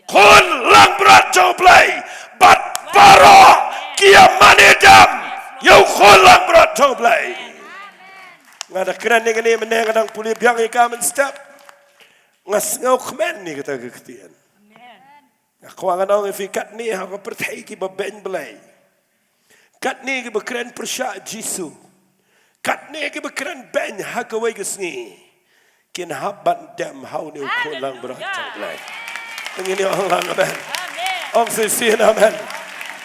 Khon lang berat jong blay. Bat baro kia manedam yau kholang berat jong play. Ngada keren ni ni meneng kadang puli biang ikamen step. Ngas ngau kmen ni kata keketian. Ngakwangan orang ifikat ni haka pertai ki baben play. Kat ni ki bekeren persyak Jisu. Kat ni ki bekeren ben haka wai kesni. Kin haban dam hau ni kholang berat jong play. Ini orang ben. Ang sisihin amen.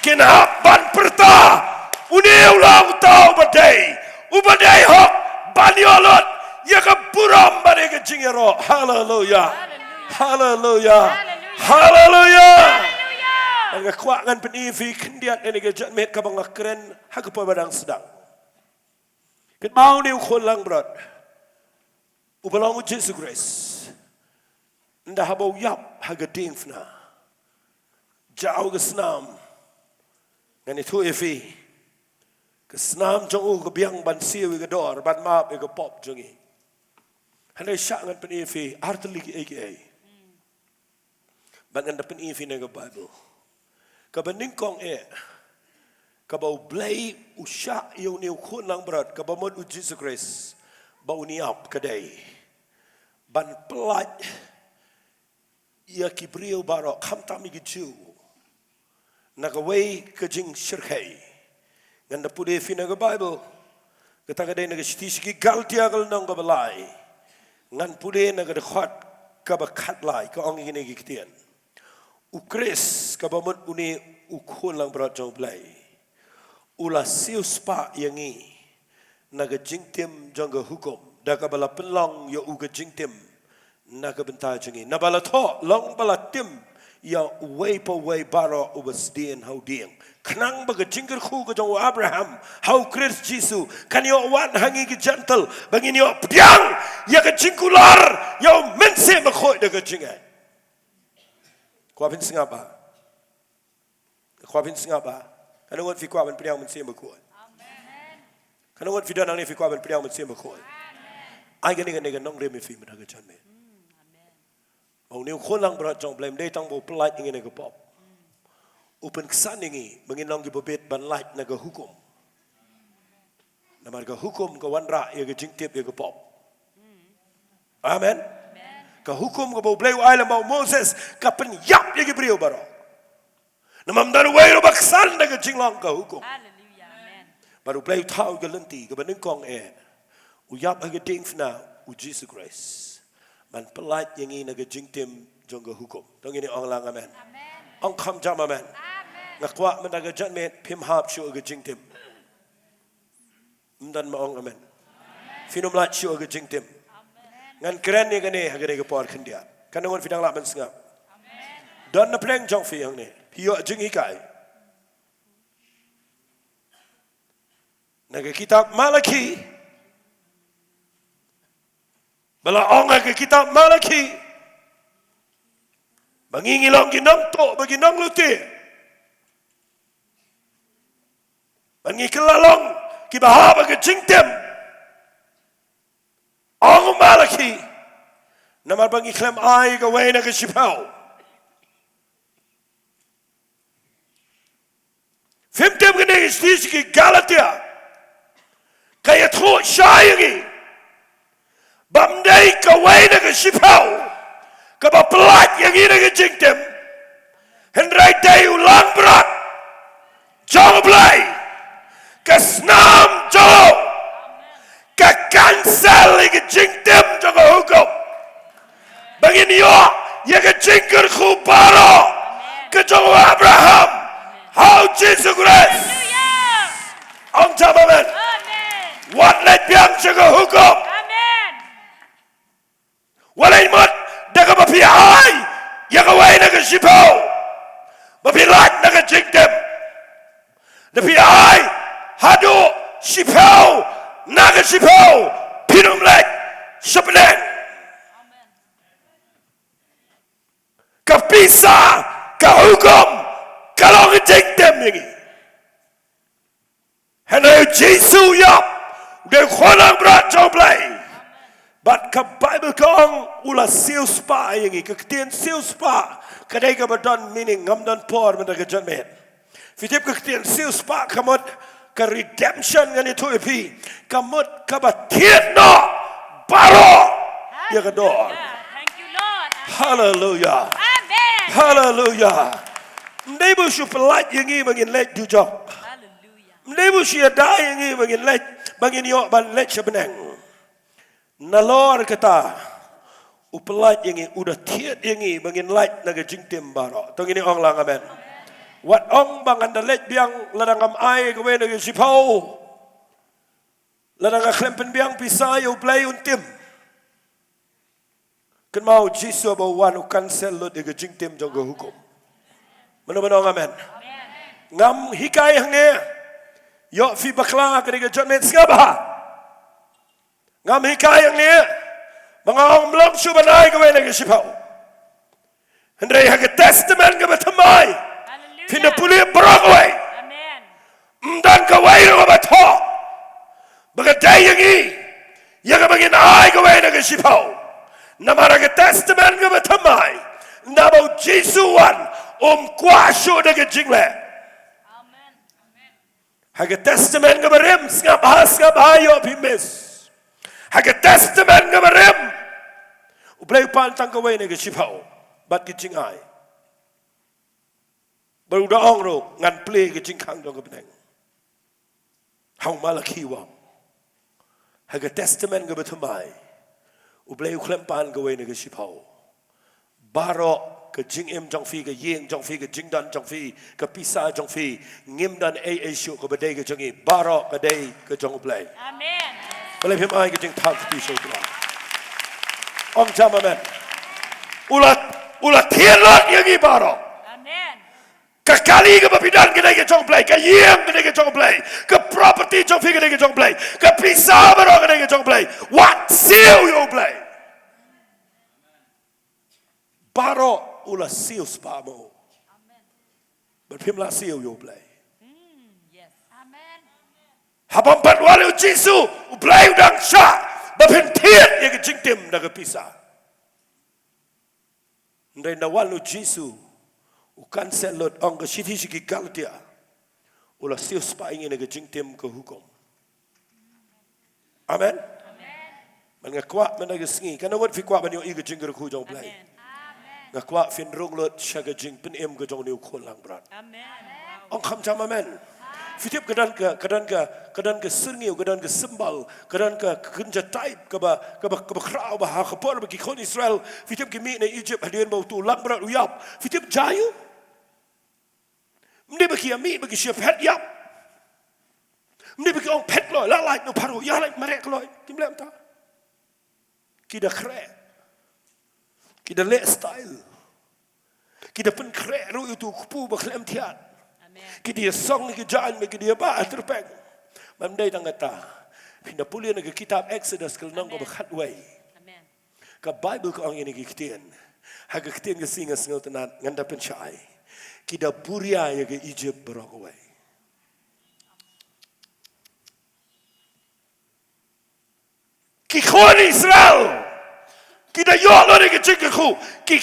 Kinahapan perta. Uni ulang tau badai. Ubadai hok. Banyolot. Ya ka buram badai ke jingero. Hallelujah. Hallelujah. Hallelujah. Ang kuangan penifi kendiat ini ke jatmet ka bang keren hak pa badang sedang. Ket mau ni ukon lang berat. Ubalang Jesus Christ. Ndah habau yap hagading fna. Jauh ke senam. Dan itu efi. Ke senam jong ke biang ban siwi ke dor. Ban maap ke pop jongi. Handai syak ngan pen efi. Arteli ke aka. Ban ngan pen efi ke Bible. Ke beningkong Ke bau blay usyak yung ni ukun lang berat. Ke bamod u Jesus Christ. Bau niap kedai. Ban pelat. Ia kibriu barok. Kam tami ke jiu. Nagaway kajing syirkay. Nganda pudi fina ke Bible. Kataga day nagasitisi galtia kal nang kabalay. Ngan pudi nagadakot kabakat ka ang ingin kitian. Ukris kabamot uni ukun lang berat jong play. Ula sius pa yangi. Nagajing tim jong ke hukum. Dakabala penlong yo uga jing tim. Nagabenta jangi. Nabala to long bala tim. ya way po way baro ubas dien how dien knang baga jingger khu ga jong Abraham how Christ Jesus kan yo wan hangi ki gentle bangin yo pdiang ya ga jingkular yo mense ma khoi de ga jingai kwa bin singa ba kan ngot fi kwa ban pdiang mense ma khoi amen kan ngot fi dan ang ni fi kwa ban pdiang mense ma khoi ai ga ni ga nong re mi fi ma ga chan me Mau ni kon lang berat jong blame day tang bo pelat ingin ke pop. Open kesan ingi menginang di bebet ban light naga hukum. Nama naga hukum ke wanra ya ke jingtip ya ke pop. Amen. Ke hukum ke bo blame ai lamau Moses ke penyap ya ke beriu baro. Nama mdan wei ro baksan naga jinglang ke hukum. Hallelujah. Amen. Baru blame tahu ke lenti ke benengkong uyap age ding fna u Jesus Christ. Man pelat yang ini naga jingtim jongga hukum. Dong ini orang lang amen. Ong kam jam amen. Ngakwa menaga jatmet pim hap syu aga jingtim. Mdan ma ong amen. Finum lat syu aga jingtim. Ngan keren ni gane haga ne por khandia. Kanangon fidang la man sngap. Don na pleng jong fi yang ne. Hiyo jing ikai. Naga kitab Malaki Bala ong ke kitab Malaki. Bangingilong ginang to bagi nang luti. Bangi kelalong ki bahaba ke jingtem. Ong Malaki. Namar bangi klem ai ke wena ke sipau. Fimtem gene istis ki Galatia. Kaya tro shayangi. Bamdai kawai na kasipau kabapelat yang ini ke jingtem hendrai day ulang berat jauh belai kesnam jauh ke cancel ke jingtem jauh hukum bangin yo ya ke jingker kubaro ke jauh Abraham how Jesus Christ ang jabaman what let biang jauh hukum Walay mat daga mapihay yakaway naga sipao mapilat naga jingtem napihay hado sipao naga sipao pinumlet sapnen kapisa kahukom kalong jingtem yangi henay Jesu yap de khonang brat joblay But ke Bible kong ula siu spa yangi kektian siu spa kadai ke badan meaning ngamdan por mendaga janmet. Fitip kektian siu spa kamut ke redemption ngani tu epi kamut ke batian no baro ya kedor. Thank you, Lord. Hallelujah. Amen. Hallelujah. Nebu shu pelat yangi bangin let dujok. Hallelujah. Nebu shu ada yangi bangin let bangin yo ban let sebenang. Nalor kata upelat yang ini udah tiat yang ini bangin light naga jingtim baro. Tong ini ong lang amen. Wat ong bangan dalet biang ladangam ai kawe naga sipau. Ladang klempen biang pisai play untim. Kan mau Jesu bawan u cancel lo naga jingtim jangga hukum. Mana amen. Ngam hikai hangne. Yo fi bakla kadiga jamet skaba. Ngam hikay yang ni, mga ang mlang subanay gawin ng isipaw. Hendray haga testament ka batamay. Pinapuli barangway. Amen. Mdan gawin ng bato. Bagaday yang i, yaga magin ay gawin ng isipaw. Namaraga testament ka batamay. Namaw Jesuan, kwasyo ng jingle. Amen. Haga testament ka barim, nga bahas nga bahayo pimis. Haga testament nga marem. Ublay pantang kaway na gasipaw. Bat gijing ay. Baru daong ro. Ngan play gijing kang dong kapineng. Hang malakiwang. Haga testament nga batumay. Ublay uklempan kaway na gasipaw. Baro gijing im jong fi gijing jong fi gijing dan jong fi kapisa jong fi ngim dan ay syu kabaday gijing i. Baro kaday gijong ublay. Amen. Boleh pemain ke jeng tak pisau tu. Om jam amen. Ulat ulah tiarot yang ibaro. Amen. Kekali ke babidan kita ke jong play, ke yem kita ke jong play, ke property jong fi kita ke jong play, ke pisah baro kita ke jong play. What seal you play? Baro ulah seal spamo. Berpimlah seal you play. Yes. Amen. Habang patwalu Jisu, play udang syak, berpintiat yang ke jingtim dah ke pisah. Ndai nawalu Jisu, ukan selot ang ke siti siki Galatia, ulah seal spa ingin ke jingtim ke hukum. Amen. Mengakuat menagi sengi, kerana wat fikwa banyo ige jingger ku jong play. Ngakuat fin rong lot syaga jing pen em ke jong niu kon lang berat. Amen. Ang kam jam amen. Fitip kedan ke sengiu, kedan ke sembal, kedan ke kenja taib ke krau bah khapor bagi kon Israel. Fitip ke mi na Egypt hadian bau tu lang berat uyap. Fitip jayu. Mende bagi ami bagi siap het yap. Mende bagi ong pet loy, la like no paru, ya like marek loy. Kim lem ta. Kita kre. Kita le style. Kita pen kre ru itu kupu baklem tiat. Kita song ni kejalan bagi dia ba terpeng. Mamdai tangata. Pindah pulih nak kitab Exodus kalau nang ko berkat way. Amen. Ka Bible ko ang ini kitian. Haga kitian ke singa singa tenan nganda pencai. Kita buria ya ke Egypt berok way. Kikon Israel. Kita yolo ni ke cingku. Ki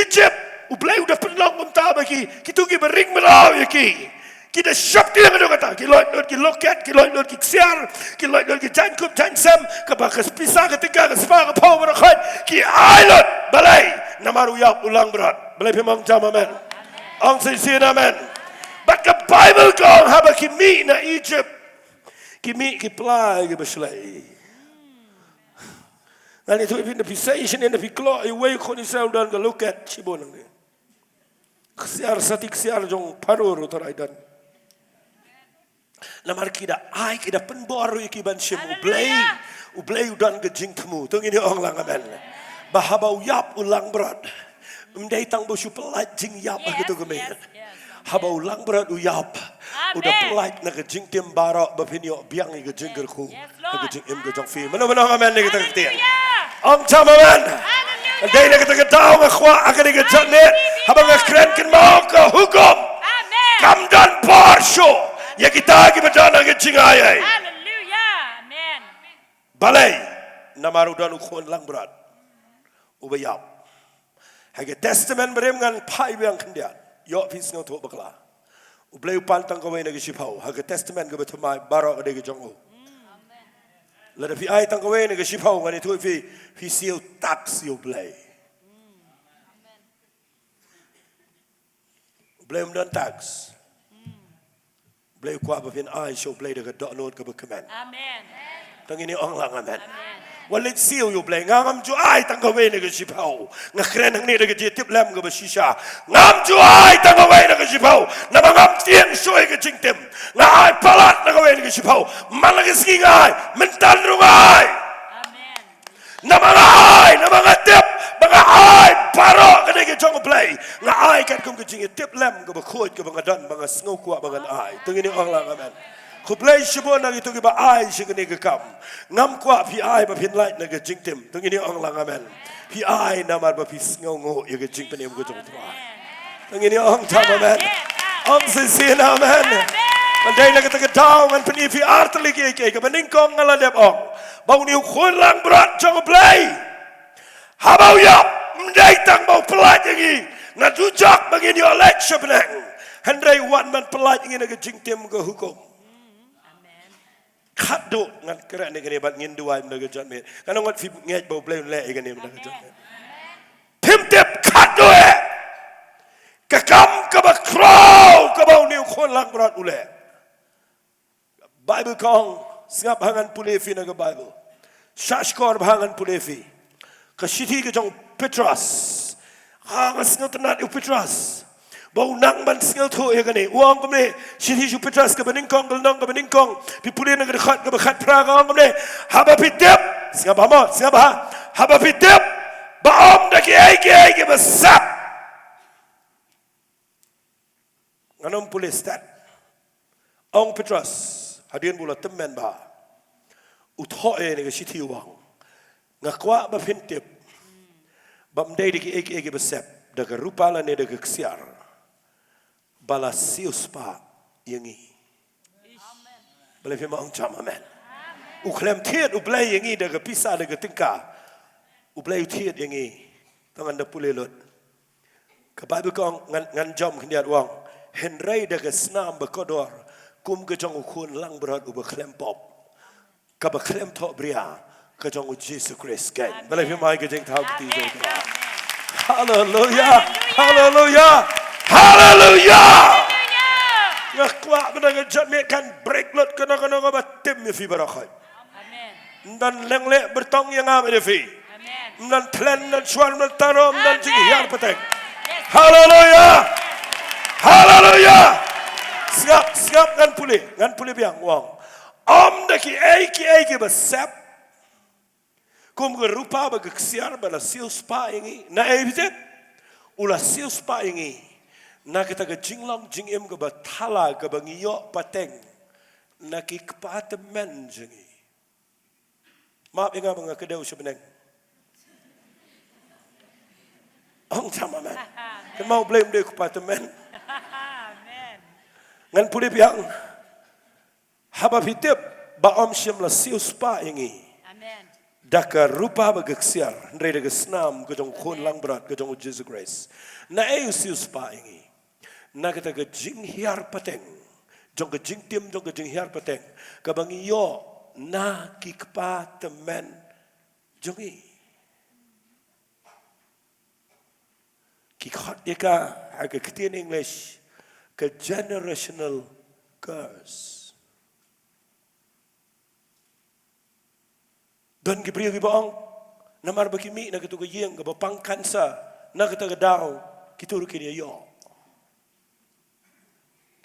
Egypt. Ublay udah penlong umta bagi. Kita ki bering melau ya ki. Kita shop dia ngado kata. Ki loit ki loket, ki loit ki ksiar, ki loit ki jankup jansam, ke bakas pisah ketika ke spa ke pau berakhat. Ki ailot balai. Namaru yap ulang berat. Balai pemang jam amen. Ang sisi amen. But the Bible kong haba ki mi na Egypt. Ki mi ki play ki beslay. Dan itu ipin napi station dan napi keluar iway kon Israel dan ke loket cibon nang dia. Ksiar satik ksiar jong parur utar aidan. Namar kita ai kita penbaru ikiban shim ublay udan ke jing temu. Tung ini orang lang amen. Bahaba uyap ulang berat. Mendai tang bosu pelat jing yap gitu kemen. Haba ulang berat uyap. Udah pelat nak ke jing tim barak bapinyo biang ke jing gerku. Ke jing im ke jong fi. Mana amen ni kita ketian. Ang camaman. Dahil na kita daw nga kwa akan nga janet habang nga kren kin mau ke hukum. Amen. Kamdan parsyo. Ya kita gibadana nga jingayay. Hallelujah. Amen. Balay namarudan ukon lang berat. Ubayap. Haga testament berem ngan pai biang kendian. Yo pis nga to bakla. Ublay upantang kaway na gisipaw. Haga testament ga batumay barok ga jongo. Lada fi ay tang kaway na gasipaw ngani tu fi seal tax you play. Play dan tax. Play ko apa fin ay show play daga dot note ka command. Amen. Tang ini ong lang amen. Walit seal you play ngam ju ay tang kaway na gasipaw. Nga kren ang ni daga tip lam ga basisha. Ngam ju ay tang kaway na gasipaw. Na mangam tiang shoy ga jingtim. Nga ay palat na kaway na gasipaw. Malagis ngay mental rungay. Amen. Na mga tip, mga ay, paro, kanay ka jong play. Nga ay, kat kung kajing tip lem, kabakod, kabangadan, mga snow kuwa, mga ay. Tungin yung lang, amen. Kuplay siya mo, nang ito kiba ay, siya kanay kakam. Ngam kuwa, pi ay, mapinlight, na kajing tim. Tungin yung lang, amen. Pi ay, naman, mapis ngaw ngo, yung kajing panim ko jong tuwa. Tungin yung tam, amen. Ang sisin, amen. Manday na kita kataw, ngan panipi artali kaya, kabaningkong ngaladep ong. Bau niu kun lang berat jong play. Habau yap, manday tang bau pelat lagi. Natujak bagi ni election benang. Hendrai wan man pelat ingin nak jingtim ke hukum. Kado ngan kerak ni kene bat ngin dua nak janmet. Kana ngot fi ngej bau play le kene nak janmet. Pimtep kado Kakam ka bakraw ka bau niu kun lang berat ule. Bible kong singap hangan pulefi na Bible. Shashkor hangan pulefi. Kasiti ka jong Petras. Hangas nga tanat yung Petras. Bau nang man singal to ya gani. Uang kamne shiti yung Petras ka baningkong galnong ka baningkong. Pipuli na ka bakat praga ang kamne. Haba pitip. Singap hamo. Singap ha. Haba pitip. Baom dah ki besar. Nganom polis stat. Ong Petrus hadian bula temen ba. Uthoe ni ke siti wang. Ngakwa ba pintip. Bam dai ki besar. Daga rupa la ne daga ksiar. Bala sius pa yangi. Boleh firman ong cam amen. Uklem tiet ublay yangi daga pisah daga tingkah. Ublay tiet yangi. Tangan da pulih lot. Kepada kong ngan jom kendiat wang. Henry daga senam berkodor. Kum kejong ukun lang berat uba klem pop. Kaba klem tok bria. Kejong Yesus Kristus kan. Boleh firman kejeng tahu ketiga. Hallelujah. Hallelujah. Hallelujah. Ngakwa benaga jadme kan break lot kena batim ya fi barakat. Amen. Dan lengle bertong yang am ya fi. Amen. Dan tlen dan suar dan tarom dan jing yang petek. Yes. Hallelujah. Hallelujah. Siap ngan pulih biang wang. Om daki eki besap. Kum gerupa bagi kesiar bala sius pa ingi. Na ebitet. Ulah sius pa ingi. Na kita ke jinglong jingim ke bathala ke bangiyo pateng. Na ki kepatemen jingi. Maaf ingat mga kedau sebeneng. Ong sama man. Kan mau blame dia kepatemen. Amen. Ngan pulih biang. Haba hitip ba om syam la sius pa ingi. Amen. Daka rupa bagaksiar, ndai daga senam kejong kun lang berat kejong Jesus Grace. Na sius pa ingi. Na kita ke jing hiar pateng. Jong ke jing tim jong ke jing hiar pateng. Kabangi yo na ki kepa temen jongi. Ki khot dia ka aga ketian English ke generational curse. Dan kipriya ki baong namar bakimi na kito yeng ka bapang kansa na kita daw kituro kini yo.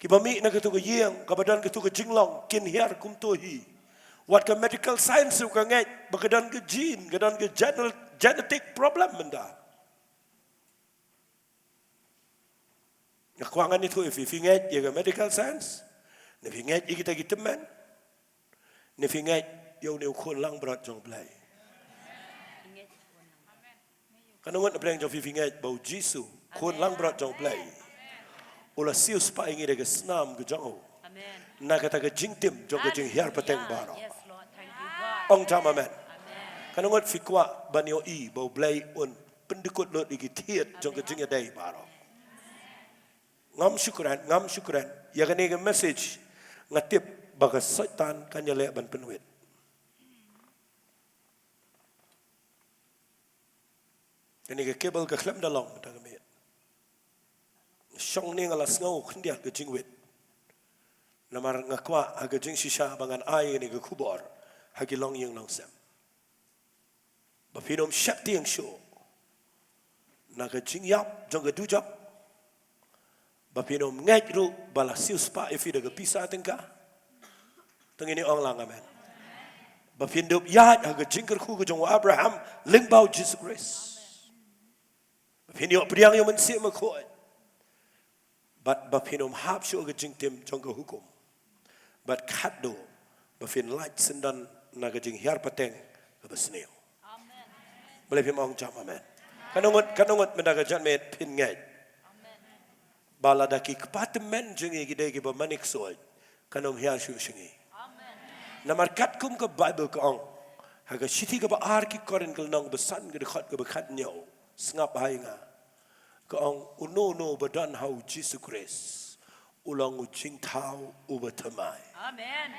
Ki bami na kito yeng ka badan kito jinglong kin hiar kum tohi. What ka medical science ka ngai bagadan ke gene gadan ke genetic problem menda. Nakwangan itu if ngai ya medical science. Ne ngai kita teman. Ne ngai yêu nêu khôn lang berat jong play. Kanungan apa yang jong fifi ngai bau Jisu khôn lang berat jong play. Ulah sius pa ingi daga senam ke jong. Amen. Na kata ke jing tim jong ke jing hiar pateng baro. Yes, Lord. Thank you, God. Ong jam amen. Amen. Kanungan fikwa banyo i bau blay un pendekut lot igi tiet jong ke jing adai baro. Ngam syukuran. Ya kan ini message ngatip bagas setan kan ya ban penuit. Ini ke kabel ke klem dalam dah kami. Syong ni ngalas ngau kendia ke jingwit. Namar ngakwa aga jing shisha bangan ai ni ke kubor hagi long yang langsam. Bapinom syakti yang show. Naga jing yap jong ke dujap. Bapinom ngaj ru bala sius pa ifi daga pisa tengka. Tengini ong lang amen. Bapindop yat aga jingker ku ke jong Abraham lingbau Jesus Christ. Bapinyo priang yung mensi makoi. But bapinom hap syo ke jing tim jong ke hukum. But kaddo bapin light sendan naga jing hiar pateng ke besneo. Boleh pimong jam amen. Kanungut mendaga janmet pin ngai. Bala daki kepatemen jengi gidai giba manik soy. Kanung hiar syu singi. Namar kat kum ke Bible ke ong. Haga siti ke ba ar ki korin ke nong besan ke dekat ke bekat nyau. Sengap hainga. Ke ong uno badan hau Jesus Christ. Ulang ujing tau ubatamai. Amen.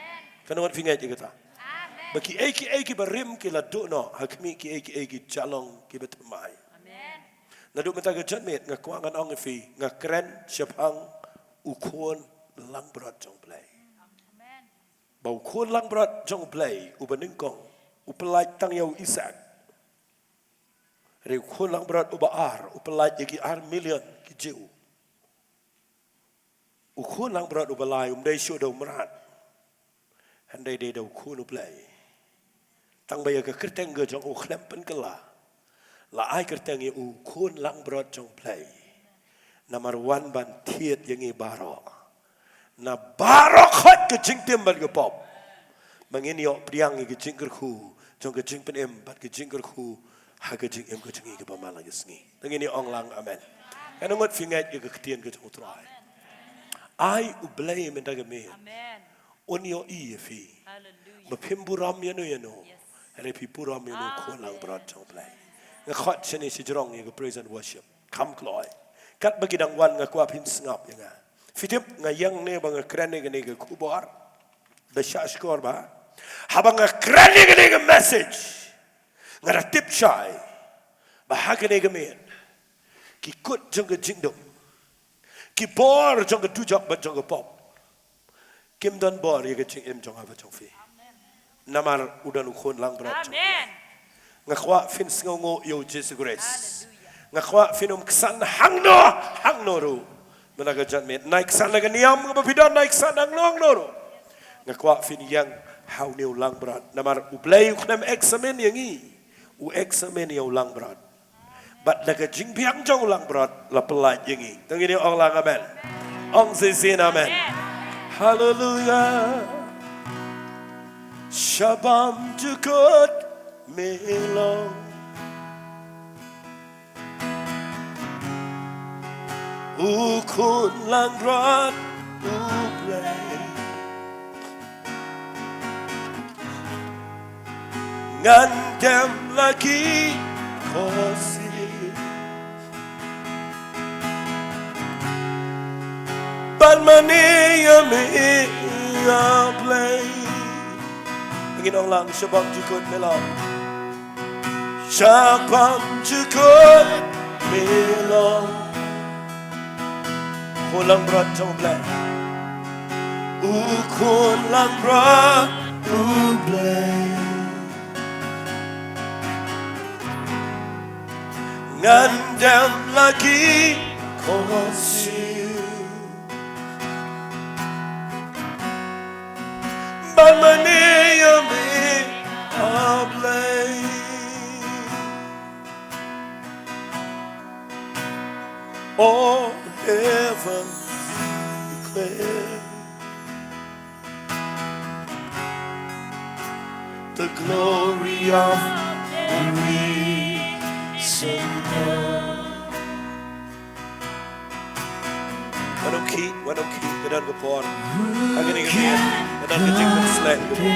Kanungut fingai je kata. Bagi eki barim ki laduk no. Hakmi ki eki jalong ki batamai. Amen. Naduk mentaga janmet ngakwangan ong fi ngakren syapang ukon lang berat jong play. Amen. Bau kon lang berat jong play ubaningkong upelai tang yau Isak. Re kon lang berat ubaar upelai yaki ar million ki jiu. Ukon lang berat ubalai umdai syo dau merat. Handai dau kon uplay. Tang baya ke kerteng ge jong uklem pen kela. la ai kertang u kun lang brot jong play number 1 ban thiet yang baro na baro khot ke jing tem ban ke pop mangin yo priang ke jing ker khu jong ke jing pen em bat ke jing ker khu ha ke jing em ke jing ke pamala ke sngi tangini ong lang amen kan ngot fingat ke ketien ke jong trai ai u blay men da ke me Amen. on yo i fi Hallelujah. ma phim buram yano hele pi buram yano kun lang brot jong play nga khot cheni si jrong ye praise and worship kam kloi kat bagi dang wan nga kwa pin ngap yang fitip nga yang ne bang krane ge ne ge kubor be shash kor ba habang nga krane ge ne ge message nga ra tip chai ba ha ge ne ge men ki kut jong ge jingdom ki bor jong ge tujok ba jong ge pop kim don bor ye ge jing em jong ha ba jong fi namar udan khon lang brot Amen. nga kwa fin ngo yo Jesus grace nga kwa finom ksan hangno ru menaga judgment naik sana ga niam ga bidan naik sana ngong no nga kwa fin yang how new lang brat namar u play u khnam examen yangi u examen yo lang brat bat daga jing biang jong lang brat la pelaj yangi tangi ni ong lang amen ong sin amen hallelujah shabam jukut melong ukun lang brat uplay ngandem lagi kosi ban mani yami play Panginoong lang shabam jukut melong shabam jukut melong kulang berat jauh belai kulang berat belai ngandam lagi kosir ban mani yami ablay all heaven declare the glory of the risen Lord. Wanong ki, kadan ko po. Ang ganing gamin, kadan ka jing ng slang ko po.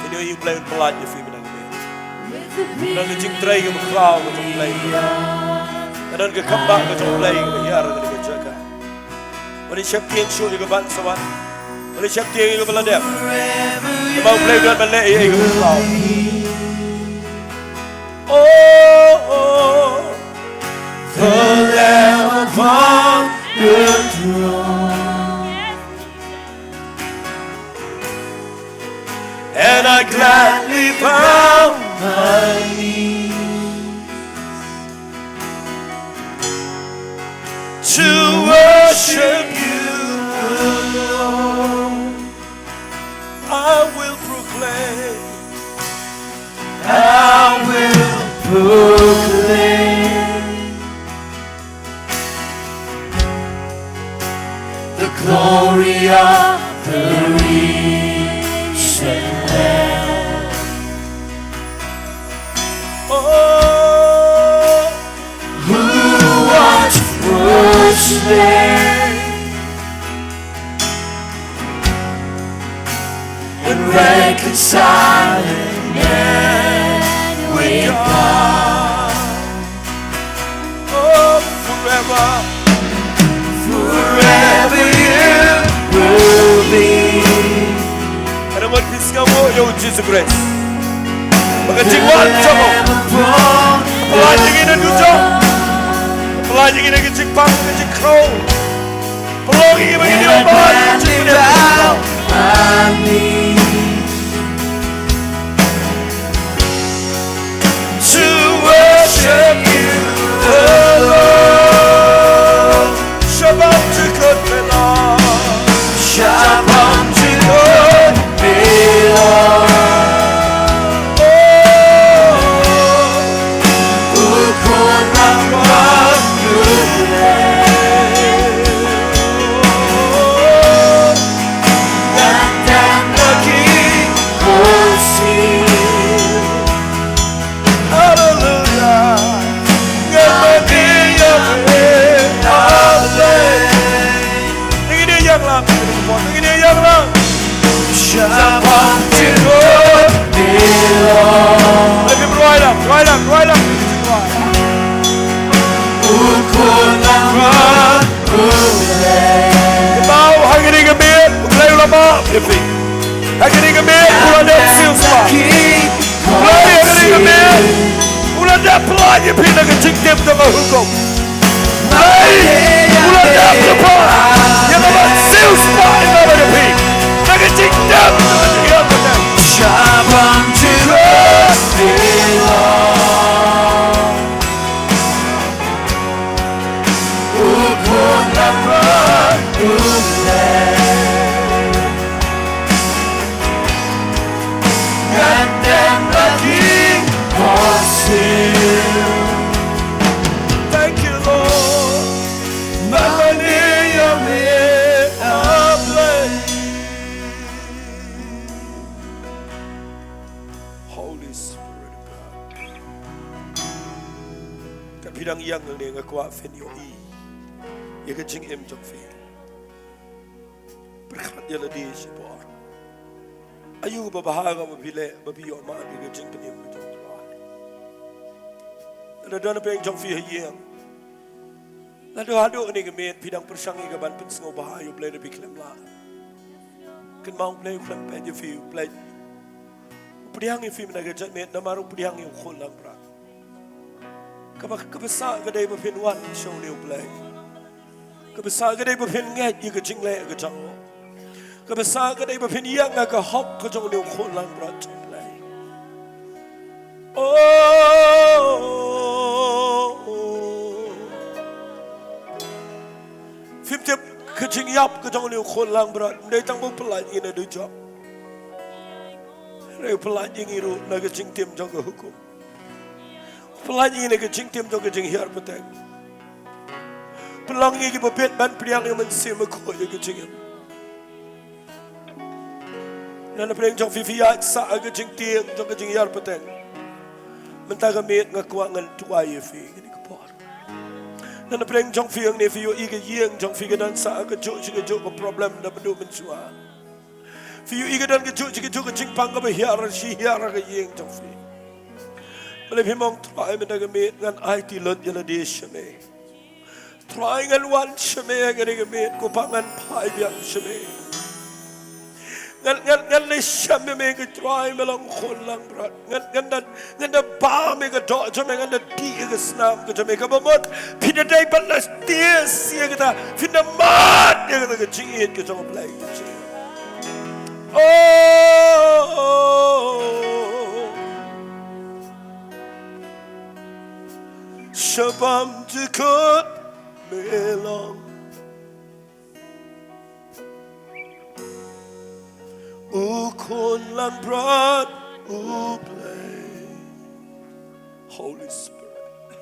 Inyo yung play yung palat niya film ng gamin. Kadan ka jing tray yung maklaw ko yung play. Kadan ka kambak ko yung play yung yara ka yung jaga. Wali siya tiyeng show yung gaban sa wan. Wali siya tiyeng yung baladep. Kamang play doon malay yung maklaw. Oh, the Lamb upon the throne, and I gladly bow my knees to worship you alone. I will proclaim the glory of the risen Lamb. Oh, who was there and reconciling with God. Oh, forever you will be. And what is going on, yo, Jesus Christ? Magandang one, Choco. Palaging ina dujo. Palaging ina gijik pang, gijik crow. Palaging ina gijik pang, gijik crow. To worship you alone. Shabbat Jukut Melon. Shabbat Jukut Melon. Oh, Let him right up. Now, hanging a bit, play on the feet. Hanging a bit, pull on that seal spot. Play hanging a bit, pull on that plot, you pin like a chick dip to a hook. Play, pull on that plot, you know what seal spot in the feet. Like a chick dip to the other day. Shabam Thank you, Lord. Holy Spirit of God. Kapirang yang ng ngakwa fen yo i. Yaga jing em jong fi. Berkat yala di si por. Ayu babahaga mabile babiyo ma yaga jing penim jong trai. Ada dana peng jong fi yang. Lalu hadu ni kemet pidang persang i gaban pun sengo bahayu play lebih klem la. Kan mau play klem pe je fi play. Pidang i fi menaga jat met namaru pidang i khol lang bra. Kabasa gadai bapin wan show ni play. Kabasa gadai bapin ngai i ga jing le ga jang. Kabasa gadai bapin yang ga hok ga jong ni khol lang bra play. Fifty kecing yap kejong ni khol lang berat. Mereka tang pelaj ini ada job. Mereka pelaj ini ru nak kecing tim jaga hukum. Pelaj ini kecing tim jaga kecing hiar petang. Pelang ini bepet ban priang yang mensim aku je kecing. Nana priang jong fifiat sa kecing tim jaga kecing hiar petang. Mentah kami ngakuangan tuai fi. Nana preng jong fiang ne fiyo iga yeng jong figa dan sa ka jo chiga jo ko problem na bedu menchua. Fiyo iga dan ka jo chiga jo ka jingpang ka hiar shi hiar ka yeng jong fi. Bale phimong try me daga me ngan IT lot yala de shame. Try ngan wan shame ga me ko pangan pai biang shame. Ngan le shame me ka try me lang khol lang brat. Ngan da ba me ka do jame ngan da di ka snam ka jame ka bamot pina dai balas tia sia ka fina mat ya ka jingit ka jong play ka jing. Shabam jikut melong ukon lang brat uplay. Holy Spirit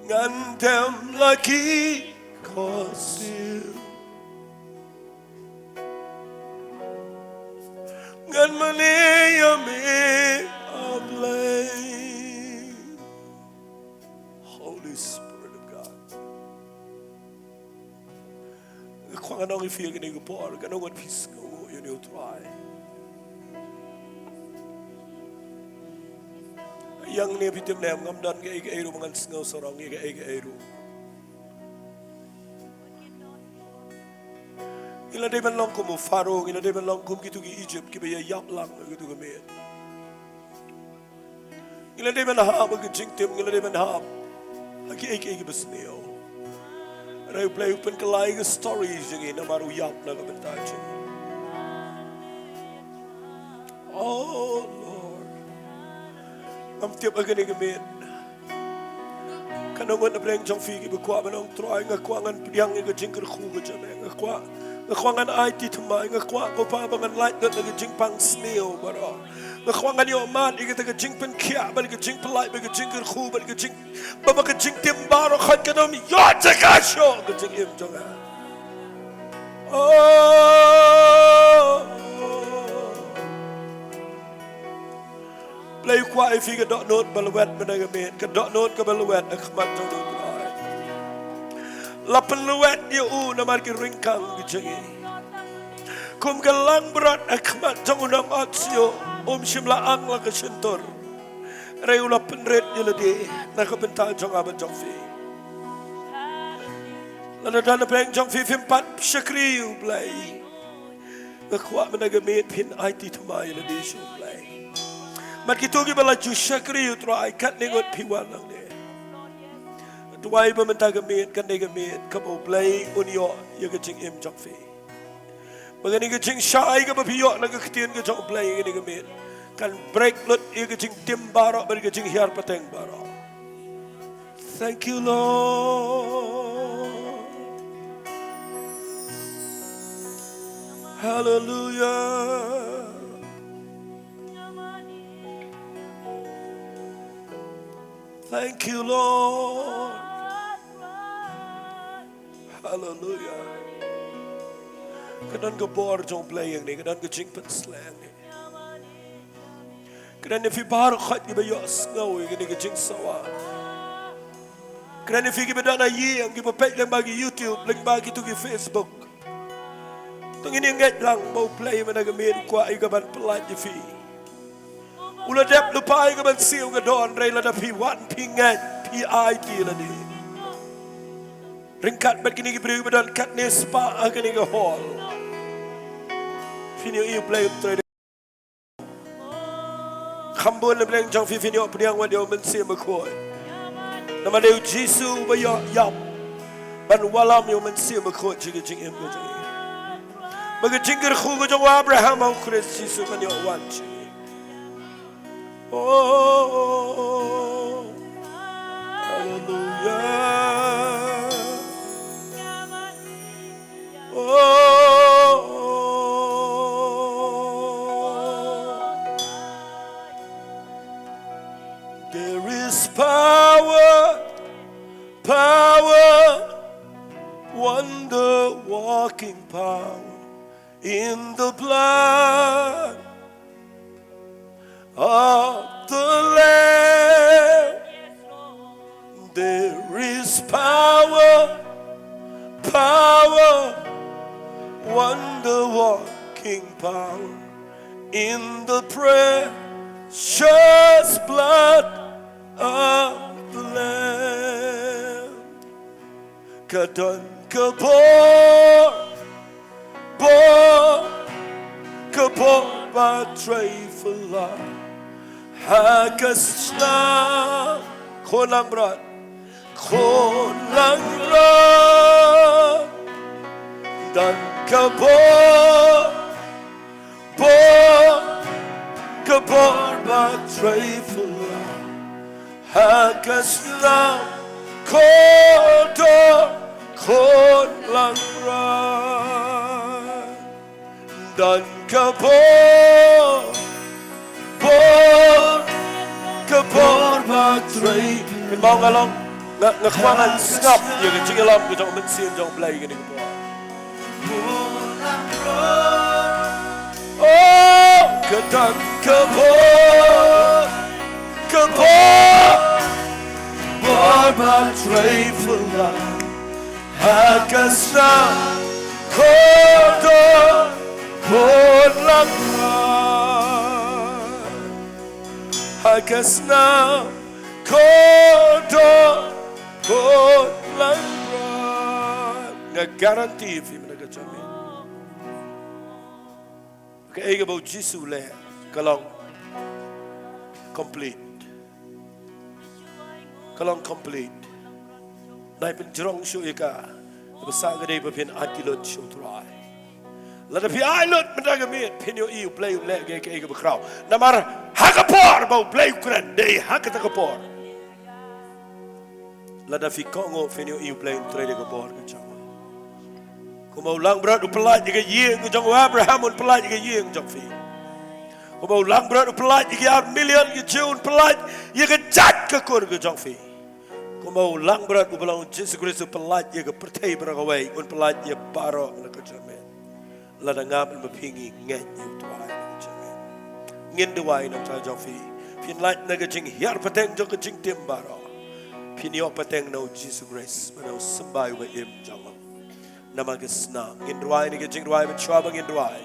ngandam lagi kosil ngan maneyame ablay. Holy Spirit of God kung anong i-feel ka na yung por kanong what peace ko yun yung try yang ni bitim nem ngamdan ke ege eru mangan sngaw sorong ege eru ila de ban long ko mo faro ila de ban long ko gitu ki Egypt ki be yap lang gitu ke me ila de ban ha ba ke jingtem ila de ban ha aki ege besneo rai play open kalai stories jegi na maru yap na ka bentaj. Oh Am tiap agan ni gamit. Kanongon na breng jong figi bekwa manong troy ngakwangan piang nga jingker khu ga jame ngakwangan IT tumay ngakwa ko pa bangan light dot nga jingpang snail baro. Ngakwangan yo man iga ga jingpen kya bal ga jingpen light ga jingker khu bal ga jing baba ga jing tim baro khat kanom yo taka sho ga jing im jonga. Play kwa ifi ka dot note balwet menagamin ka dot note ka balwet akmat jong ni try. Lapan luwet dia na marki ringkang gijangi. kum galang berat akmat jong unang atsio shimla ang la kasentor reula penret yelade nakabenta jong aban jong fi lana dana peng jong fi fimpat syakriu blai ngakwa menagamit pin IT tumay yelade shu blai mat kitugi bala ju syakriu try kat ningot piwan lang ne tuwai ba mentagamit kan negamit kamo blai unyo yagaching im jong fi Magani ka ching shy ka mapiyo nagkakatiyan ka chong play ka gamit kan break lot ka ching timbaro bari ka ching hiyar pateng baro. Thank you Lord. Hallelujah. Thank you Lord. Hallelujah. Kadan ka bor jong playing ni kadan ka ching pat slang ni kadan ni fi bar khat gi bayo sngaw gi ka ching sawa kadan ni fi gi badana yi ang gi pa lang bagi YouTube lang bagi tu gi Facebook tung ini ngat lang mau play mana gamin kwa ay gaban pelat gi fi ula dep lupa ay gaban siu ga don rei la da fi wan pingat PIT la ni ringkat bat kini gi beri badan kat ni spa agani ga hall Finyo iyo play trade. Kambon na play jang finyo priang wa dio mensi makoy. Nama deu Jisu ba yo yap. Ban walam yo mensi makoy jing jing em go jing. Baga jingir khu go jang Abraham au Chris Jisu kan yo wan jing. Oh hallelujah. Oh power, wonder walking power in the blood of the Lamb. There is power, wonder walking power in the precious blood of the Lamb. Kadon kabor ba tray fula hakasna konang rat dan kabor ba tray fula hakasna kon lang rat dan kabor batray mong along ngakwangan skap yung jingalam ko jong mensin jong play gini ko oh kadang kabor batray fula hakasna kon lang hakasna kon lang nga guarantee fi mga kami kaya about Jesus le kalong complete nai pen jrong shu ika basa gade pa pen atilot shu try la da pi ai lot mendaga mi pen yo iu play le ge ke ga kraw namar hakapor ba play kran dei hakatapor la da fi kongo pen yo iu play trade ga bor ga chama kuma ulang berat upelaj ga yeng ga jong Abraham un pelaj ga yeng jong fi kuma ulang berat upelaj ga million ga jun pelaj ye ga jat ka kor ga jong fi kuma ulang berat upalang Jesus Kristus pelaj ye ga pertai beragawai un pelaj ye paro na ka chame la da ngap ma pingi ngen yu twai na chame ngin duai na cha jong fi pin laj na ga jing hiar pateng jong ga jing tim baro pin yo pateng no Jesus Kristus ma no sambai wa im jong namagisna ngin ruai ni gejing ruai men chua bangin ruai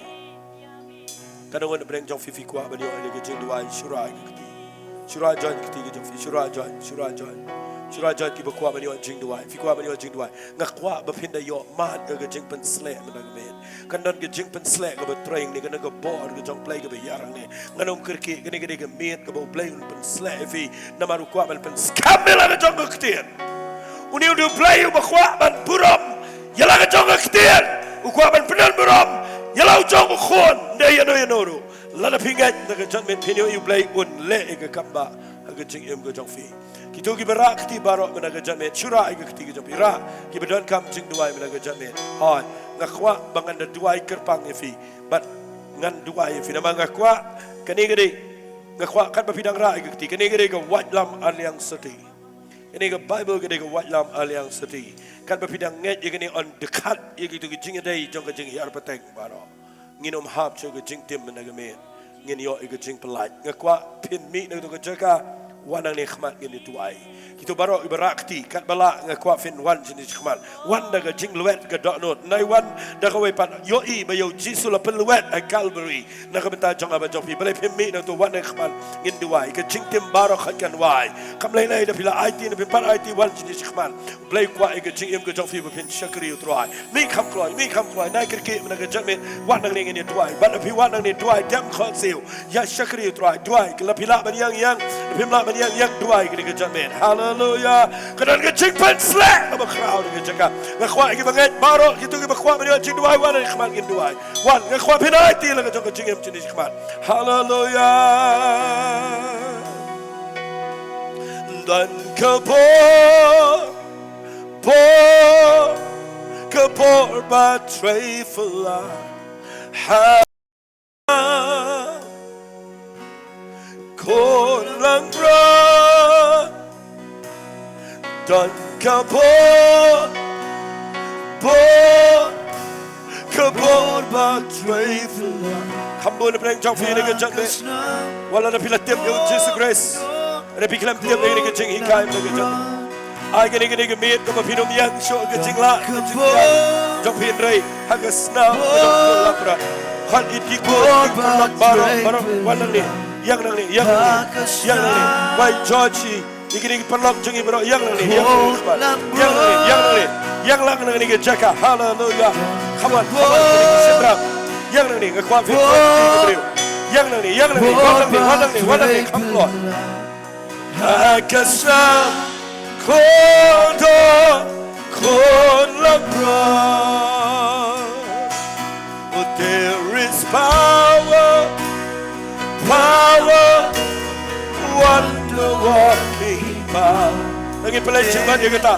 kadang breng jong fifi kwa ba ni ni gejing ruai shurai kiti shurai join kiti gejong fi shurai join ki ba kwa ba ni jing ruai fi kwa ba ni jing ruai ngakwa ba phin da yo man gejing pen sle men men kandan gejing pen sle ga ba train ni ga ga bor gejong play ga ba yarang ni nganom kirki ga ni ga met ga ba play pen sle fi namaru kwa ba pen skamela ga jong kiti uni udah play ubah kuat ban buram, yalah kejong ketian, ukuat ban penan buram, yalah ujung bukhon, daya noru, lada pingat, nak kejong men pinyo you play un le ke kamba, kejong kejong fi, kita ki berak keti barok men kejong men, syurah keti kejong pira, ki bedon kam jing duai men kejong men, hoi, nak kuat bangan duai kerpang fi, but ngan duai fi, nama nak kuat, kini gede, nak kuat kan berpidang rai keti, kini gede ke wat lam aliang seti. Ini ke Bible ke wat lam aliang seti. Kan berpidang nget ini on dekat ye gitu jing dai jong ke jing yar peteng baro. Nginom hap cho ke jing tim menaga men. Ngin yo ke jing pelat. Ngakwa pin mi nak tu ke jaka wanang ni khmat ngin tuai. Kita baro ibarakti kan bala ngakwa fin wan jenis khmat. Wan da ke jing luet ke dok not. Nai wan da ke we pat yo I ba yo jisu la pen luet ai Calvary. Nak ke benta jong aba jong pi bale pin mi nak tu wan ni khmat ngin tuai. Ke jing tim baro khat kan wai. Kam lai lai da pila IT na pin pat IT wan jenis khmat. Blai kwa ke jing im ke jong pi pin shakri utrai. Mi kam kloi nai kirki nak ke jong men wan nang ni ngin tuai. Ban pi wan nang ni tuai dem khol siu. Ya shakri utrai tuai ke la pila ban yang pimla ban yang tuai ke jong men. Hallelujah. Kadang ke jing pen slack apa crowd ke jaka. Ngakwa ki banget baro gitu ke bakwa ban jing tuai wan ni khmat ngin tuai. Wan ngakwa pin IT la ke jong ke jing im jenis khmat. Hallelujah. Dan kebor batray fala ha kolang bra dan kebor batray fala kambon pleng jong fi ni ke jang me wala na pilatem yo Jesus grace ada piklam tiap ni ke jing hikai me ke jang ai gini meet ko pinum yang show ke jing la jong pin rei hagas na labra hal iti ko baro wala ni yang nang ni wai George igini perlok jong bro yang nang ni yang lang nang ni ke jaka hallelujah kawan sedram yang nang ni ke kwa fit yang nang ni wala ni come Lord hagas na Kon labra. But there is power, wonder working power. Nangin pala cingman ya kita.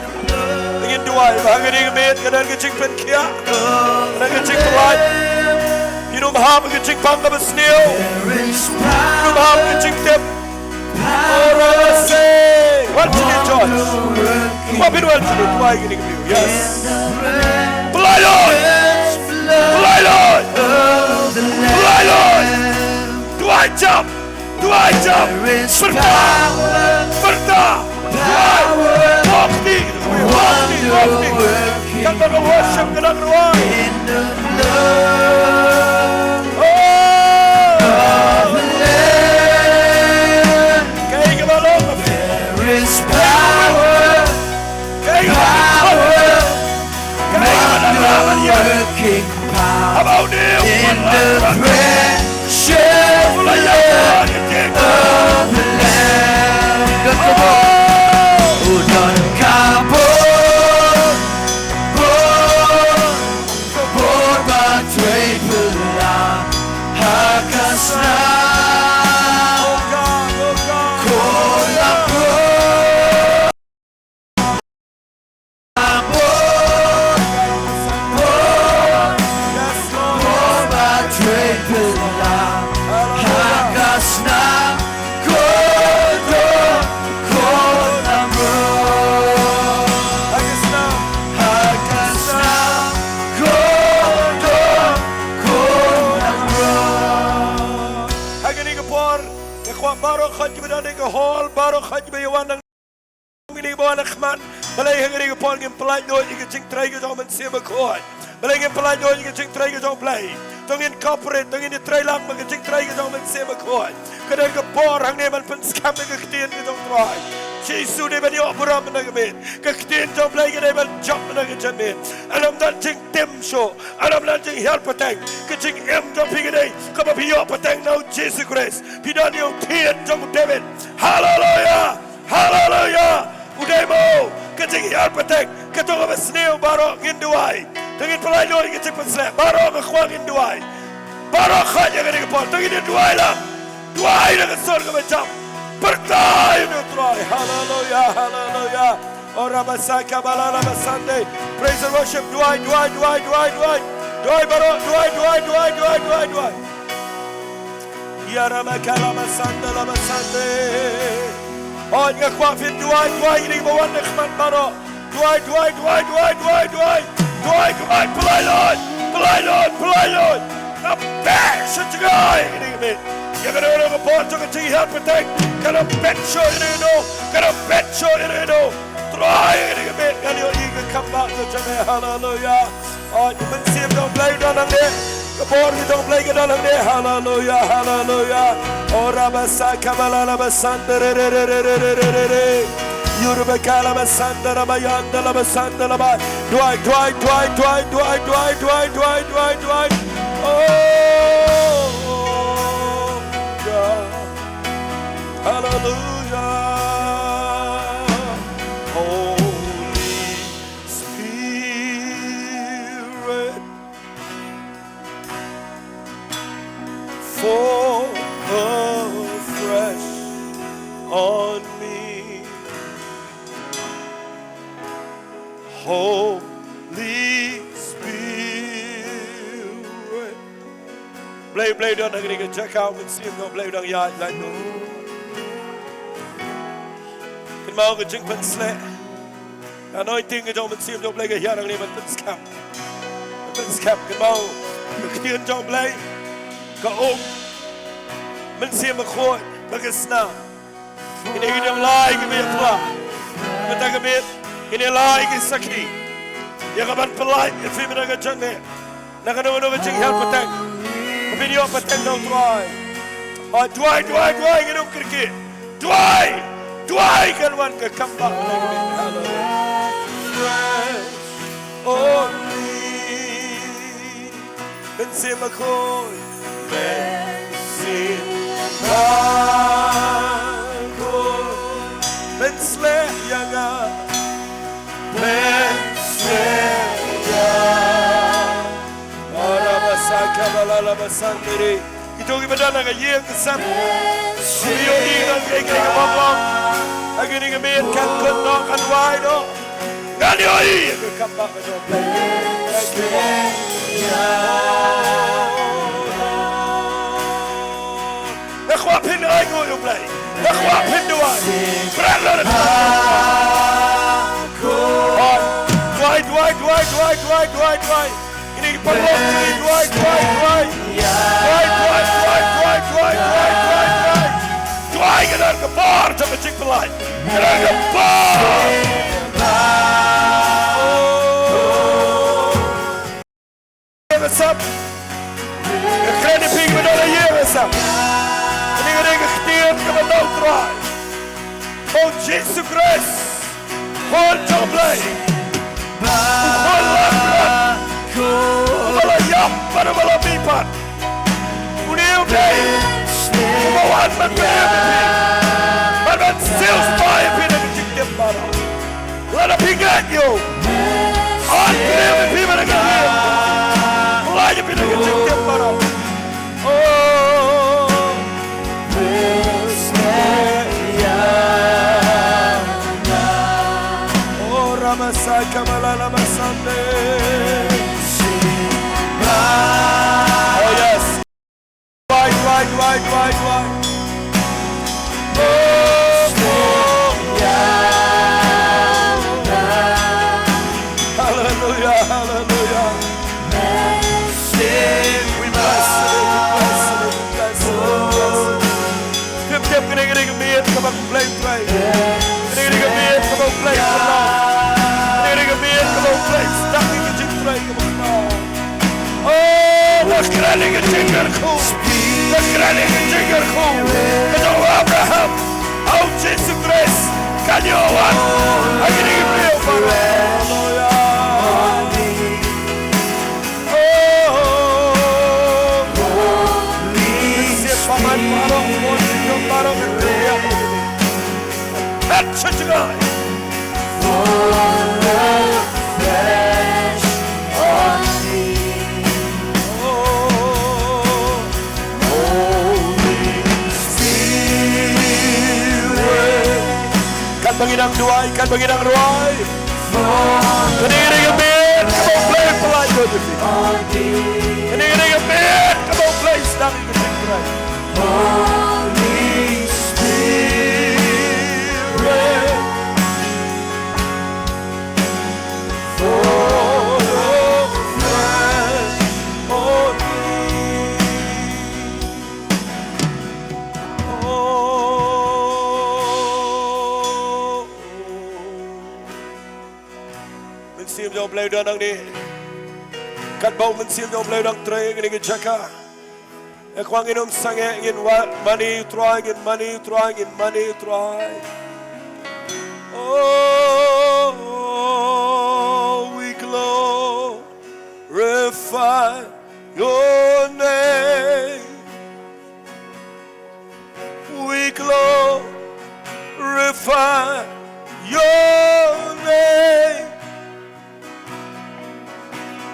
Nangin duai, bahagi ni kemet, kadang kecing penkia, kadang kecing pelat. Minum hap kecing pangga besnil. Minum hap kecing tip. Orang say, what did you George? What did you do? Why are you giving you? Yes. Fly Lord! Do I jump? Serta! Walk me! Kan kita worship kita keluar. Working power in the precious blood of the Lamb. Udon kabur, batray pulang hakasna. Baruch haj be yawan ngini bo anak man balay ngini ko pon ngim play no ikicing try ko man sema ko Beleng pelayan ke cing trai ke jong play. Tongin corporate, tongin trai lang ke cing trai ke jong men se makoi. Kedai ke bor hang ne man pen scam ke ketien ke jong trai. Jesu de ben yo buram na ke men. Ke ketien jong play ke de ben job na ke jamin. Alam dan cing tim show. Alam dan cing help patang. Ke cing em jong pi ke de. Ke ba pi yo patang now Jesus Christ. Pi dan yo tien jong David. Hallelujah. Hallelujah. Uday mo. Ke cing help patang. Ke to ba sneo baro nginduai. Tengin pelai loi ke cik penslap. Baro ke kuang in duai. Baro khanya ke ni ke pon. Tengin in duai lah. Duai na ke sol ke macam. Bertai ni utrai. Hallelujah. Hallelujah. Ora basaka balala basande. Praise and worship. Duai, duai, duai, duai, duai. Duai baro. Duai, duai, duai, duai, duai, duai. Ya ramakala basande la basande. Oh, nga kuang fin duai, duai. Ini bawan nekman baro. Duai, duai, duai, duai, duai, duai. Duai, duai, pelai Lord, pelai Lord, pelai Lord. Now bash it to God. You're going to go to the tea help with that. Got a bet show in it, no. Got a bet show in it, no. Try it a bit, and you're eager to come back to Jamaica. Hallelujah. Oh, you can see him don't play down on there. The board, you don't play it down on there. Hallelujah, hallelujah. Oh, Rabasa Kamala Rabasanda. Yoruba Kalama Santa Rabayanda Lama Santa Lama. Dwight. Oh, God. Hallelujah. Holy Spirit, fall afresh on me. Holy Spirit. Play down again. Check out and see him go play down yard like no. Can mau ke jing pen slap. Anointing ke jong men see him go play ke yard again pen scam. Pen scam can mau ke tien jong play. Ke men see him gooi, ke sna. Ini hidung lai ke biar tua. Kita ke biar ini lai ke saki. Ya kapan pelai fi mina ke janne. Na kana wono ke jing help patang. Video patang no try. Oh duai ngidum kirki. Duai kan wan ke kambak lagi. Oh me. Ben sima koi. Ben sima koi. Ben sleh yanga. Ben Kabala basandiri ito gibadana nga yeng kasam siyo ilan kay kababang agini gamin kan kuno kan waido ngani oi kabak do play ikhwa pin ay go you play ikhwa pin do ay brother Dwight. Ini perlu Dwight. Dwight kenar ke bar sama cik pelai. Kenar ke bar. Besap. Kena ping benar ye besap. Ini kena ketian ke benar Dwight. Oh Jesus Christ. Hold your play. Wala yam para wala bipan. Uniu day. Kumawan man kaya man sales buy pina kitim para. Lada pingat yo. On kaya pina kitim. Mulai pina kitim para. Oh. Oh Ramasai Kamala Ramasande. Oh yes. Right. Oh yeah. Hallelujah. We bless you. Tip, gonna get come up and play. Gonna get come up and play. Gonna get come up and play. Stop me, get you play. Come on. jingerku. Nagrani ke jingerku. Kado Abraham. Au Jesus Christ. Kanyowan. Agini beliau para. Paman parong mosi yung parong kaya. At sa tiyay. Kan Baginang duay, kan Baginang ruay. Kanikinig ang bit, kabong play palay ko dito. Kanikinig ang bit, kabong play stang ikinig palay. Holy Spirit, fall fresh on me. Mình xiêm dòng play đơn đăng đi. Cắt bầu mình xiêm dòng play đăng tre cái này cái chaka. Ekwang inom sange in money trying in money trying in money trying. Oh, we glorify your name. We glorify your name.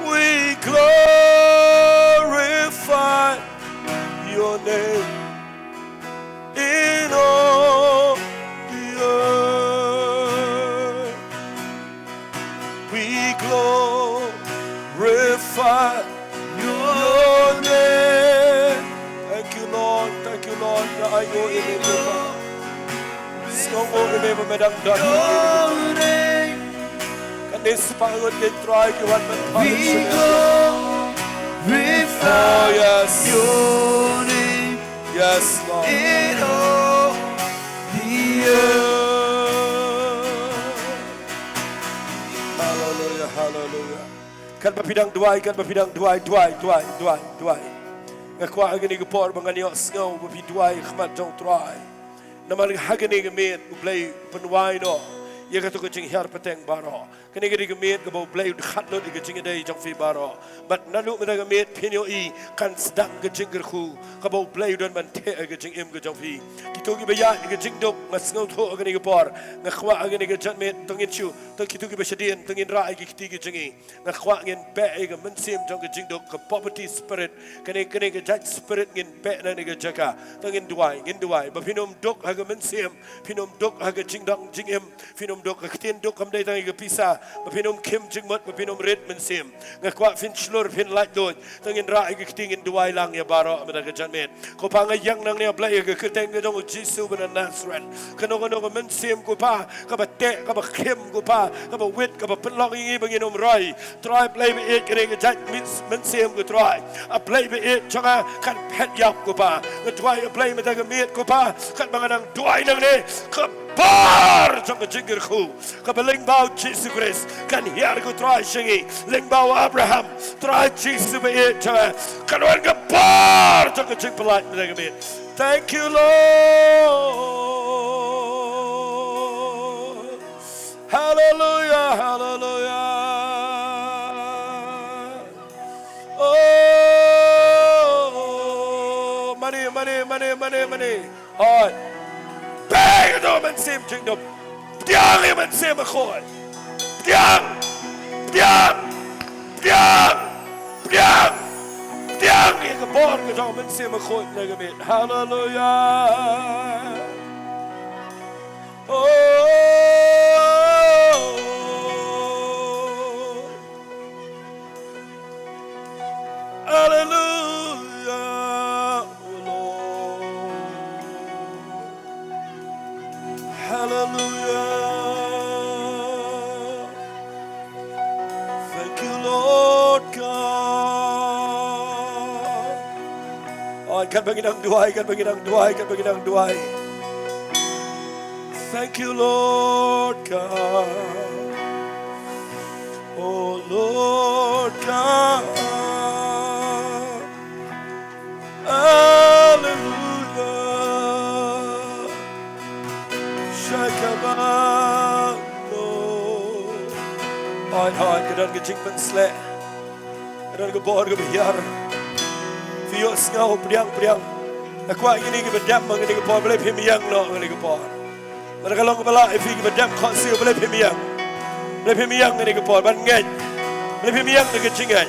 We glorify your name in all the earth. We glorify your name. Thank you, Lord. Thank you, Lord. I go in the river. So go in the river, Madam Dot. Can this power get dry? You want to oh, yes. Your name Yes, Lord. in all the earth. Hallelujah, hallelujah. Kan papidang duay, duay. Ngakwa agani gapor manganyo sngaw papi duay khmat jong try. Naman hagani gamet ublay penway no. Ia kata kucing hiar peteng baro. Kini kiri gemit ke bau blay khat lo di kucing ada jong fi baro. But nalu mena gemit pinyo I kan sedang kucing gerku. Ke bau blay dan mante kucing im ke jong fi. Kita ki bayar kucing dok ngasngau tho agani gapor. Ngakwa agani kucing met tongin chu. Tong kita ki bersedian tongin rai ki kiti kucing I. Ngakwa ngin pe ke mensim jong kucing dok ke poverty spirit. Kini ke judge spirit ngin pe na ni ke jaka. Tongin duai. Bapinom dok haga mensim. Pinom dok haga jing dong jing im. Pinom dok ketien dok kam dai tangi ke pisa bapinom kim jingmat bapinom red mensim ngakwa fin slur fin light doi tangin ra ke ketingin duai lang ya baro amada ke janmet ko pa ngayang nang ne blai ke keteng ke dong jisu ben Nazareth kano ke mensim ko pa ka ba te ka ba kim ko pa ka ba wit ka ba penlok I banginom rai try play be it ke jat mensim ko try a play be it changa kan pet yap ko pa ngatwai a play meta ke mit ko pa kan banganang duai nang ne bar trong cái jingle khu cái linh bao Jesus Christ kan hiar ko try shingi linh bao Abraham try Jesus be it kan wan cái bar trong cái jingle light cái bit thank you Lord hallelujah hallelujah oh money all Bang nó mình xem chừng đục Tiang thì mình xem mà khôi Tiang thì cái bón cái đó mình xem mà khôi này cái biệt Hallelujah Oh Hallelujah Hallelujah. Thank you, Lord God. Oh, kan Baginang duai. Thank you, Lord God. Oh, Lord God. dan ke jing pen sle dan ke bor ke biar fio ngau priang aku ini ke bedam ngene ke por boleh pemiang no ngene ke por dan kalau ke bala ifi ke bedam khasi boleh pemiang ngene ke por ban ngai boleh pemiang ke jingai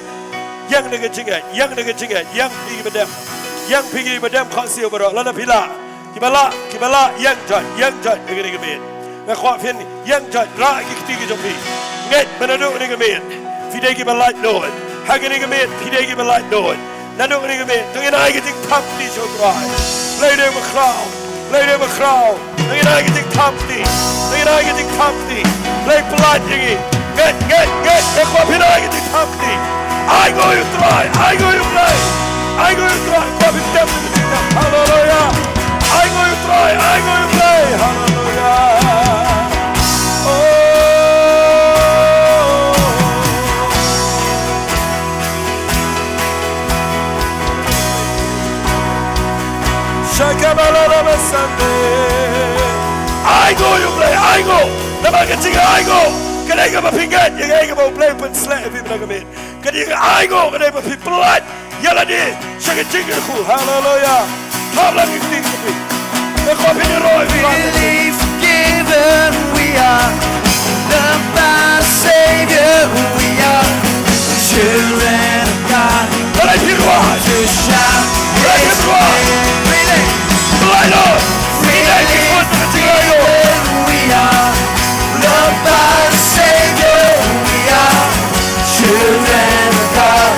yang ke jingai yang pergi bedam yang pergi bedam khasi bro lana pila kibala yang jat ngene ke ben ngakwa fen yang jat ra ki kiti jopi ngai benadu ngene ke ben fidai ke bala Lord hagene ke ben fidai ke bala Lord nanu ngene ke ben tengin ai ke tik thap ti so krai lei de ma krau tengin ai ke tik thap ti lei plat jingi get ngakwa fen ai ke tik thap ti I go to try play kwa fen dem hallelujah I go to play hallelujah I go, you play, I go. Never get to I go. Can I get my finger? You ain't going to play with slap if you like a man. Can you I go? Can I get people blood? Yellow day. Shake a chicken cool. Hallelujah. How long you think of me? The copy the roy. Freely forgiven we are, loved by Savior we are, children of God. But I hear why. To shout His name. Freely, Freely forgiven we are, loved by Savior we are, children of God.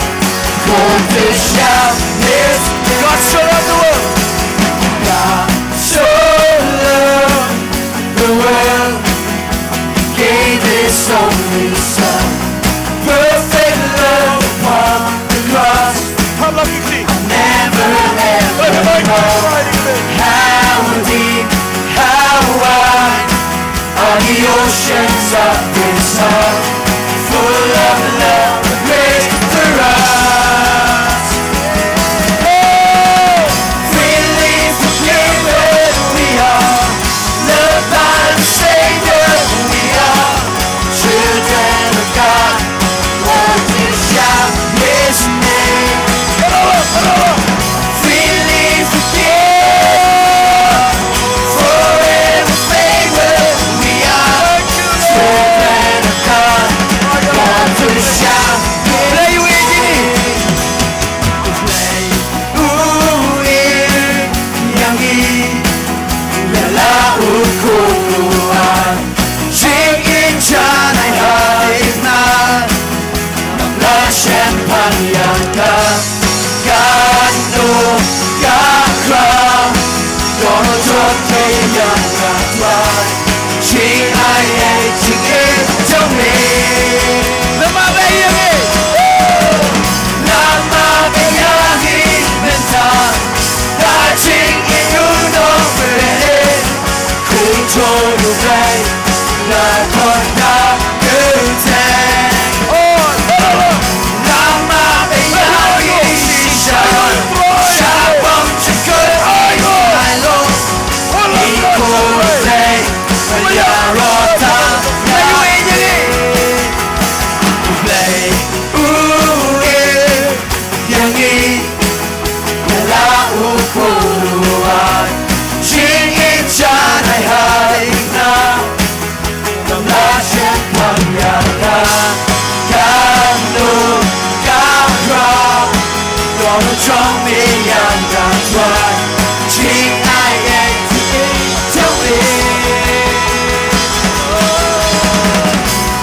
Born to shout His name. God so loved the world. God so loved the world, gave His only Son. Perfect love upon the cross. How long you think? Never ever know how deep, how wide are the oceans of His heart, full of love and grace for us. Oh, freely forgiven we are, loved by the Savior we are, children of God, born to shout His name. Freely forgiven, forever favored we are, children of God, born to shout. Play with me. Play. Ooh, yangi, lala ukuruan, singin janay halignan, la champagne God no, God crown, gonna drop me young God fly. Ching I ain't ching to me. Lama baby, lama baby, menta. Da ching in you no bread. Control you play, la corda good time. Lama baby, Shabam chikut I love. Equal day, when you're rota. Play, ooh yeah, yangi, la ukuruan, chingin janay haligna, la champagne kanu kapra, gonna draw me young and dry, ching I ain't to me.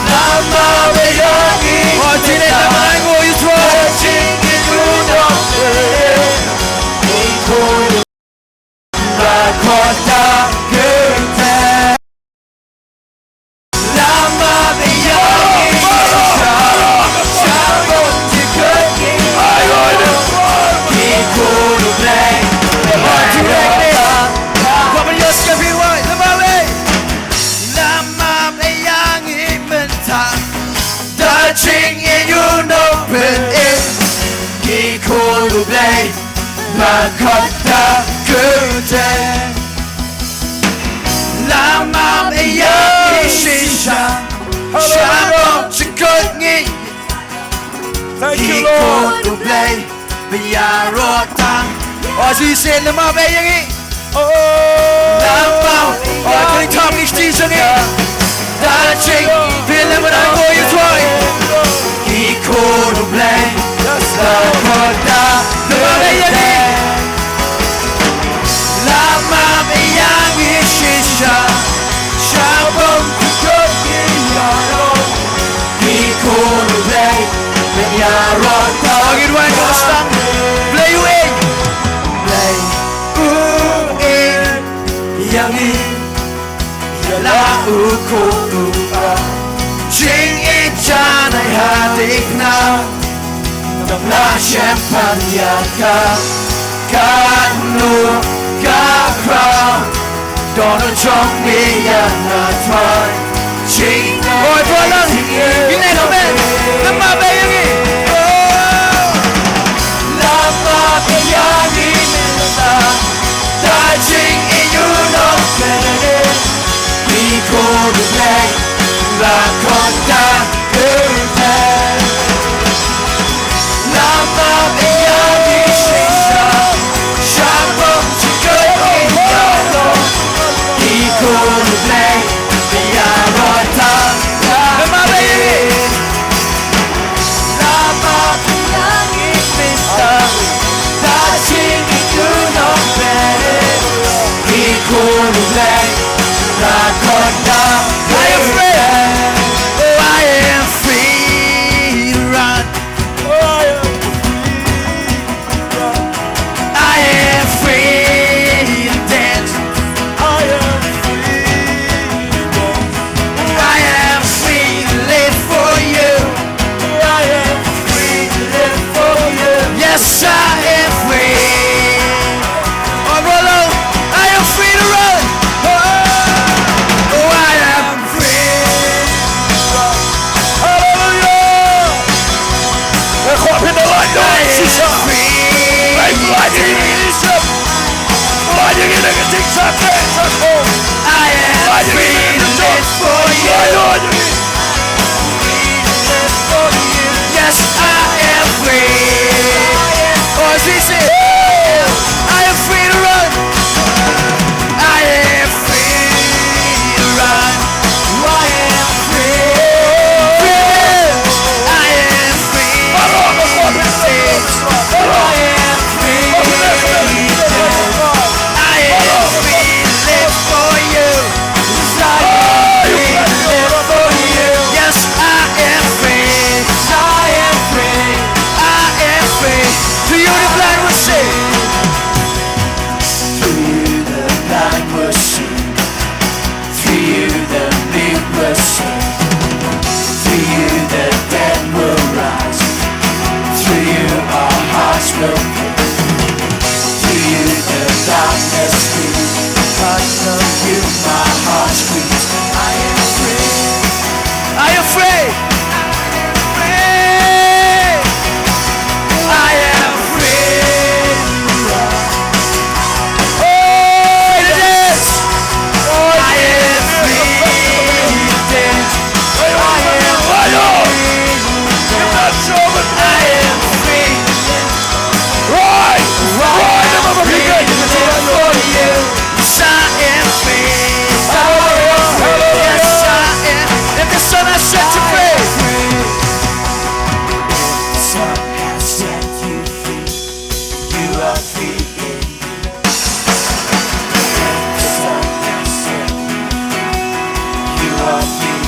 Lama bayangi, ching naman mo you try, chingin unope, ikoy rakota gute. Lama bayangi, shabon chikut ikoy play. Lama bayangi menta, da ching in you no pen in, ikoy play, rakota gute. Lama bayangi shisha, shabon chikut Thank you, He Lord. could to play, but yeah, rotan. Oh, she said, the mother, Oh, Lamau, oh, can you talk me, Steve? Dancing, feeling what I go, you try. He could to play, the rotan. The mother, Lama, the young, Shisha, Shabon, He could to play, but yeah, rotan. Oh, you want to stop? Play away. Play. Yangi Yala uko uka Jing ichana hadik na Namla shepan yaka Kanu kakra Donald Trump me yana try Jing Oi Paul Gine kame Lama be yangi Lama be yangi Melata Touching in your love, we could play La Conta Curtain. Lama Miyagi Shisha, Shabon Chico Yolo. We could play the Yarota. Lama Miyagi Mister, touching in your love. He could play the corner. I am free. Oh, I am free to run. I am free to dance. I am free to live for you. I am free to live for you. Yes, I am free. Oh, Rollo. I am free to run. Oh, I am free. Hallelujah. in the light, I am free. I am free to live for you. Yes, I am free. Oh, as we say, I am free to run. I am free to run. I am free. I am free. I am free. I am free to live for you. I am free to live for you. Yes, I am free. I am free. I am free. To you the blind will see. To you the blind will see. To you the mute will sing. To you the dead will rise. To you our hearts will beat. To you the darkness flees. Because of you my heart screams. I am free. I am free. I am free. Oh, it is. I am free. I am free. I am free. Right. I'm free for you. Yes, I am free. Yes, I am. If the Son has set you free. The Son has set you free. You are free indeed. The Son has set you are free.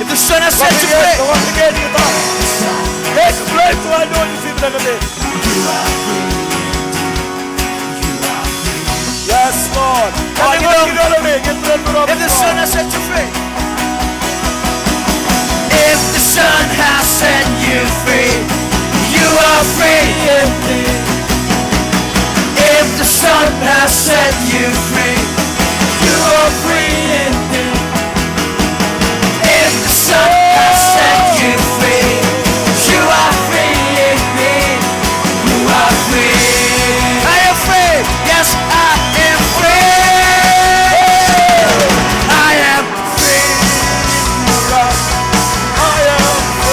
If the Son has set you free. Take a break so I know you feel like a bit. You are free. You are free. Yes, Lord. If the Son has set you free. If the Son has set you free, you are free indeed. If the Son has set you free, you are free indeed. If the Son has set you free, you are free indeed. You are free. I am free. Yes, I am free. I am free. I am free.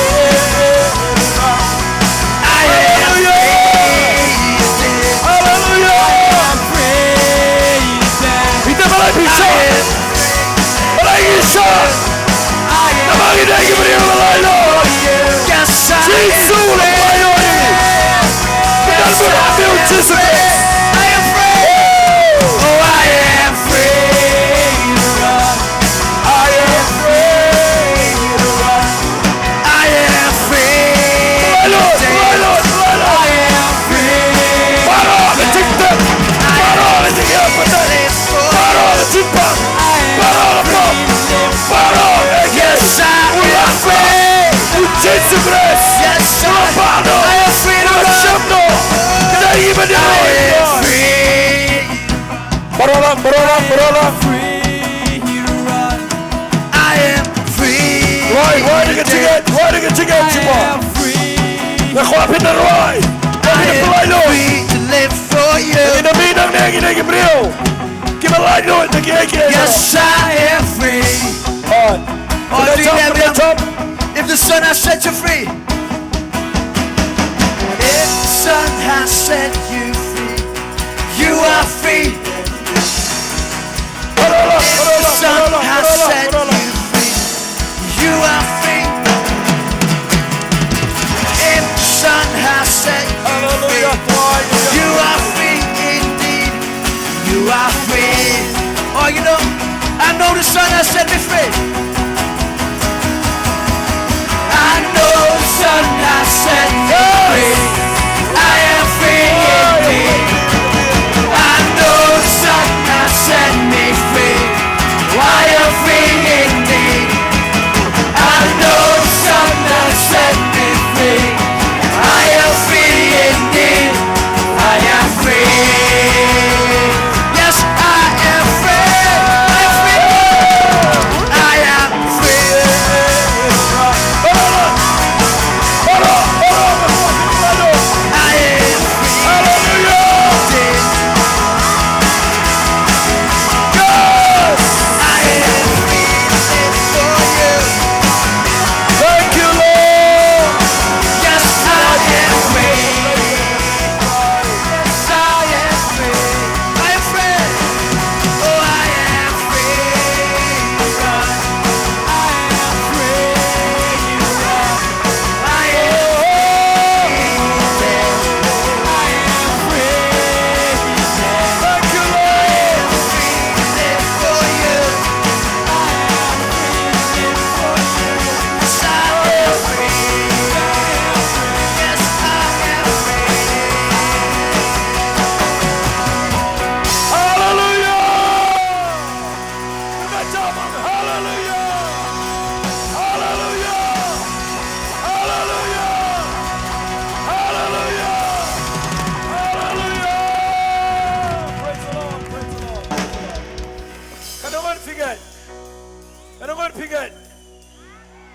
Thank you for your life. Yes, I Jesus, am the priority. That's what I feel, Jesus. I am free. Oh, I am free to run. I am free to run. I am free. My Lord, my Lord, my Lord. I am free. Parole, TikTok. Parole, TikTok. Parole, TikTok. Parole, pop. Parole, Yes, I am free. Jesus Christ. Yes, I am free to run. Shemno. Kita even I am free. Parole, parole, parole. Free to run. I am free. Why did you get Chipa? Free. Nakuha na Roy. I am free to live for you. Inaminang na Gabriel. Kimalay ito, nag-iake. Yes, I am free. On the top. If the sun has set you free. If the sun has set you free, you are free. If the sun has set you free, you are free. If the sun has set you free, you are free indeed. You are free. Oh, you know, I know the sun has set me free. I know the sun has set me free. I am free indeed. I know the sun has set me free. I am free indeed. I know the sun has set me free. I am free indeed. I am free. Yes, I am free. I am free. I am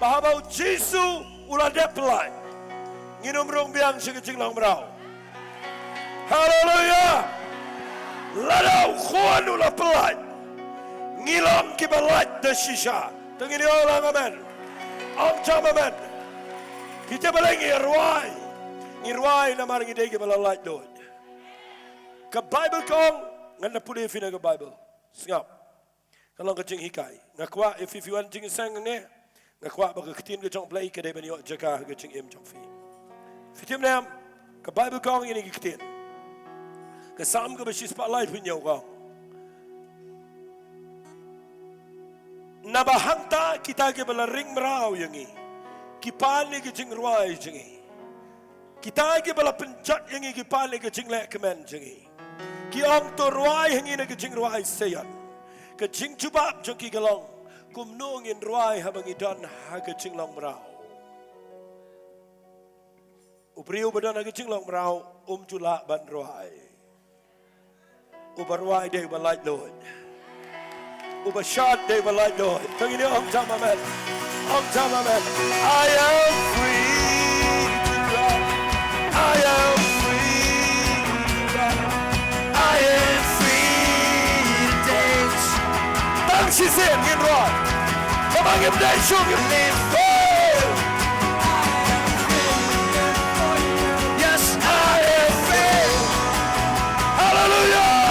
Bahabaw Jesu ulah depelai. Nginum rong biang sigecing lang berau. Haleluya. Ladau kuan ulah pelai. Ngilang kibalat de shisha. Tengini orang amen. Angcam amen. Kita balengi ruai. Ngirwai na maringi degi balalait doon. Ka Bible kong ngana pudi fina ka Bible. Singap. Kalau kecing hikai. Ngakwa if you want jing sang ne. Ngakwa baga ketin ke jong play ke de ben yo jaka ke jing em jong fi. Fitim nam ka Bible kong ini ketin. Ka sam ka besi spotlight pun yo kong. Nabahanta kita ke bala ring merau yangi. Kipani ke jing ruai jingi. Kita ke bala pencat yangi kipani ke jing lek kemen jingi. Ki ong to ruai yangi na ke jing ruai sayan. Ke jing jubab jong ki galong. Kum nungin ruai habang idan ha ke jing long merau. Upriu badan ha ke jing long merau jula ban ruai. Ubar ruai deh balai lord. Uba shot day balai doy. Tangini ang tama man. Ang tama man. I am free to run. I am free to run. I am free to dance. Tang si Sin in rock. Kamang im day shung im live. Yes, I am free. Hallelujah.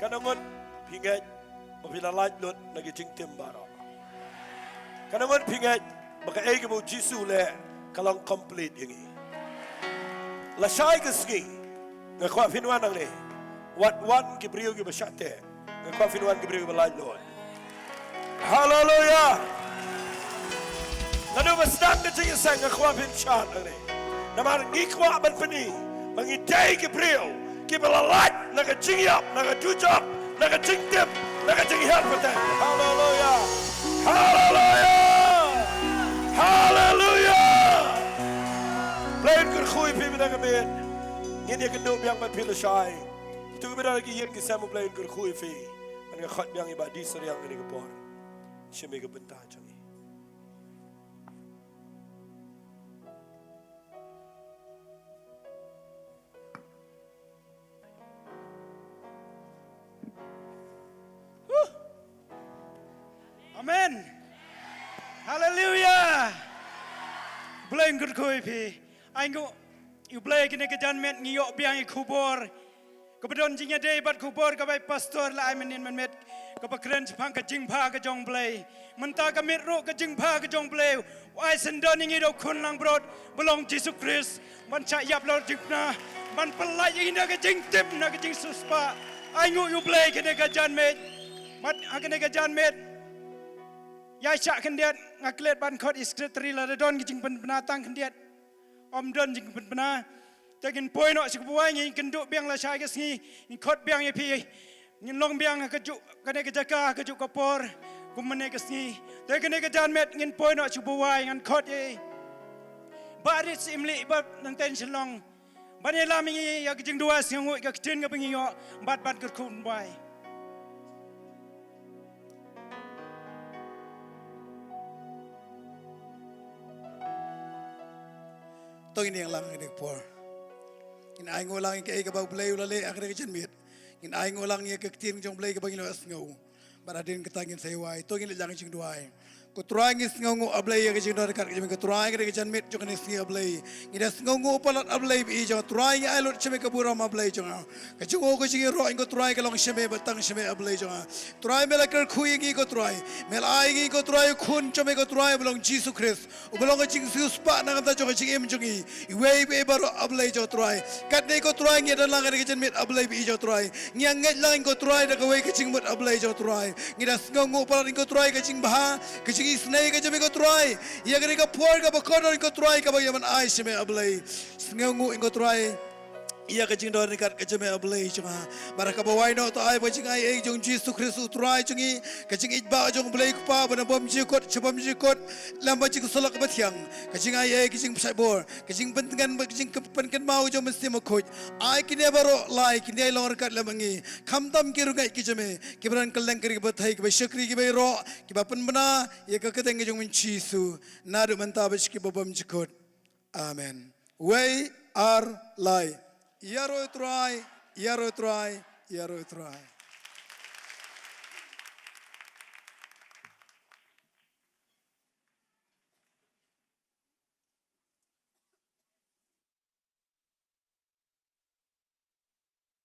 kanangon pingat mapinalat lot naging timbaro kanangon pingat maka ege mo Jisu le kalang complete yangi lasay kasgi ngakwa finwan ang ni what one gibriyo gibashate ngakwa finwan gibriyo gibalat lot hallelujah nanu basdan ka jingi sang ngakwa finchan ang ni namar ngikwa ban pani mangitay gibriyo gibalalat nagajingyap nagadujap nagajingtip nagajinghap pata hallelujah hallelujah hallelujah plain kur khui pi bida gamen ngin ye kendo biang ban pil shai tu bida lagi yen ki samu plain kur khui fi an ga khat biang ibadi seriang ni ga por sheme ga benta changi Amen. Hallelujah. Blame good koi pi. Aingo you blame kene kejanmet ngiyok biang ikubor. Kebetulan jingnya day bat kubor kabai pastor la amenin menmet. Kepakren sepang kejing pa kejong blay. Mentah kamit ro kejing pa kejong blay. Wai sendon ingi do kun lang brod. Belong Jesus Christ. Man cak yap lor jikna. Man pelai ingi na kejing tip na kejing suspa. Aingo you blay kene kejanmet. Mat kene kejanmet. Ya cak kendiat ngaklet ban kot iskretri la don kejing penatang kendiat. Om don jing penpena. Takin poin nak sekubuai ni kenduk biang la syai kesni ni kot biang ye pi ni long biang kejuk kene kejaka kejuk kapor kumene kesni takin kejan met ngin poin nak sekubuai ngan kot ye baris imli bab nang tension long bani lam ngi ya kejing dua singu ka kecin ka pengi yo bat ker kun bai Tong ini yang lang ngedek por. In ay ngolang ke ka bau play ulale akre ke janmit. In ay ngolang ye ke tin jong play ke bangilo asngau. Baradin ketangin sewai to ngin lang jing duai. Ko truang is ngau ablay ke jing dor kar ke jing ko truang ke janmit jong ne sni ablay. Ngida ngau palat ablay bi jong truang ay lot cheme ke buram ablay jong. Ke jong ko jing ro ko truang ke long cheme batang cheme ablay jong. Truang mela ker khui gi ko truang. Mel ai gi ko truang khun cheme ko truang belong Jesus Christ. Belong ke jing sus pa na kata jong jing em jong i. Iwe be baro ablay jong truang. Kat ne ko truang ye dan lang ke janmit ablay bi jong truang. Ngiang nget lang ko truang da ko we ke jing mut ablay jong truang. Ngida ngau palat ko truang ke jing bah ke isnai ka jame ko try ya gani ka por ka bakor ko try ka ba yaman ai sheme ablay sngu ko try ya ka jing dor ni kat ka jame ablay chunga baraka ba wai no to ai ba jing ai jong Jesus Christ try chungi ka jing itba jong blay ko pa bana bom ji kot chbam ji kot lamba ji ko solak ba thiang ka jing ai ka jing sai bor ka jing pentengan ba jing penkan mau jong mesti mo khoj ai kine baro lai kine lor kat lamangi khamtam ki rugai ki jame ki bran kallang kri ba thai ki ba shakri ki ba ro ki ba pen bana ye ka keteng jong min chisu nadu manta ba ki ba bom ji kot amen we are lai Yaro try, yaro try, yaro try.